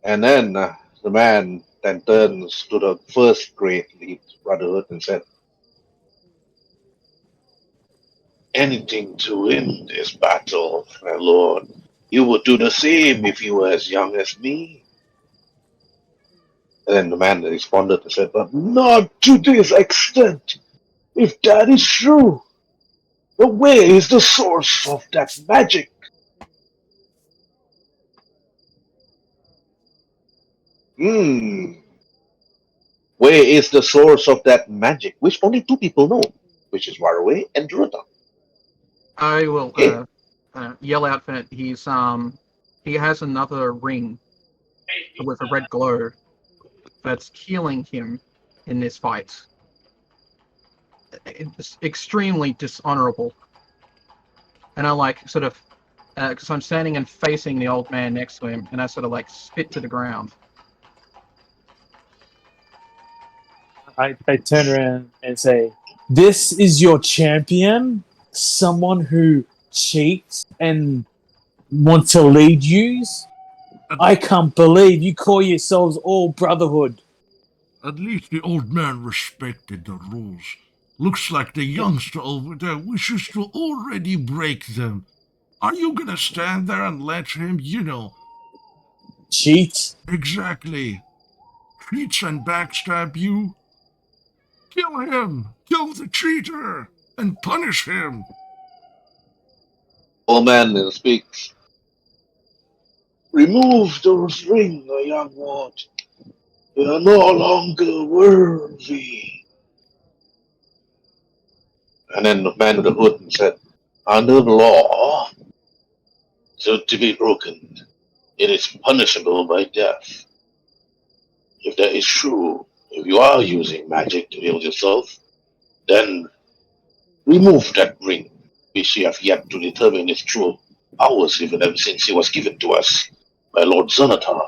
And then the man then turns to the first great lead brotherhood and said, anything to win this battle, my lord. You would do the same if you were as young as me. And then the man responded and said, but not to this extent. If that is true, but where is the source of that magic? Where is the source of that magic? Which only two people know, which is Waruay and Durotan. I will Okay. yell out for it. He has another ring with a red glow that's killing him in this fight. It's extremely dishonorable. And I like sort of, because I'm standing and facing the old man next to him, and I sort of like spit to the ground. I turn around and say, "This is your champion? Someone who cheats and wants to lead yous? I can't believe you call yourselves all brotherhood." At least the old man respected the rules. Looks like the youngster over there wishes to already break them. Are you gonna stand there and let him, Cheat? exactly, cheats and backstab you? Kill him! Kill the cheater! And punish him! Old man then speaks. Remove those rings, my young ward. You are no longer worthy. And then the man with the hood said, under the law, so to be broken, it is punishable by death. If that is true, if you are using magic to heal yourself, then remove that ring, which we have yet to determine its true powers, even ever since it was given to us by Lord Zonatar.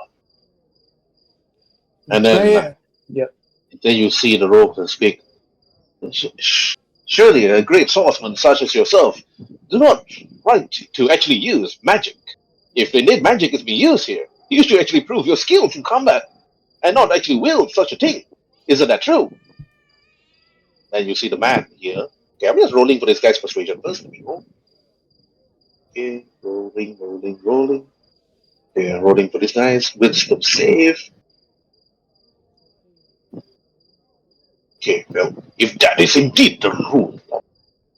And then, then you see the rogue and speak. Surely a great swordsman such as yourself do not right to actually use magic. If indeed magic is being used here, you should actually prove your skills in combat and not actually wield such a thing. Isn't that true? Then you see the man here. Okay, I'm just rolling for this guy's persuasion first. Let me roll. Okay, rolling. Okay, rolling for this guy's wisdom save. Okay, well, if that is indeed the rule of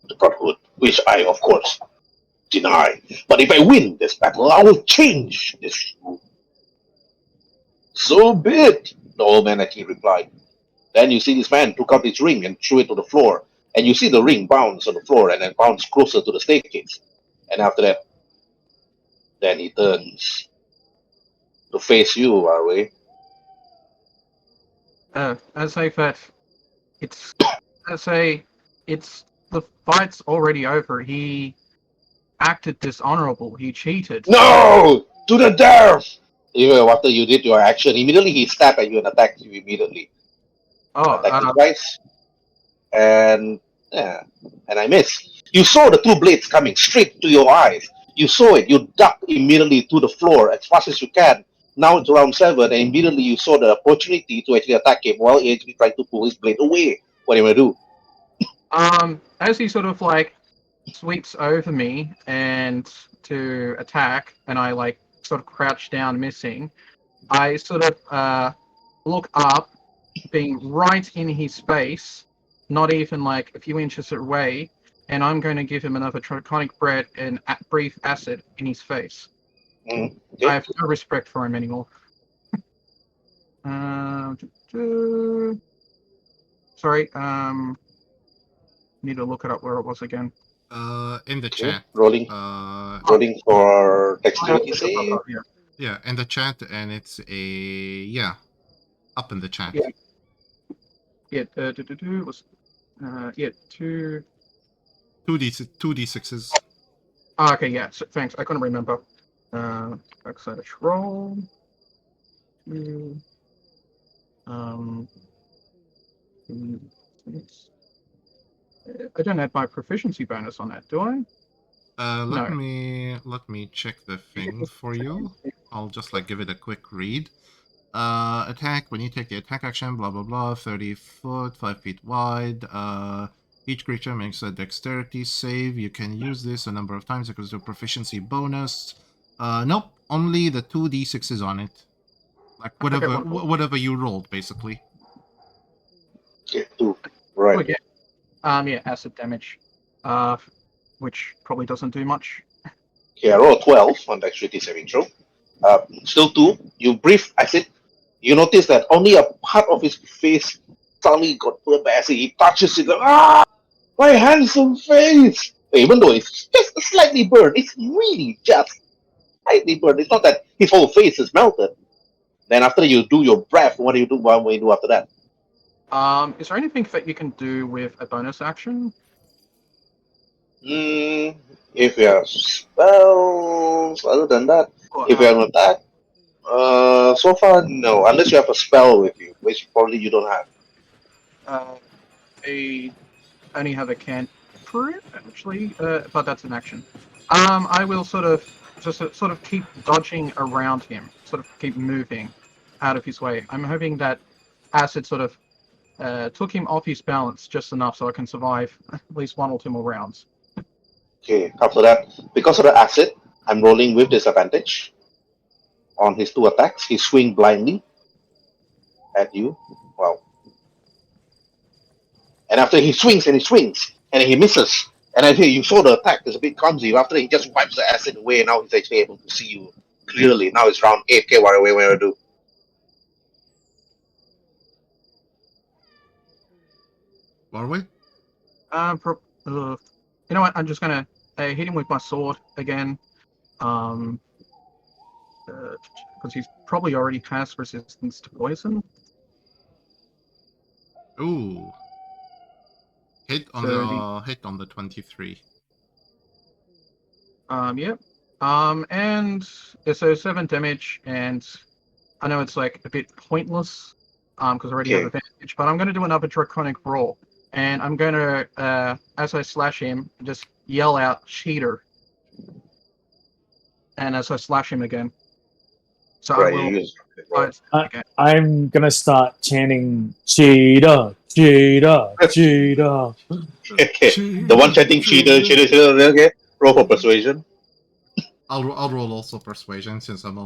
the Brotherhood, which I, of course, deny, but if I win this battle, I will change this rule. So be it, the old man actually replied. Then you see this man took out his ring and threw it to the floor, and you see the ring bounce on the floor and then bounce closer to the staircase. And after that, then he turns to face you, Waruay. I say that the fight's already over. He acted dishonorable. He cheated. No! To the death! Even after you did your action, immediately he stabbed at you and attacked you immediately. Attacked you twice. And I missed. You saw the two blades coming straight to your eyes. You saw it. You ducked immediately to the floor as fast as you can. Now it's round 7, and immediately you saw the opportunity to actually attack him while he actually tried to pull his blade away. What are you gonna do? As he sort of like sweeps over me and to attack, and I like sort of crouch down, missing. I sort of look up, being right in his face, not even like a few inches away, and I'm going to give him another draconic breath and brief acid in his face. Okay. I have no respect for him anymore. Sorry, need to look it up where it was again. In the Okay. chat. Rolling for dexterity save. Yeah. Yeah, in the chat, and it's up in the chat. Yeah. Yeah, was two. 2d6s. Oh, okay, yeah. So, thanks. I couldn't remember. Backside of roll. Two. I don't have my proficiency bonus on that, do I? Let No. me check the thing for you. I'll just give it a quick read. Attack, when you take the attack action, blah blah blah, 30 foot, 5 feet wide. Each creature makes a dexterity save. You can use this a number of times because of proficiency bonus. Nope, only the 2d6s on it. Whatever Okay, whatever you rolled, basically. Okay, 2. Right. Oh, yeah. Yeah, acid damage. Which probably doesn't do much. Okay, I roll 12 on dexterity saving throw. Still 2. You breathe acid. You notice that only a part of his face suddenly got burned by acid. He touches it. My handsome face! Even though it's just slightly burned, it's really just slightly burned. It's not that his whole face is melted. Then after you do your breath, what do you do? What do you do after that? Is there anything that you can do with a bonus action? If you have spells, other than that, if you have an attack, so far no, unless you have a spell with you, which probably you don't have. I only have a cantrip actually, but that's an action. I will sort of keep dodging around him, sort of keep moving out of his way. I'm hoping that acid sort of took him off his balance just enough so I can survive at least 1 or 2 more rounds. Okay, after that, because of the acid, I'm rolling with disadvantage on his 2 attacks. He swing blindly at you. Wow. And after he swings, and he misses. And I think you saw the attack is a bit clumsy. After he just wipes the acid away, now he's actually able to see you clearly. Now it's round 8. Okay, what do I do? Waruay? You know what? I'm just gonna hit him with my sword again. Because he's probably already has resistance to poison. Ooh. Hit on the 23. Yep. And so 7 damage, and I know it's a bit pointless, because I already have advantage, but I'm gonna do another draconic roll, and I'm gonna, as I slash him, just yell out "cheater," and as I slash him again. So I will. I'm gonna start chanting "cheater, cheater, cheater." Okay, the one chanting cheater. Okay, roll for persuasion. I'll roll also persuasion since I'm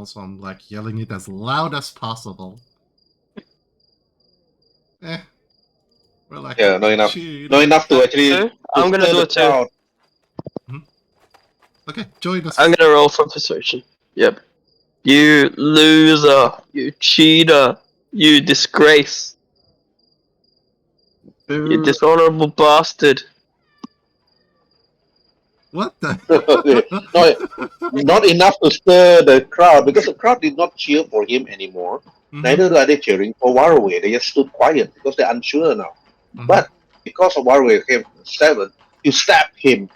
yelling it as loud as possible. We're not enough. Cheater. Not enough to actually. I'm gonna do it too. Okay, join us. I'm gonna roll for persuasion. Yep. You loser! You cheater! You disgrace! You dishonorable bastard! What the? Not enough to stir the crowd, because the crowd did not cheer for him anymore. Mm-hmm. Neither are they cheering for Waruay. They just stood quiet because they're unsure now. Mm-hmm. But because of Waruay came 7, you stab him,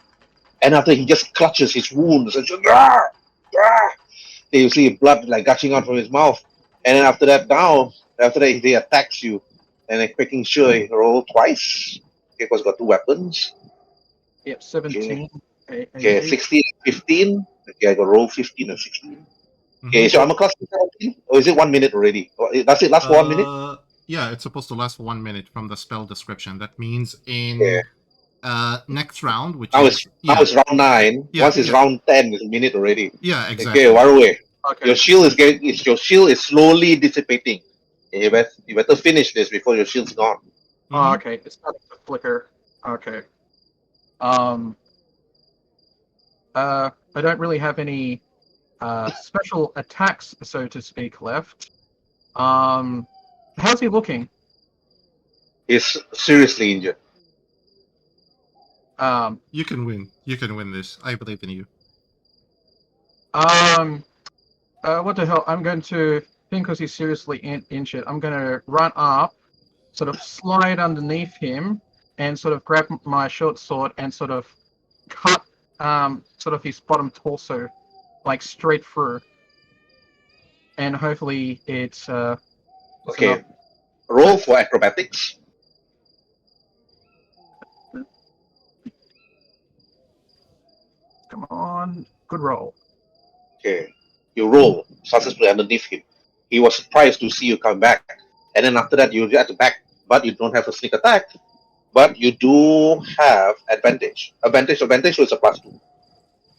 and after he just clutches his wounds and just, you see blood gushing out from his mouth, and then after that he attacks you, and I'm making sure he roll twice. Okay, because he's got 2 weapons. Yep, 17. Okay, 16 and 15. Okay, I got roll 15 and 16. Okay, so armor class 17, or is it 1 minute already? Does it last for 1 minute? Yeah, it's supposed to last for 1 minute from the spell description. That means in next round, which now it's round 9. Once it's round 10, it's a minute already. Yeah, exactly. Okay, Waruay. Okay. Your shield is slowly dissipating. Okay, you better finish this before your shield's gone. Oh, okay. It's starting to flicker. Okay. I don't really have any special attacks, so to speak, left. How's he looking? He's seriously injured. You can win. You can win this. I believe in you. What the hell? I'm going to, because he's seriously injured, I'm going to run up, sort of slide underneath him, and sort of grab my short sword and sort of cut sort of his bottom torso, like straight through. And hopefully it's Okay. enough. Roll for acrobatics. Come on, good roll. Okay. You roll successfully underneath him. He was surprised to see you come back. And then after that, you get to back, but you don't have a sneak attack. But you do have advantage. Advantage is a +2.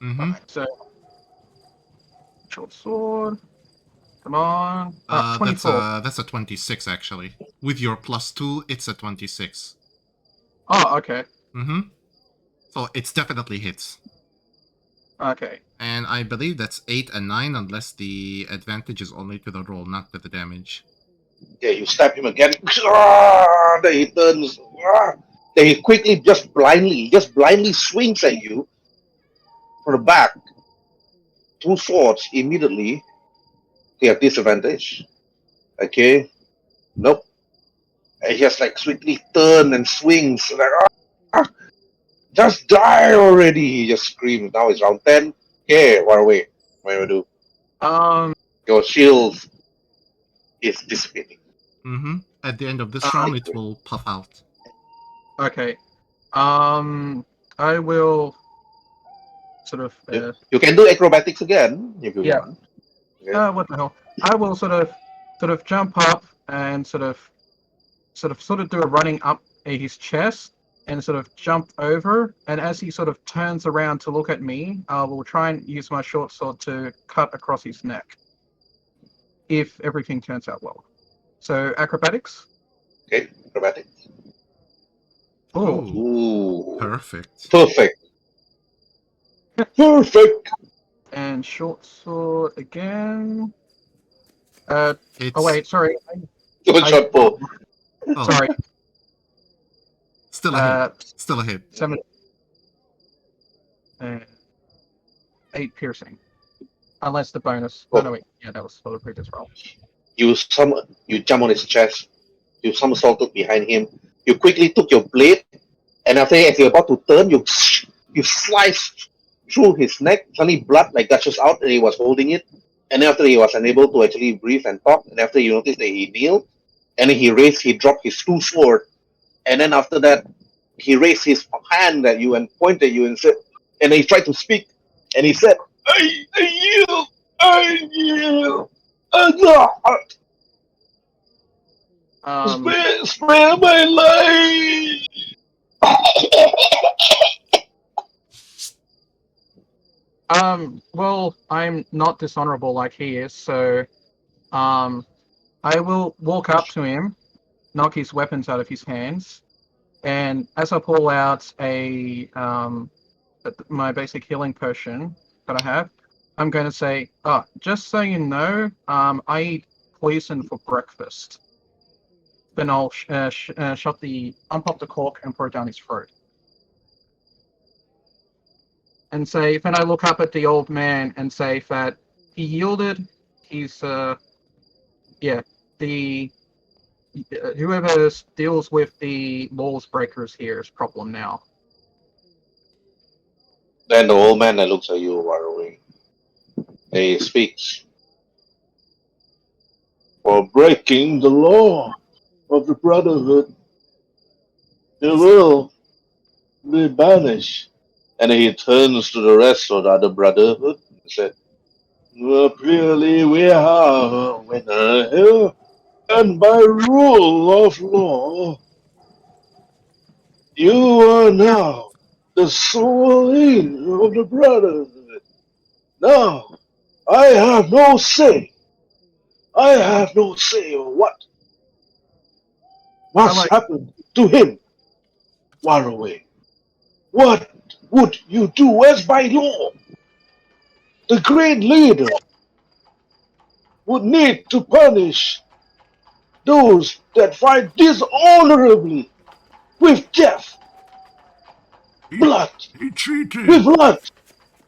Mm-hmm. Alright, so short sword. Come on. 24. That's a 26 actually. With your +2, it's a 26. Oh, okay. Mm-hmm. So it's definitely hits. Okay. And I believe that's 8 and 9 unless the advantage is only to the roll, not to the damage. Yeah, you stab him again. Then he turns. Then he quickly, just blindly swings at you from the back. 2 swords immediately. You have disadvantage. Okay. Nope. And he just like swiftly turn and swings. Like, just die already. He just screams. Now it's round 10. Okay, Waruay. What do you do? Your shield is dissipating. Mm-hmm. At the end of this round, it will puff out. Okay. I will sort of. You can do acrobatics again if you want. Okay. What the hell? I will sort of jump up and sort of do a running up his chest and sort of jump over. And as he sort of turns around to look at me, I will try and use my short sword to cut across his neck. If everything turns out well. So acrobatics. Okay, acrobatics. Oh, Ooh. Perfect. Perfect. Perfect. and short sword again. It's... Oh wait, sorry. Good shot, Paul. Oh, Sorry. still a hit. Still a hit. 7. 8 piercing. Unless the bonus. Oh no, wait. Yeah, that was for the previous roll. You jump on his chest. You somersaulted behind him. You quickly took your blade, and after as you're about to turn, you sliced through his neck. Suddenly, blood like gushes out, and he was holding it. And after he was unable to actually breathe and talk, and after you noticed that he kneeled, and then he dropped his 2 sword, and then after that, he raised his hand at you and pointed at you and said, and he tried to speak, and he said, I yield, spare my life. Well, I'm not dishonorable like he is, so I will walk up to him, knock his weapons out of his hands, and as I pull out my basic healing potion that I have, I'm going to say, just so you know, I eat poison for breakfast. Then I'll unpop the cork and pour it down his throat. And say, then I look up at the old man and say that he yielded. He's, whoever deals with the laws breakers here is problem now. Then the old man that looks at you, Waruay, he speaks. For breaking the law of the Brotherhood, you will be banished. And he turns to the rest of the other Brotherhood and said, well, clearly we have a winner here, and by rule of law, you are now the sole leader of the Brotherhood. Now, I have no say. I have no say on what must happen to him. Waruay. What would you do as by law? The great leader would need to punish those that fight dishonorably with death, blood, He cheated. with blood.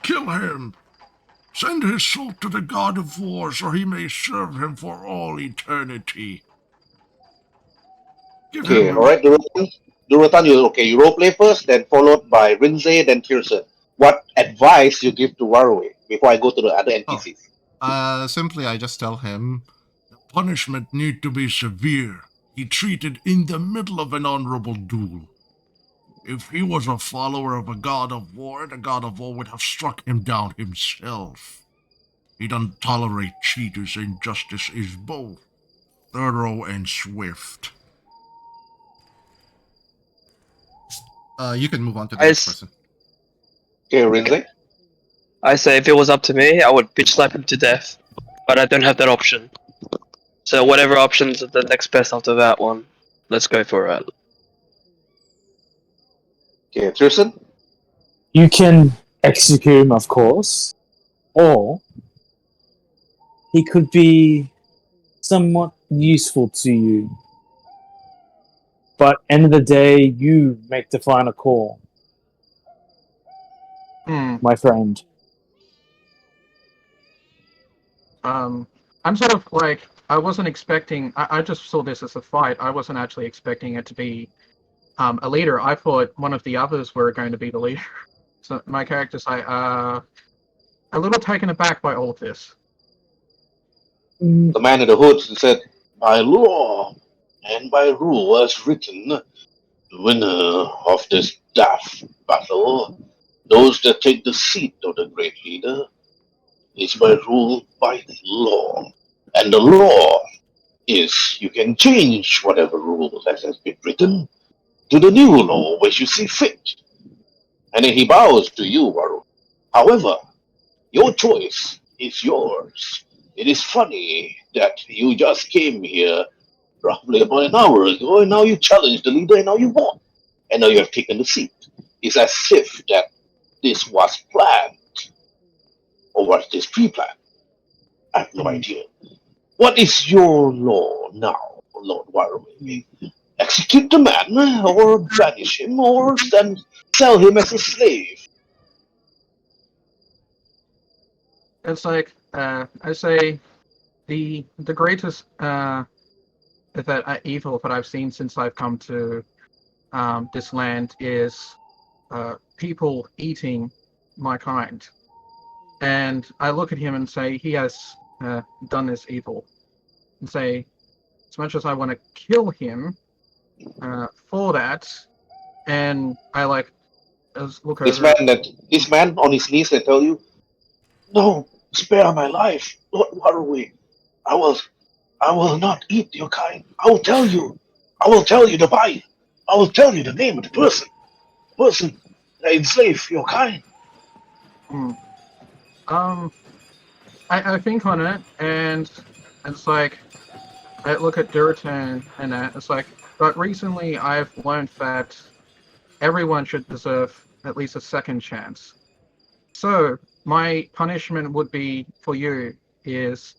Kill him. Send his soul to the god of war so he may serve him for all eternity. Give Okay, him alright, Durotan. Durotan, you roleplay first, then followed by Rhin'zey, then Tyrson. What advice you give to Waruay before I go to the other NPCs? Simply, I just tell him, the punishment need to be severe. He treated in the middle of an honorable duel. If he was a follower of a god of war, the god of war would have struck him down himself. He doesn't tolerate cheaters, and justice is both thorough and swift. you can move on to the next person. Okay, Rhin'zey. I say if it was up to me, I would bitch slap him to death, but I don't have that option. So whatever options are the next best after that one, let's go for it. Okay, Tyrson. You can execute him, of course, or he could be somewhat useful to you. But end of the day, you make the final call, my friend. I'm sort of like, I wasn't expecting, I just saw this as a fight. I wasn't actually expecting it to be a leader. I thought one of the others were going to be the leader. So my character's like, a little taken aback by all of this. The man in the hood said, by law and by rule as written, the winner of this daft battle, those that take the seat of the great leader, is by rule by law. And the law is you can change whatever rule that has been written to the new law which you see fit. And then he bows to you, Waruay. However, your choice is yours. It is funny that you just came here roughly about an hour ago, and now you challenge the leader, and now you won. And now you have taken the seat. It's as if that this was planned. Or was this pre-planned? I have no idea. What is your law now, Lord Waruay? Execute the man, or banish him, or sell him as a slave? It's like, I say, the greatest evil that I've seen since I've come to this land is people eating my kind. And I look at him and say, he has done this evil. And say, as much as I want to kill him for that, and I like look This over. this man on his knees and tell you, no, spare my life, Lord Waruay. I will not eat your kind. I will tell you the buy. I will tell you the name of the person that enslaved your kind. I think on it, and it's like, I look at Durotan and it's like, but recently I've learned that everyone should deserve at least a second chance. So my punishment would be for you is,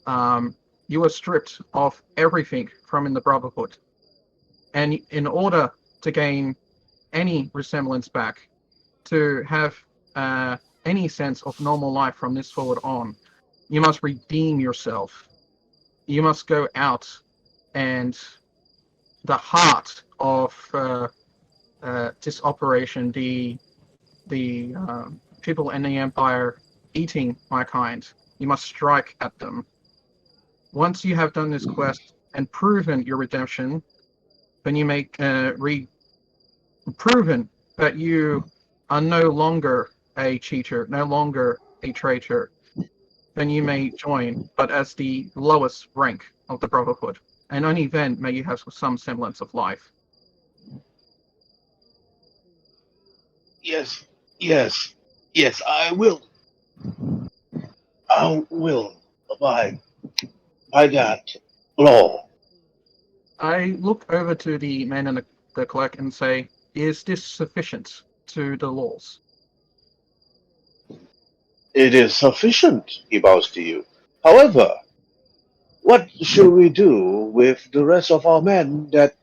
you are stripped of everything from in the Brotherhood, and in order to gain any resemblance back, to have any sense of normal life from this forward on, you must redeem yourself. You must go out, and the heart of this operation, the people in the Empire eating my kind, you must strike at them. Once you have done this quest and proven your redemption, then you make proven that you are no longer a cheater, no longer a traitor, then you may join, but as the lowest rank of the Brotherhood, and only then may you have some semblance of life. Yes, I will. I will abide by that law. I look over to the man in the cloak and say, is this sufficient to the laws. It is sufficient, he bows to you. However, what shall we do with the rest of our men that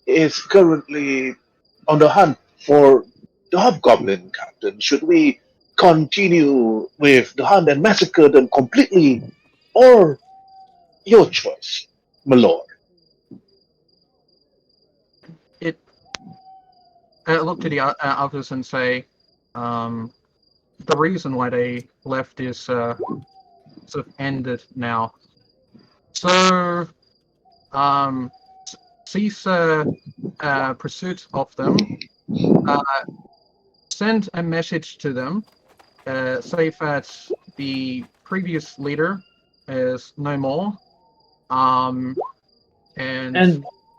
is currently on the hunt for the Hobgoblin captain? Should we continue with the hunt and massacre them completely, or your choice, my lord? Look to the others and say, the reason why they left is sort of ended now. So, cease pursuit of them. Send a message to them. Say that the previous leader is no more. And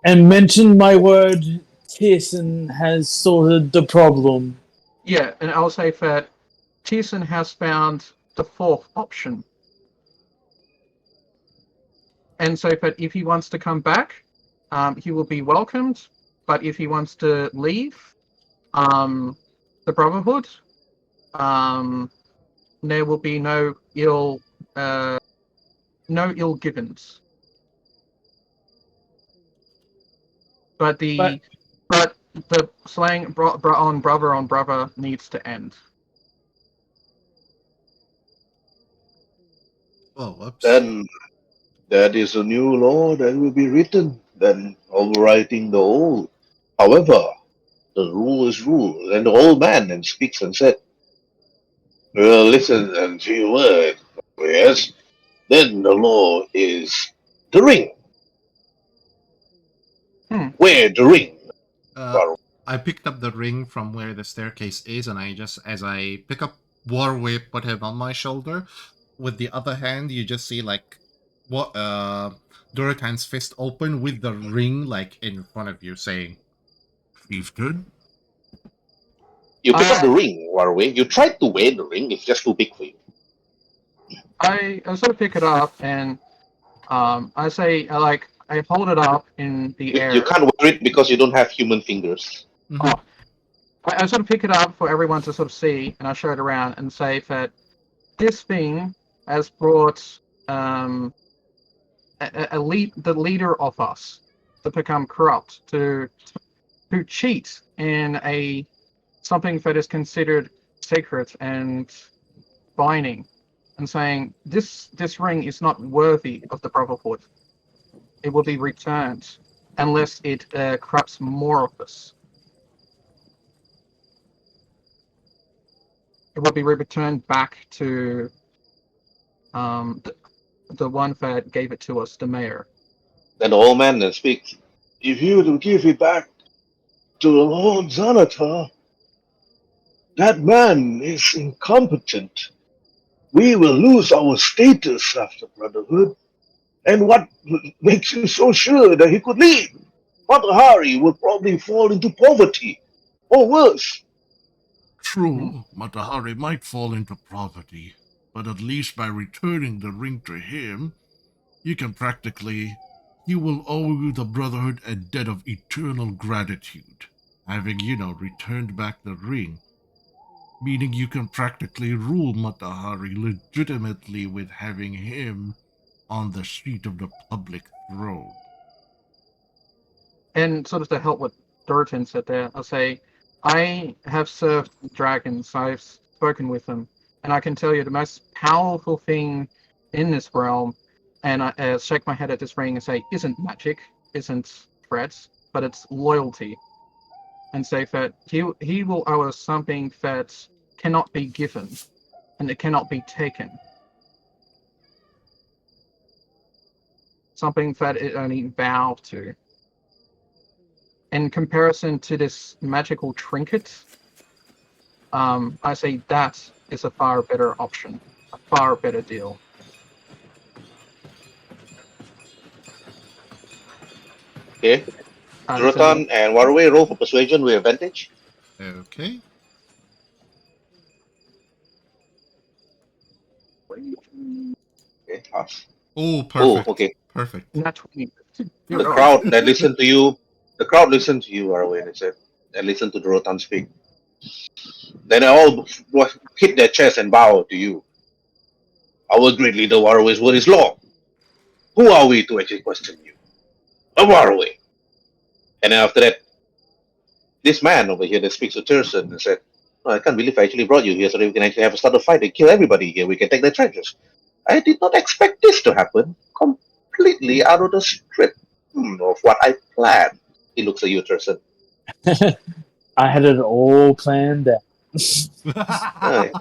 mention my word. Tyrson has sorted the problem. yeah, and I'll say that Tyrson has found the fourth option. And so that if he wants to come back, he will be welcomed. But if he wants to leave the Brotherhood, there will be no ill givens. But the slaying on brother needs to end. Oh, whoops. Then that is a new law that will be written, then overwriting the old. However, the rule is rule, and the old man then speaks and said, "Well, listen unto your word. Yes, then the law is the ring. Where the ring?" I picked up the ring from where the staircase is, and as I pick up Waruay, put him on my shoulder. With the other hand, you just see Durotan's fist open with the ring in front of you, saying, Chieftain? You pick up the ring, Waruay. You tried to wear the ring, it's just too big for you. I sort of pick it up and I say I hold it up in the air. You can't wear it because you don't have human fingers. mm-hmm. Oh, I sort of pick it up for everyone to sort of see, and I show it around and say that this thing has brought the leader of us to become corrupt, to cheat in something that is considered sacred and binding, and saying this ring is not worthy of the Brotherhood. It will be returned unless it corrupts more of us. It will be returned back to the one that gave it to us, the mayor. Then the old man then speaks. If you were to give it back to the Lord Xanatar, that man is incompetent. We will lose our status after Brotherhood. And what makes you so sure that he could leave? Matahari will probably fall into poverty, or worse. True, Matahari might fall into poverty, but at least by returning the ring to him, he will owe the Brotherhood a debt of eternal gratitude, having, returned back the ring. Meaning you can practically rule Matahari legitimately with having him on the seat of the public throne. And sort of to help what Durotan said there, I'll say, I have served dragons, I've spoken with them, and I can tell you the most powerful thing in this realm, and I shake my head at this ring and say, isn't magic, isn't threats, but it's loyalty. And say that he will owe us something that cannot be given, and it cannot be taken. Something that it only bow to. In comparison to this magical trinket, I say that is a far better option, a far better deal. Okay. Durotan and Waruay roll for persuasion with advantage. Okay. Okay, pass. Oh, perfect. Oh, okay. Perfect. Not 20. The crowd that listened to you, Waruay, and said, and listened to Durotan speak. Then they all hit their chest and bow to you. Our great leader Waruay's word is law. Who are we to actually question you? A Waruay. And then after that, this man over here that speaks to Tyrson and said, "Oh, I can't believe I actually brought you here so that we can actually have a start a fight and kill everybody here. We can take their treasures. I did not expect this to happen. Completely out of the script of what I planned." He looks at you, Tyrson. I had it all planned out. Aye.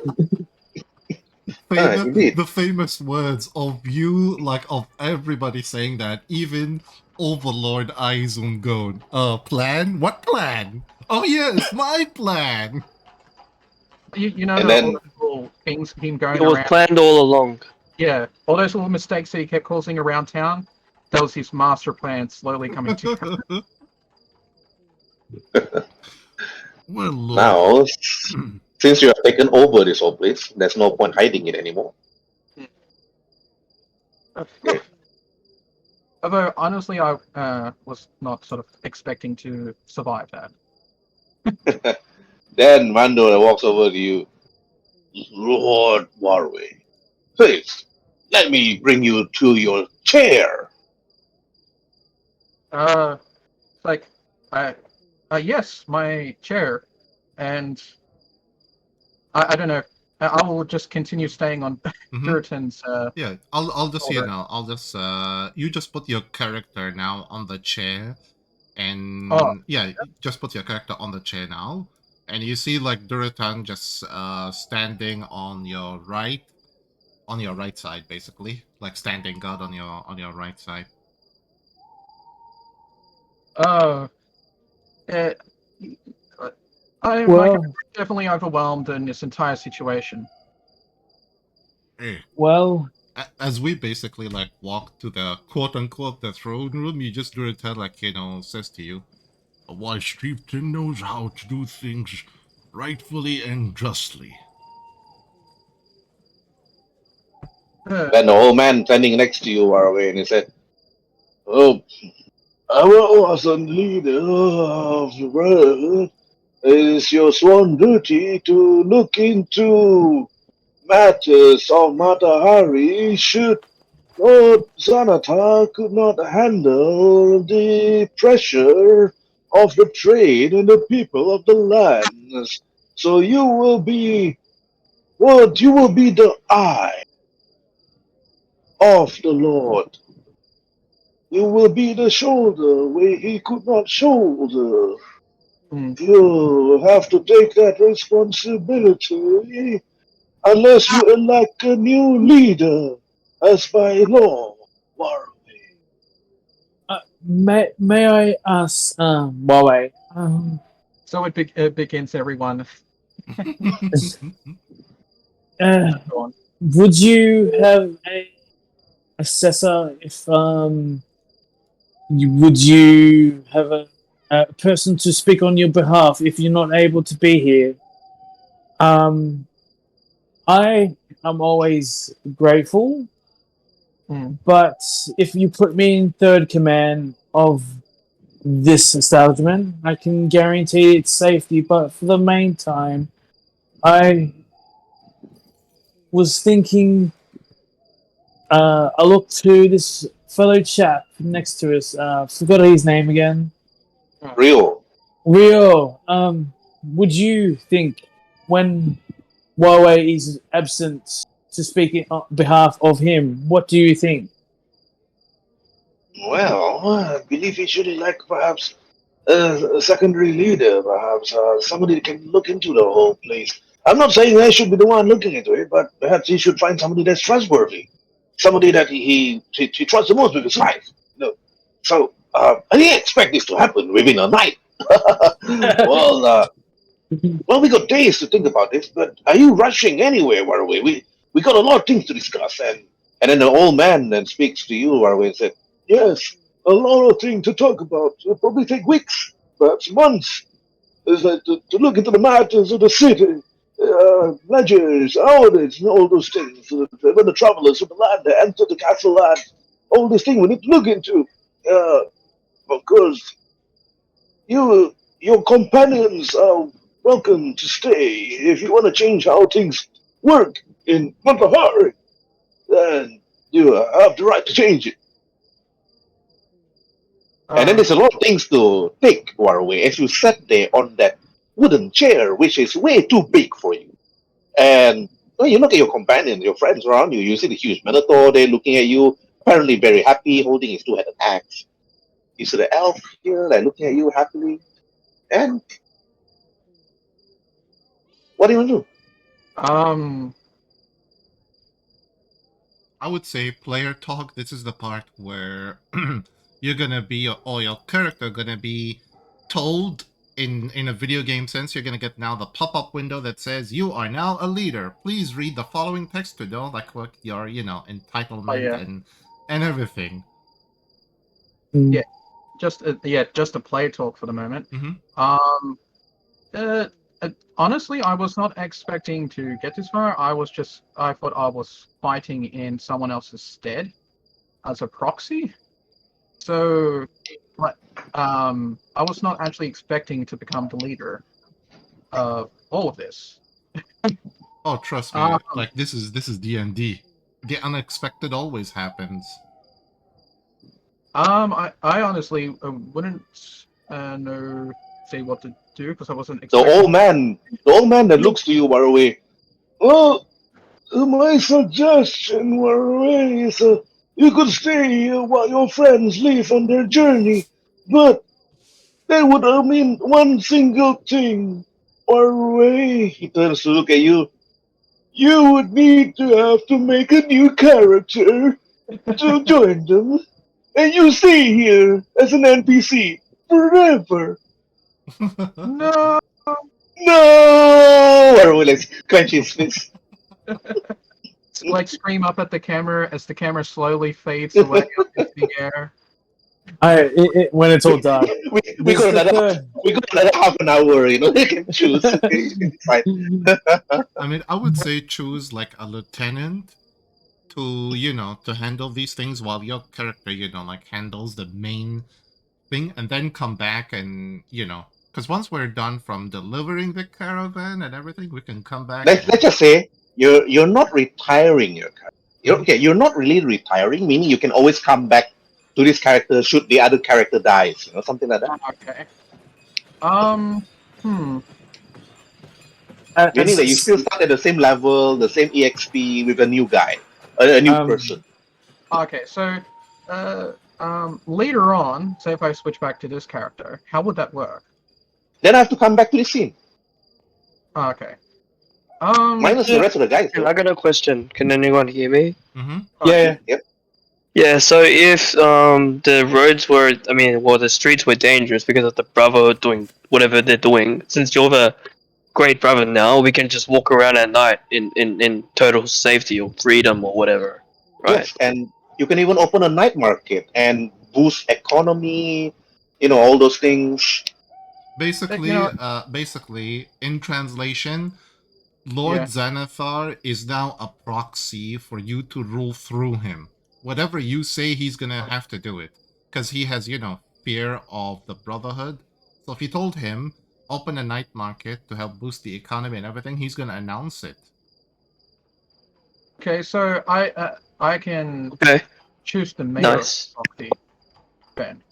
Indeed. The famous words of you, like of everybody saying that, even Overlord Aizen going, plan? What plan? Oh yes, my plan! You know, And the then- all those little things him going It was around. planned all along. Yeah, all those little mistakes that he kept causing around town. That was his master plan slowly coming together. Well, Lord, Now, since you have taken over this whole place, there's no point hiding it anymore. Although, honestly, I was not sort of expecting to survive that. Then Mando walks over to you. "Lord Waruay, please, let me bring you to your chair." Like, yes, my chair, and I don't know. I will just continue staying on Mhm. Durotan's. Yeah, I'll just Alright. I'll just you just put your character now on the chair, and Oh. yeah, just put your character on the chair now, and you see like Durotan just standing on your right side, basically, like standing guard on your right side. I'm Well, definitely overwhelmed in this entire situation. hey, well, As we basically like walk to the quote unquote the throne room, you just Durotan says to you, a wise chieftain knows how to do things rightfully and justly. Then the old man standing next to you, Waruay, and he said, "Oh, our awesome leader of the world, it is your sworn duty to look into matters of Matahari should Lord Xanatar could not handle the pressure of the trade and the people of the lands. So you will be the eye of the Lord. You will be the shoulder where he could not shoulder. You have to take that responsibility unless you elect a new leader as by law, Waruay." may I ask, Huawei, So it begins, everyone. uh, Go on. would you have a assessor if would you have a person to speak on your behalf if you're not able to be here? I am always grateful, but if you put me in third command of this establishment, I can guarantee its safety. But for the meantime, I was thinking. I looked to this fellow chap next to us. Forgot his name again. Rio, Rio. Would you think when Waruay is absent to speak on behalf of him? What do you think? well, I believe he should elect perhaps a secondary leader, perhaps somebody that can look into the whole place. I'm not saying I should be the one looking into it, but perhaps he should find somebody that's trustworthy, somebody that he trusts the most with his life. So I didn't expect this to happen within a night. Well, we got days to think about this, but are you rushing anywhere, Waruay? We got a lot of things to discuss, and then the old man then speaks to you, Waruay, and said, "Yes, a lot of things to talk about. It'll probably take weeks, perhaps months. Is that to look into the matters of the city, ledgers, audits, and all those things. When the travelers from the land they enter the castle land, all these things we need to look into. Of course, your companions welcome to stay. If you want to change how things work in Montahari, then you have the right to change it. And then there's a lot of things to take, Waruay, as you sat there on that wooden chair, which is way too big for you. And you look at your companions, your friends around you. You see the huge Minotaur there looking at you, apparently very happy, holding his two-headed axe. You see the elf here, like looking at you happily. And what do you want to do? I would say player talk. This is the part where you're gonna be, or your character gonna be told in a video game sense. You're gonna get now the pop-up window that says you are now a leader. Please read the following text to know like what your entitlement and everything. Yeah. Just a player talk for the moment. Honestly, I was not expecting to get this far. I thought I was fighting in someone else's stead as a proxy. So, I was not actually expecting to become the leader of all of this. Oh, trust me, like this is D&D. The unexpected always happens. I honestly wouldn't say what to do because I wasn't expecting. The old man that looks to you, Waruay. Well, my suggestion, Waruay, is you could stay while your friends leave on their journey, but that would mean one single thing. Waruay, he turns to look at you. You would need to have to make a new character to join them, and you stay here as an NPC forever. No. No! Waruay like clench his fist. Like scream up at the camera as the camera slowly fades away into the air. When it's all dark. we got another half an hour, you can choose. It's fine. I mean, I would say choose like a lieutenant to handle these things while your character like handles the main thing, and then come back and because once we're done from delivering the caravan and everything, we can come back. Let's just say you're not retiring your character. You're not really retiring, meaning you can always come back to this character should the other character dies, something like that. Okay. Meaning that you still start at the same level, the same EXP with a new guy, a new person. Okay, so later on, say if I switch back to this character, how would that work? Then I have to come back to the scene. Okay. Minus the rest of the guys. I got a question. Can anyone hear me? Yeah. Yep. Yeah, so if the roads were, the streets were dangerous because of the Brotherhood doing whatever they're doing, since you're the Great Brother now, we can just walk around at night in total safety or freedom or whatever, right? Yes, and you can even open a night market and boost economy, all those things. Basically, in translation, Lord Xanathar is now a proxy for you to rule through him. Whatever you say, he's gonna have to do it. Because he has, fear of the Brotherhood. So if you told him, open a night market to help boost the economy and everything, he's gonna announce it. Okay, so I can choose the mayor proxy. Ben.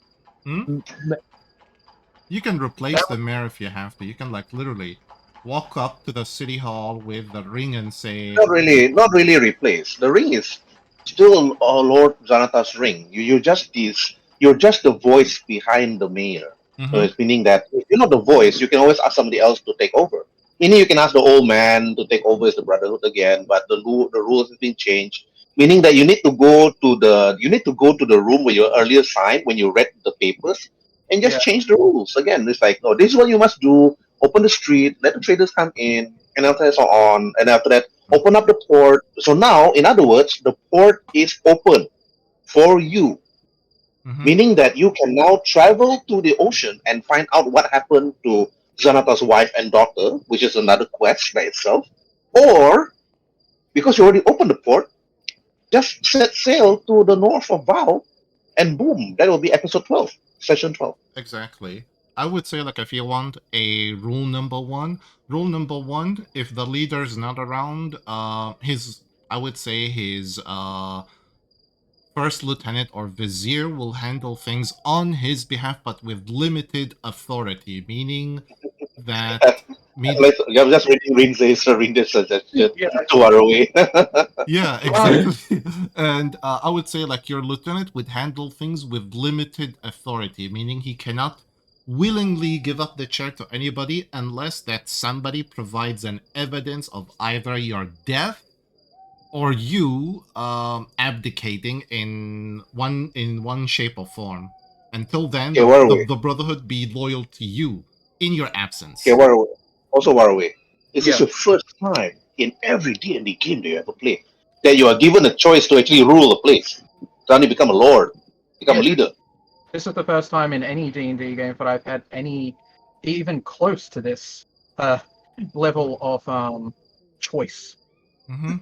You can replace the mayor if you have to. You can literally walk up to the city hall with the ring and say... Not really replace. The ring is still Lord Xanathar's ring. You're just the voice behind the mayor. So it's meaning that if you're not the voice, you can always ask somebody else to take over. Meaning you can ask the old man to take over as the Brotherhood again, but the rules have been changed. Meaning that you need to go to the room where you earlier signed when you read the papers and just change the rules again. It's like, no, this is what you must do. Open the street, let the traders come in, and after that, so on. And after that, open up the port. So now, in other words, the port is open for you. Meaning that you can now travel to the ocean and find out what happened to Xanathar's wife and daughter, which is another quest by itself. Or, because you already opened the port, just set sail to the north of Vow, and boom, that will be episode 12, session 12. Exactly. I would say, like, if you want a rule number one, if the leader's not around, I would say his first lieutenant or vizier will handle things on his behalf, but with limited authority, meaning that I'm just reading Rhin'zey's suggestion Yeah. to Waruay. yeah, exactly. And I would say, like, your lieutenant would handle things with limited authority, meaning he cannot willingly give up the chair to anybody unless that somebody provides an evidence of either your death or you abdicating in one shape or form. Until then, Okay, Waruay. the Brotherhood be loyal to you in your absence. Okay, Waruay. Also, Waruay. This is Yeah. your first time in every D&D game that you ever play that you are given a choice to actually rule a place. Suddenly become a lord, become a Yeah. leader. This is the first time in any D&D game that I've had any even close to this level of choice. Mm-hmm.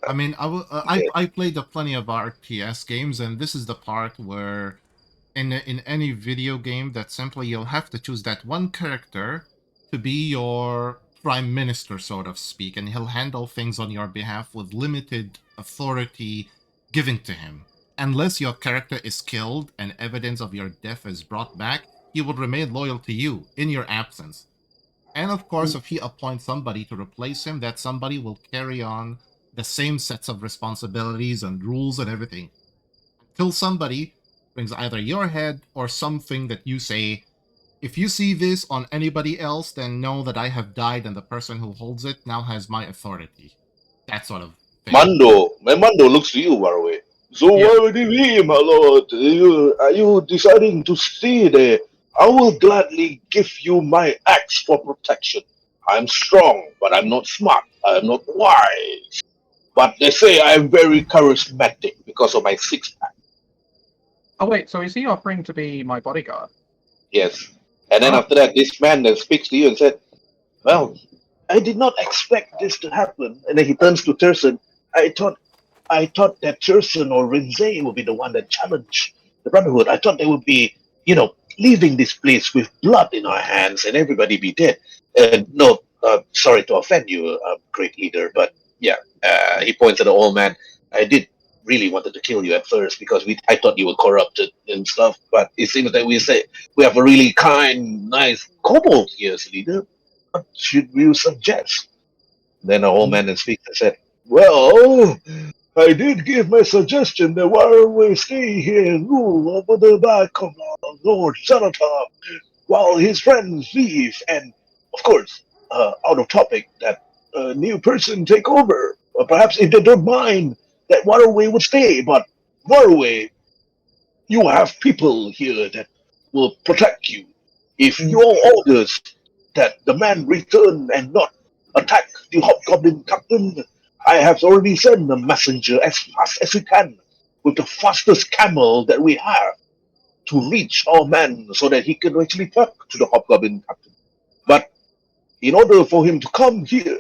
I mean, I played plenty of RTS games, and this is the part where, in any video game, that simply you'll have to choose that one character to be your prime minister, so to speak, and he'll handle things on your behalf with limited authority given to him. Unless your character is killed and evidence of your death is brought back, he will remain loyal to you in your absence. And of course, if he appoints somebody to replace him, that somebody will carry on the same sets of responsibilities and rules and everything. Until somebody brings either your head or something that you say, if you see this on anybody else, then know that I have died and the person who holds it now has my authority. That sort of thing. Mando looks to you, Waruay. So Yeah. what do you mean, my lord? Are you deciding to stay there? I will gladly give you my axe for protection. I'm strong, but I'm not smart. I'm not wise. But they say I'm very charismatic because of my six-pack. Oh wait, so is he offering to be my bodyguard? Yes. And then Oh. after that, this man then speaks to you and said, well, I did not expect this to happen. And then he turns to Tyrson. I thought that Tyrson or Rhin'zey would be the one that challenged the Brotherhood. I thought they would be, leaving this place with blood in our hands and everybody be dead. No, sorry to offend you, great leader, but yeah, he points at the old man. I did really wanted to kill you at first because I thought you were corrupted and stuff, but it seems that we have a really kind, nice kobold here as leader. What should we suggest? Then the old man then speaks and said, well, I did give my suggestion that Waruay stay here and rule over the back of Lord Xanatar while his friends leave, and of course, out of topic, that a new person take over. Or perhaps if they don't mind, that Waruay would stay, but Waruay, you have people here that will protect you. If your orders that the man return and not attack the Hobgoblin captain, I have already sent a messenger as fast as we can with the fastest camel that we have to reach our man so that he can actually talk to the Hobgoblin captain. But in order for him to come here,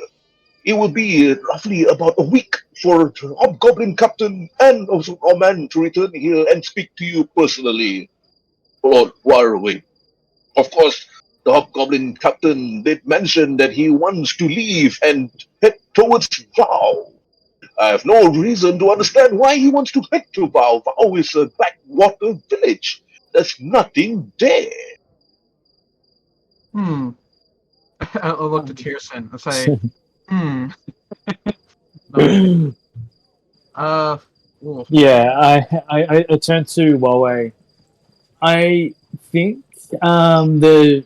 it will be roughly about a week for the Hobgoblin captain and also our man to return here and speak to you personally, Lord Waruay. Of course, the Hobgoblin captain did mention that he wants to leave and head towards Vow. I have no reason to understand why he wants to head to Vow. Vow is a backwater village. There's nothing there. I'll look to Tyrson and say, No. Oof. Yeah, I turn to Waruay. I think the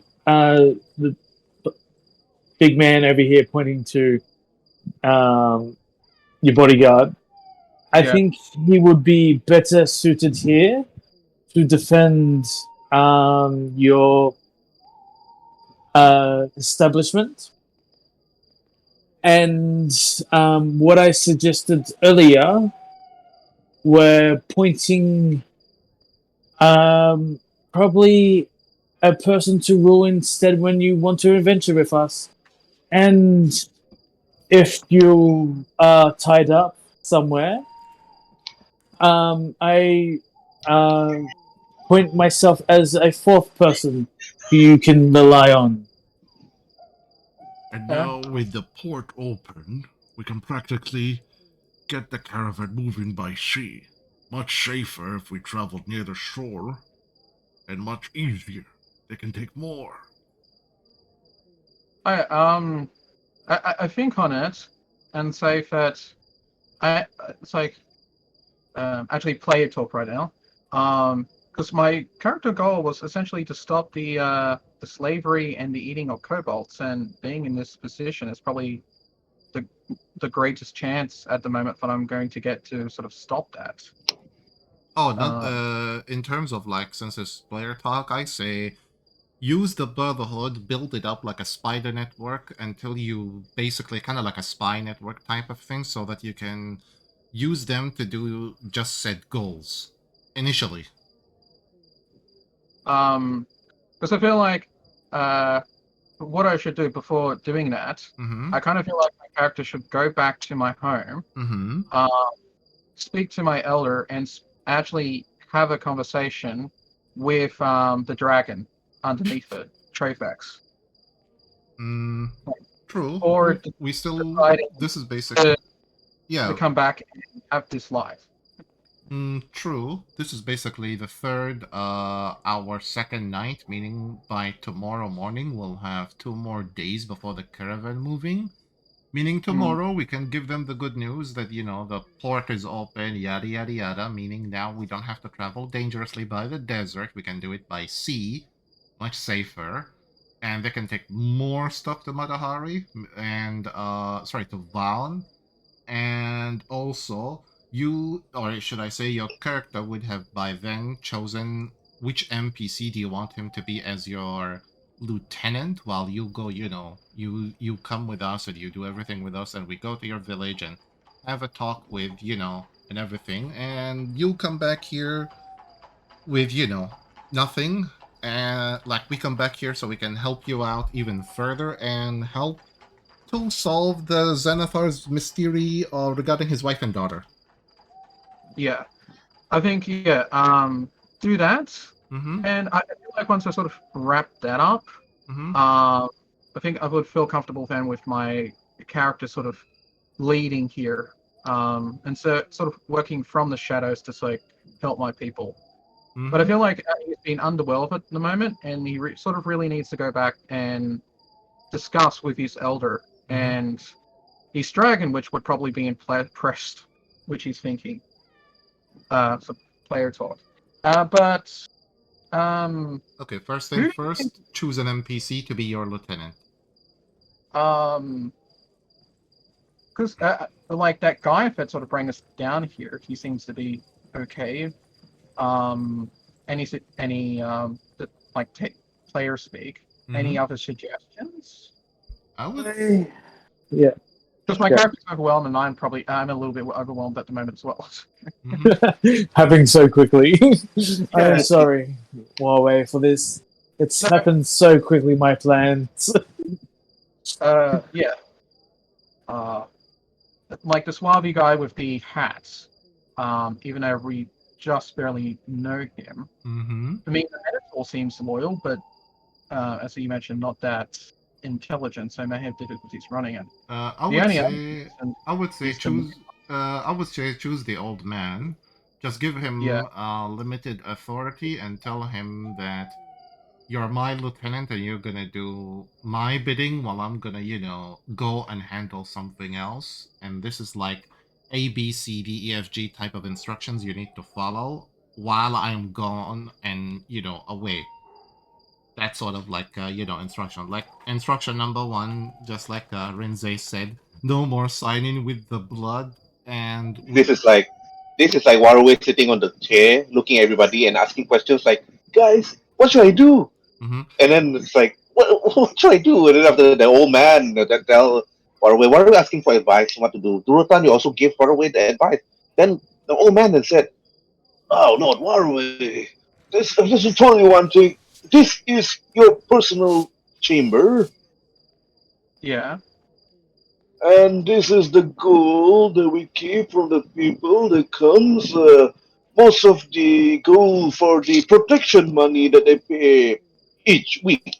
big man over here pointing to your bodyguard. I Yeah. think he would be better suited here to defend your establishment. And what I suggested earlier were pointing probably a person to rule instead when you want to adventure with us. And if you are tied up somewhere, I point myself as a fourth person who you can rely on. And now, with the port open, we can practically get the caravan moving by sea. Much safer if we traveled near the shore, and much easier. They can take more. I think on it and say that it's like actually player talk right now. Because my character goal was essentially to stop the slavery and the eating of kobolds, and being in this position is probably the greatest chance at the moment that I'm going to get to sort of stop that. Oh, not in terms of like, since it's player talk, I say use the Brotherhood, build it up like a spider network until you basically kind of like a spy network type of thing, so that you can use them to do just said goals initially. Because I feel like what I should do before doing that, I kind of feel like my character should go back to my home, speak to my elder, and actually have a conversation with the dragon underneath it, Trafax. True. Or we still. This is basically. To come back and have this life. True. This is basically the third, our second night, meaning by tomorrow morning we'll have 2 more days before the caravan moving. Meaning tomorrow we can give them the good news that, the port is open, yada yada yada, meaning now we don't have to travel dangerously by the desert, we can do it by sea, much safer, and they can take more stuff to Matahari, and, to Vaughn, and also you, or should I say your character would have by then chosen which NPC do you want him to be as your lieutenant, while you go, you come with us and you do everything with us, and we go to your village and have a talk with, and everything, and you'll come back here with, nothing, and we come back here so we can help you out even further and help to solve the Xenothar's mystery regarding his wife and daughter. Yeah, I think do that, and I feel like once I sort of wrap that up, I think I would feel comfortable then with my character sort of leading here, and so sort of working from the shadows to help my people. But I feel like he's been underwhelmed at the moment, and he sort of really needs to go back and discuss with his elder and his dragon, which would probably be impressed, which he's thinking. So player talk. Okay, first thing first, choose an NPC to be your lieutenant. Because that guy that sort of bring us down here, he seems to be okay. Any player speak. Any other suggestions? I would. Yeah. Because my character's overwhelmed, and I'm a little bit overwhelmed at the moment as well. Happening so quickly. I'm sorry, Waruay, for this. It's happened so quickly, my plans. Yeah. Like the Suave guy with the hats, even though we just barely know him. I mean, the Minotaur seems loyal, but as you mentioned, not that intelligent, so may have difficulties running it. I would say choose the old man. Just give him limited authority and tell him that you're my lieutenant and you're gonna do my bidding while I'm gonna, go and handle something else. And this is like A, B, C, D, E, F, G type of instructions you need to follow while I'm gone and, away. That's sort of like, instruction. Like, instruction number 1, just like Rhin'zey said, no more signing with the blood, and... This is like Waruay sitting on the chair, looking at everybody and asking questions like, guys, what should I do? And then it's like, what should I do? And then after the old man that tell Waruay asking for advice on what to do. Durotan, you also give Waruay the advice. Then the old man then said, oh, Lord Waruay, this is totally one thing. This is your personal chamber. Yeah. And this is the gold that we keep from the people that comes. Most of the gold for the protection money that they pay. each week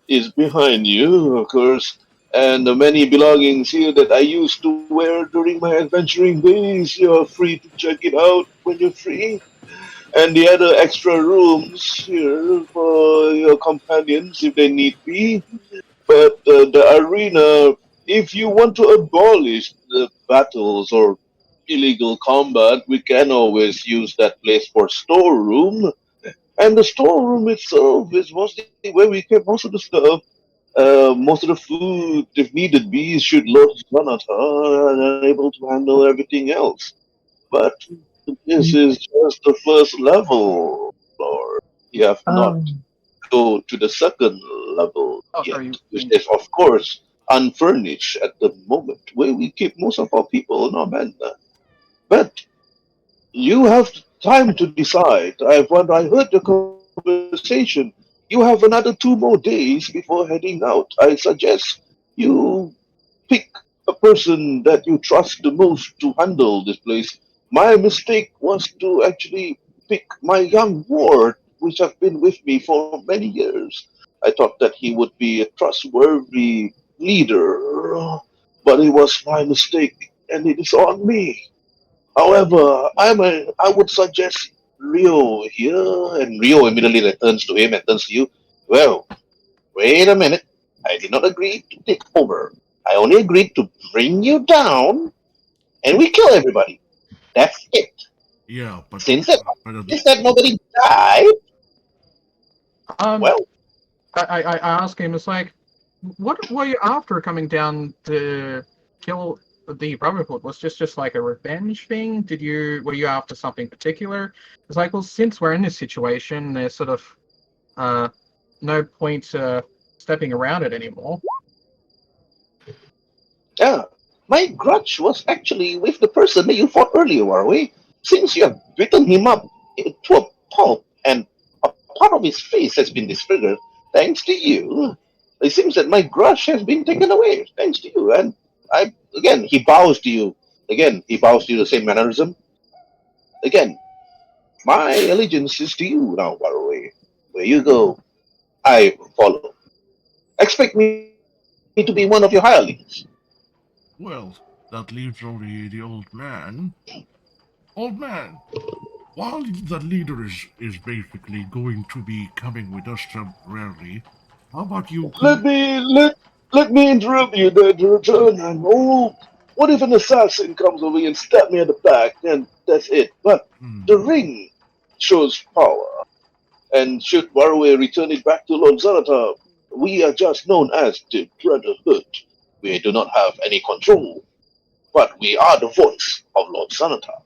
is behind you, of course, and the many belongings here that I used to wear during my adventuring days. You're free to check it out when you're free. And the other extra rooms here for your companions if they need be. But the arena, if you want to abolish the battles or illegal combat, we can always use that place for storeroom. And the storeroom itself is mostly where we keep most of the stuff. Most of the food, if needed be, should Lord Jonathan unable to handle everything else. But this is just the first level, Lord. You have not go to the second level Oh, yet, sorry, you which mean is of course unfurnished at the moment, where we keep most of our people in our men. But you have time to decide. When I heard the conversation, you have another 2 more days before heading out. I suggest you pick a person that you trust the most to handle this place. My mistake was to actually pick my young ward, which have been with me for many years. I thought that he would be a trustworthy leader, but it was my mistake, and it is on me. However, I would suggest Rio here, and Rio immediately turns to him and turns to you. Well, wait a minute. I did not agree to take over. I only agreed to bring you down, and we kill everybody. That's it. Yeah, but Since that, but at since that nobody died, um well, I asked him, it's like, what were you after coming down to kill the Brotherhood? Was this just like a revenge thing? Were you after something particular? It's like, well, since we're in this situation, there's sort of no point stepping around it anymore. yeah. My grudge was actually with the person that you fought earlier, Waruay. Since you have beaten him up to a pulp, and a part of his face has been disfigured, thanks to you, it seems that my grudge has been taken away, thanks to you. And he bows to you. Again, he bows to you the same mannerism. Again, my allegiance is to you now, Waruay. Where you go, I follow. Expect me to be one of your hirelings. well, that leaves only the old man. Old man, while the leader is basically going to be coming with us temporarily, how about you Let please? me let me interrupt you there, Durotan. Oh, what if an assassin comes over and stab me in the back, and that's it? But the Hmm, ring shows power, and should Waruay return it back to Lord Zanatar, we are just known as the Brotherhood. We do not have any control, but we are the voice of Lord Zanatar.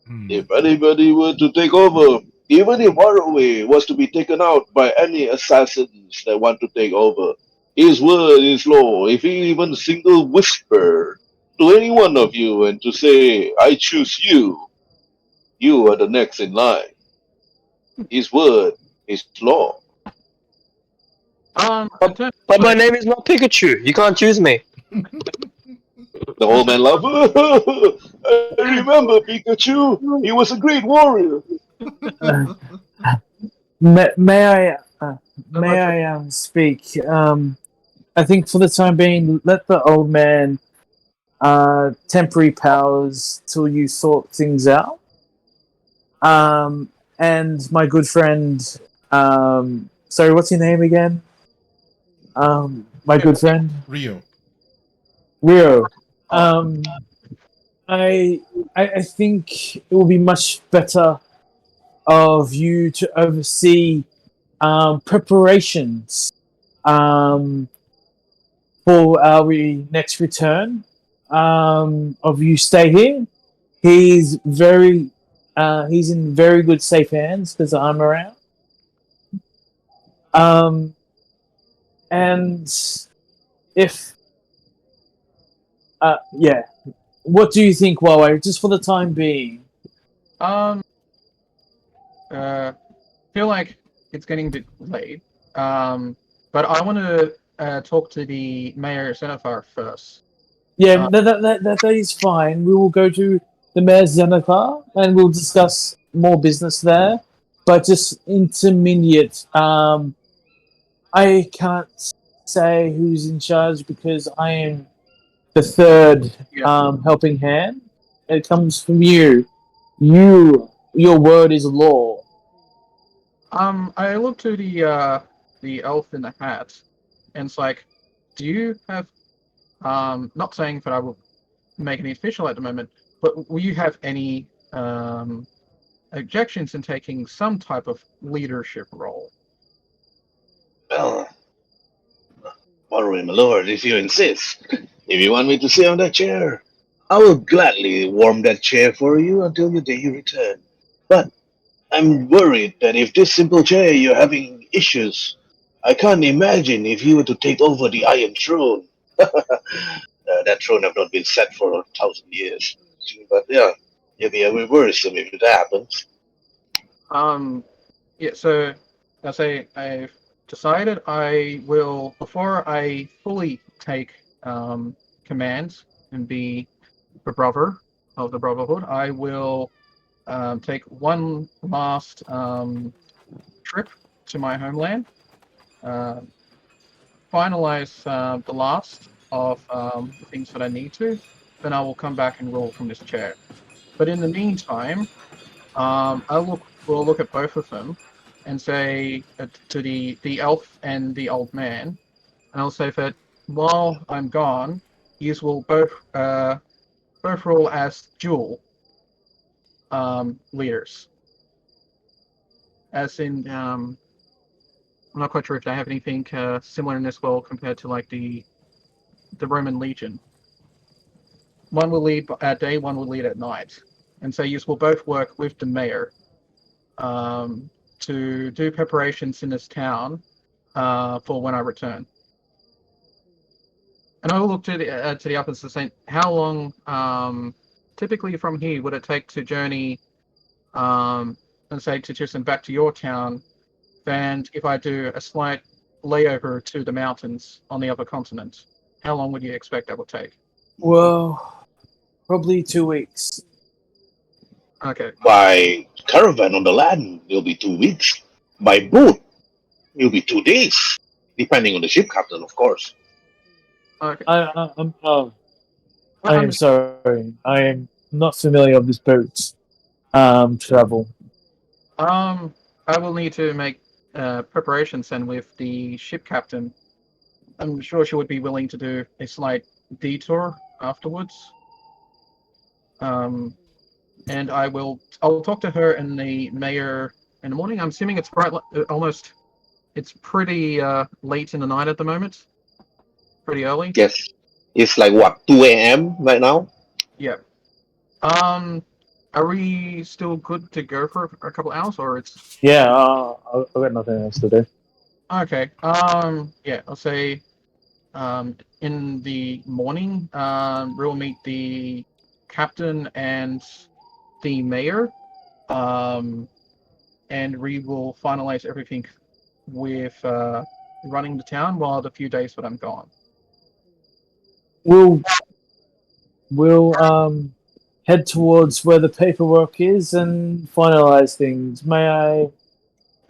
hmm. If anybody were to take over, even if Waruay was to be taken out by any assassins that want to take over, his word is law. If he even single whisper to any one of you and to say, I choose you, you are the next in line. His word is law. In terms But of my like, name is not Pikachu. You can't choose me. The old man laughed. I remember Pikachu. He was a great warrior. May I so much, speak? I think for the time being, let the old man temporary powers till you sort things out. And my good friend, sorry, what's your name again? My good friend Rio. Rio. Um, I think it will be much better of you to oversee preparations um, for our next return. Of you stay here. He's in very good safe hands because I'm around. Um, and if yeah, what do you think, Huawei? Just for the time being. um feel like it's getting a bit late. But I want to talk to the mayor Zenithar first. Yeah, Uh, that is fine. We will go to the mayor's Zenithar and we'll discuss more business there. But just intermediate. I can't say who's in charge because I am the third helping hand. It comes from you. Your word is law. I look to the elf in the hat, and it's like, do you have not saying that I will make any official at the moment, but will you have any objections in taking some type of leadership role? Well, Waruay, my lord, if you insist. If you want me to sit on that chair, I will gladly warm that chair for you until the day you return. But I'm worried that if this simple chair you're having issues, I can't imagine if you were to take over the Iron Throne. That throne have not been set for 1,000 years. But yeah, it'll be a bit worrisome if that happens. Yeah, so I say I've decided I will, before I fully take commands and be the brother of the Brotherhood, I will take one last trip to my homeland, finalize the last of the things that I need to, then I will come back and roll from this chair. But in the meantime, we'll look at both of them and say to the elf and the old man, and I'll say that while I'm gone, you will both roll as dual leaders. As in, I'm not quite sure if they have anything similar in this world compared to like the Roman Legion. One will lead at day, one will lead at night, and so you will both work with the mayor to do preparations in this town for when I return. And I will look to the others and say, how long, typically from here, would it take to journey, and say to Tyrson back to your town, and if I do a slight layover to the mountains on the other continent, how long would you expect that would take? Well, probably 2 weeks. Okay. By caravan on the land, it'll be 2 weeks. By boat, it'll be 2 days. Depending on the ship captain, of course. Okay. I am sorry. I am not familiar with this boat's travel. I will need to make preparations then with the ship captain. I'm sure she would be willing to do a slight detour afterwards. And I'll talk to her and the mayor in the morning. I'm assuming it's it's pretty late in the night at the moment. Pretty early. Yes. It's like what, 2 a.m. right now? Yeah. Are we still good to go for a couple hours, or it's? Yeah, I've got nothing else to do. Okay. Yeah, I'll say, in the morning, we'll meet the captain and the mayor, and we will finalize everything with running the town while the few days that I'm gone. We'll head towards where the paperwork is and finalize things. May I?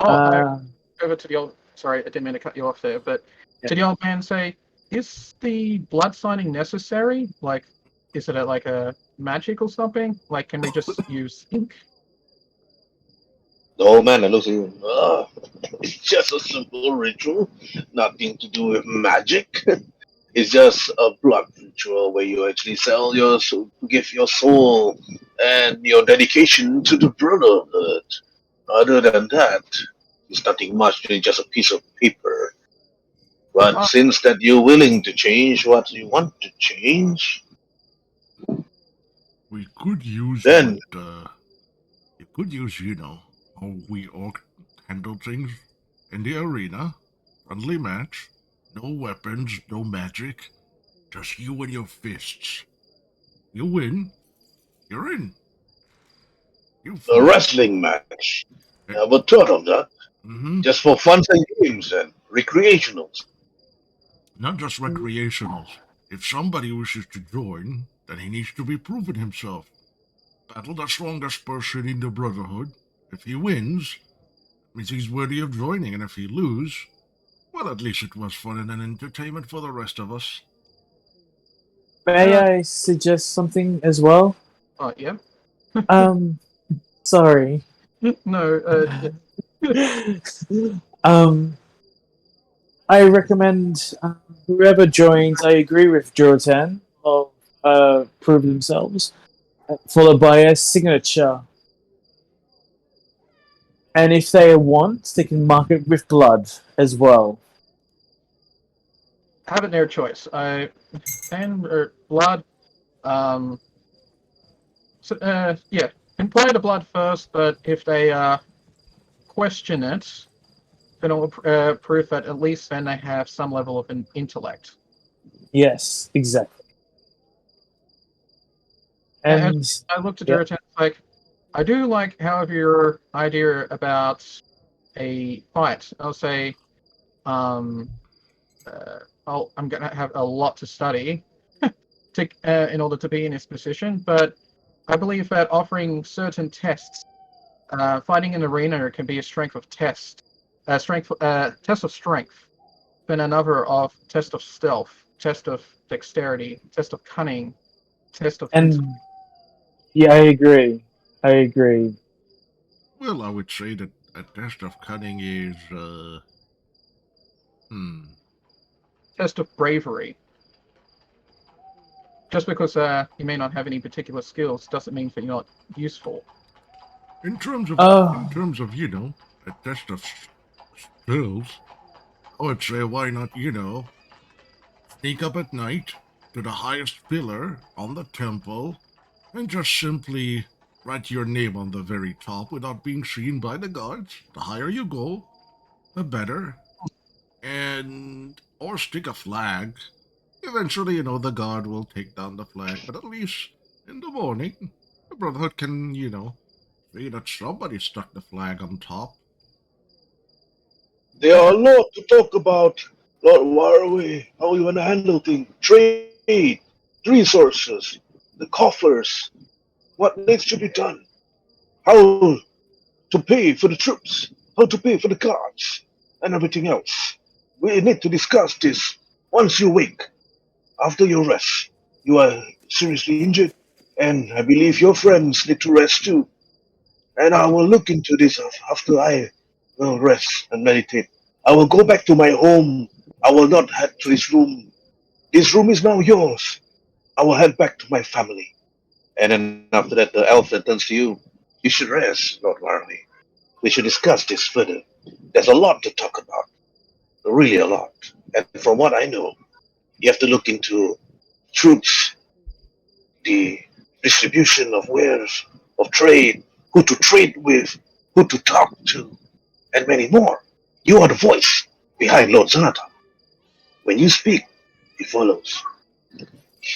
Over to the old. Sorry, I didn't mean to cut you off there, but Yeah. to the old man, say, is the blood signing necessary? Like, is it like a magic or something? Like, can we just use ink? The old man looks at you. It's just a simple ritual. Nothing to do with magic. It's just a blood ritual where you actually sell your soul, give your soul and your dedication to the brotherhood. Other than that, it's nothing much. It's just a piece of paper. But since that you're willing to change what you want to change, We could use Then- how we all handle things in the arena. Friendly match. No weapons, no magic. Just you and your fists. You win. You're in. You a wrestling match. Never thought of that. Mm-hmm. Just for fun and games and recreationals. Not just recreationals. If somebody wishes to join, then he needs to be proven himself. Battle the strongest person in the Brotherhood. If he wins, it means he's worthy of joining, and if he loses, well, Well, at least it was fun and an entertainment for the rest of us. May I suggest something as well? Oh, yeah. Sorry. No, I recommend whoever joins. I agree with Durotan. Will prove themselves, followed by a signature. And if they want, they can mark it with blood as well. have it their choice. I and blood. Yeah, imply the blood first, but if they question it, then it will prove that at least then they have some level of an intellect. Yes, exactly. And I looked at yeah. Durotan like, I do like, however, your idea about a fight. I'll say, I'm gonna have a lot to study to in order to be in this position, but I believe that offering certain tests, fighting in the arena can be a strength of test, test of strength, then another of test of stealth, test of dexterity, test of cunning, test of yeah, I agree. Well, I would say that a test of cunning is, test of bravery. Just because you may not have any particular skills doesn't mean that you're not useful. in terms of, a test of skills, I would say why not, sneak up at night to the highest pillar on the temple and just simply write your name on the very top without being seen by the guards. The higher you go, the better. Or stick a flag. Eventually, the guard will take down the flag, but at least in the morning, the Brotherhood can, see that somebody stuck the flag on top. There are a lot to talk about, Lord Waruay, how we want to handle things, trade, resources, the coffers, what needs to be done, how to pay for the troops, how to pay for the guards, and everything else. We need to discuss this once you wake, after your rest. You are seriously injured, and I believe your friends need to rest too. And I will look into this after I will rest and meditate. I will go back to my home. I will not head to this room. This room is now yours. I will head back to my family. And then after that, the elf that turns to you. You should rest, Lord Warley. We should discuss this further. There's a lot to talk about. Really a lot. And from what I know, you have to look into troops, the distribution of wares, of trade, who to trade with, who to talk to, and many more. You are the voice behind Lord Zonata. When you speak, he follows.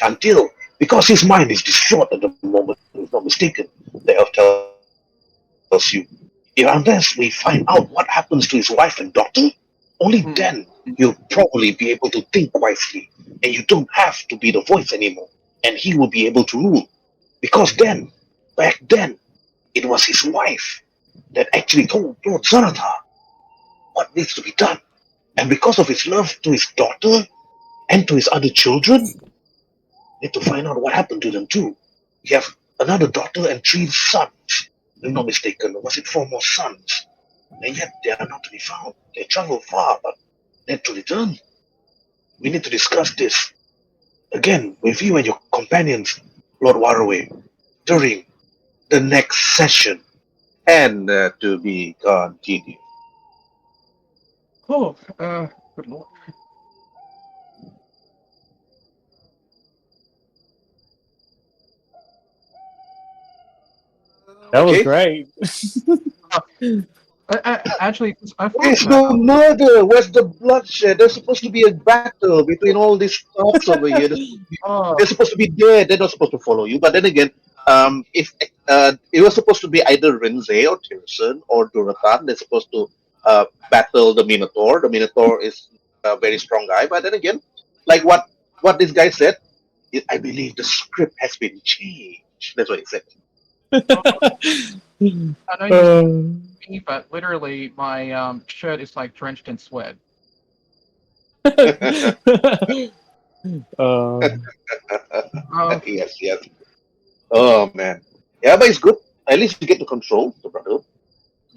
Until, because his mind is distraught at the moment, if not mistaken, the elf tells you, if unless we find out what happens to his wife and daughter, only then you'll probably be able to think wisely, and you don't have to be the voice anymore, and he will be able to rule. Because then, back then, it was his wife that actually told Lord Zonata what needs to be done. And because of his love to his daughter and to his other children, need to find out what happened to them too. He have another daughter and 3 sons. If I'm not mistaken, or was it 4 more sons? And yet they are not to be found. They travel far, but they're to return. We need to discuss this again with you and your companions, Lord Waruay, during the next session. And to be continued. Oh, good lord. that was Okay. great. Actually, I thought There's about no murder. Where's the bloodshed? There's supposed to be a battle between all these talks over here. oh, They're supposed to be dead. They're not supposed to follow you. But then again, if it was supposed to be either Rhin'zey or Tyrson or Durotan, they're supposed to battle the Minotaur. The Minotaur is a very strong guy. But then again, like what this guy said, I believe the script has been changed. That's what he said. I know you see me, but literally my shirt is like drenched in sweat. Oh, Yes, yes. Oh man. Yeah, but it's good. At least you get to control the brotherhood.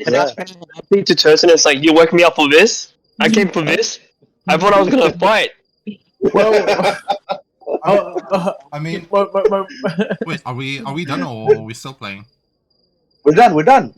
And I was happy to Tyrson. It's like, you woke me up for this. I came for this. I thought I was gonna fight. well, I mean, my- wait, are we done or are we still playing? We're done.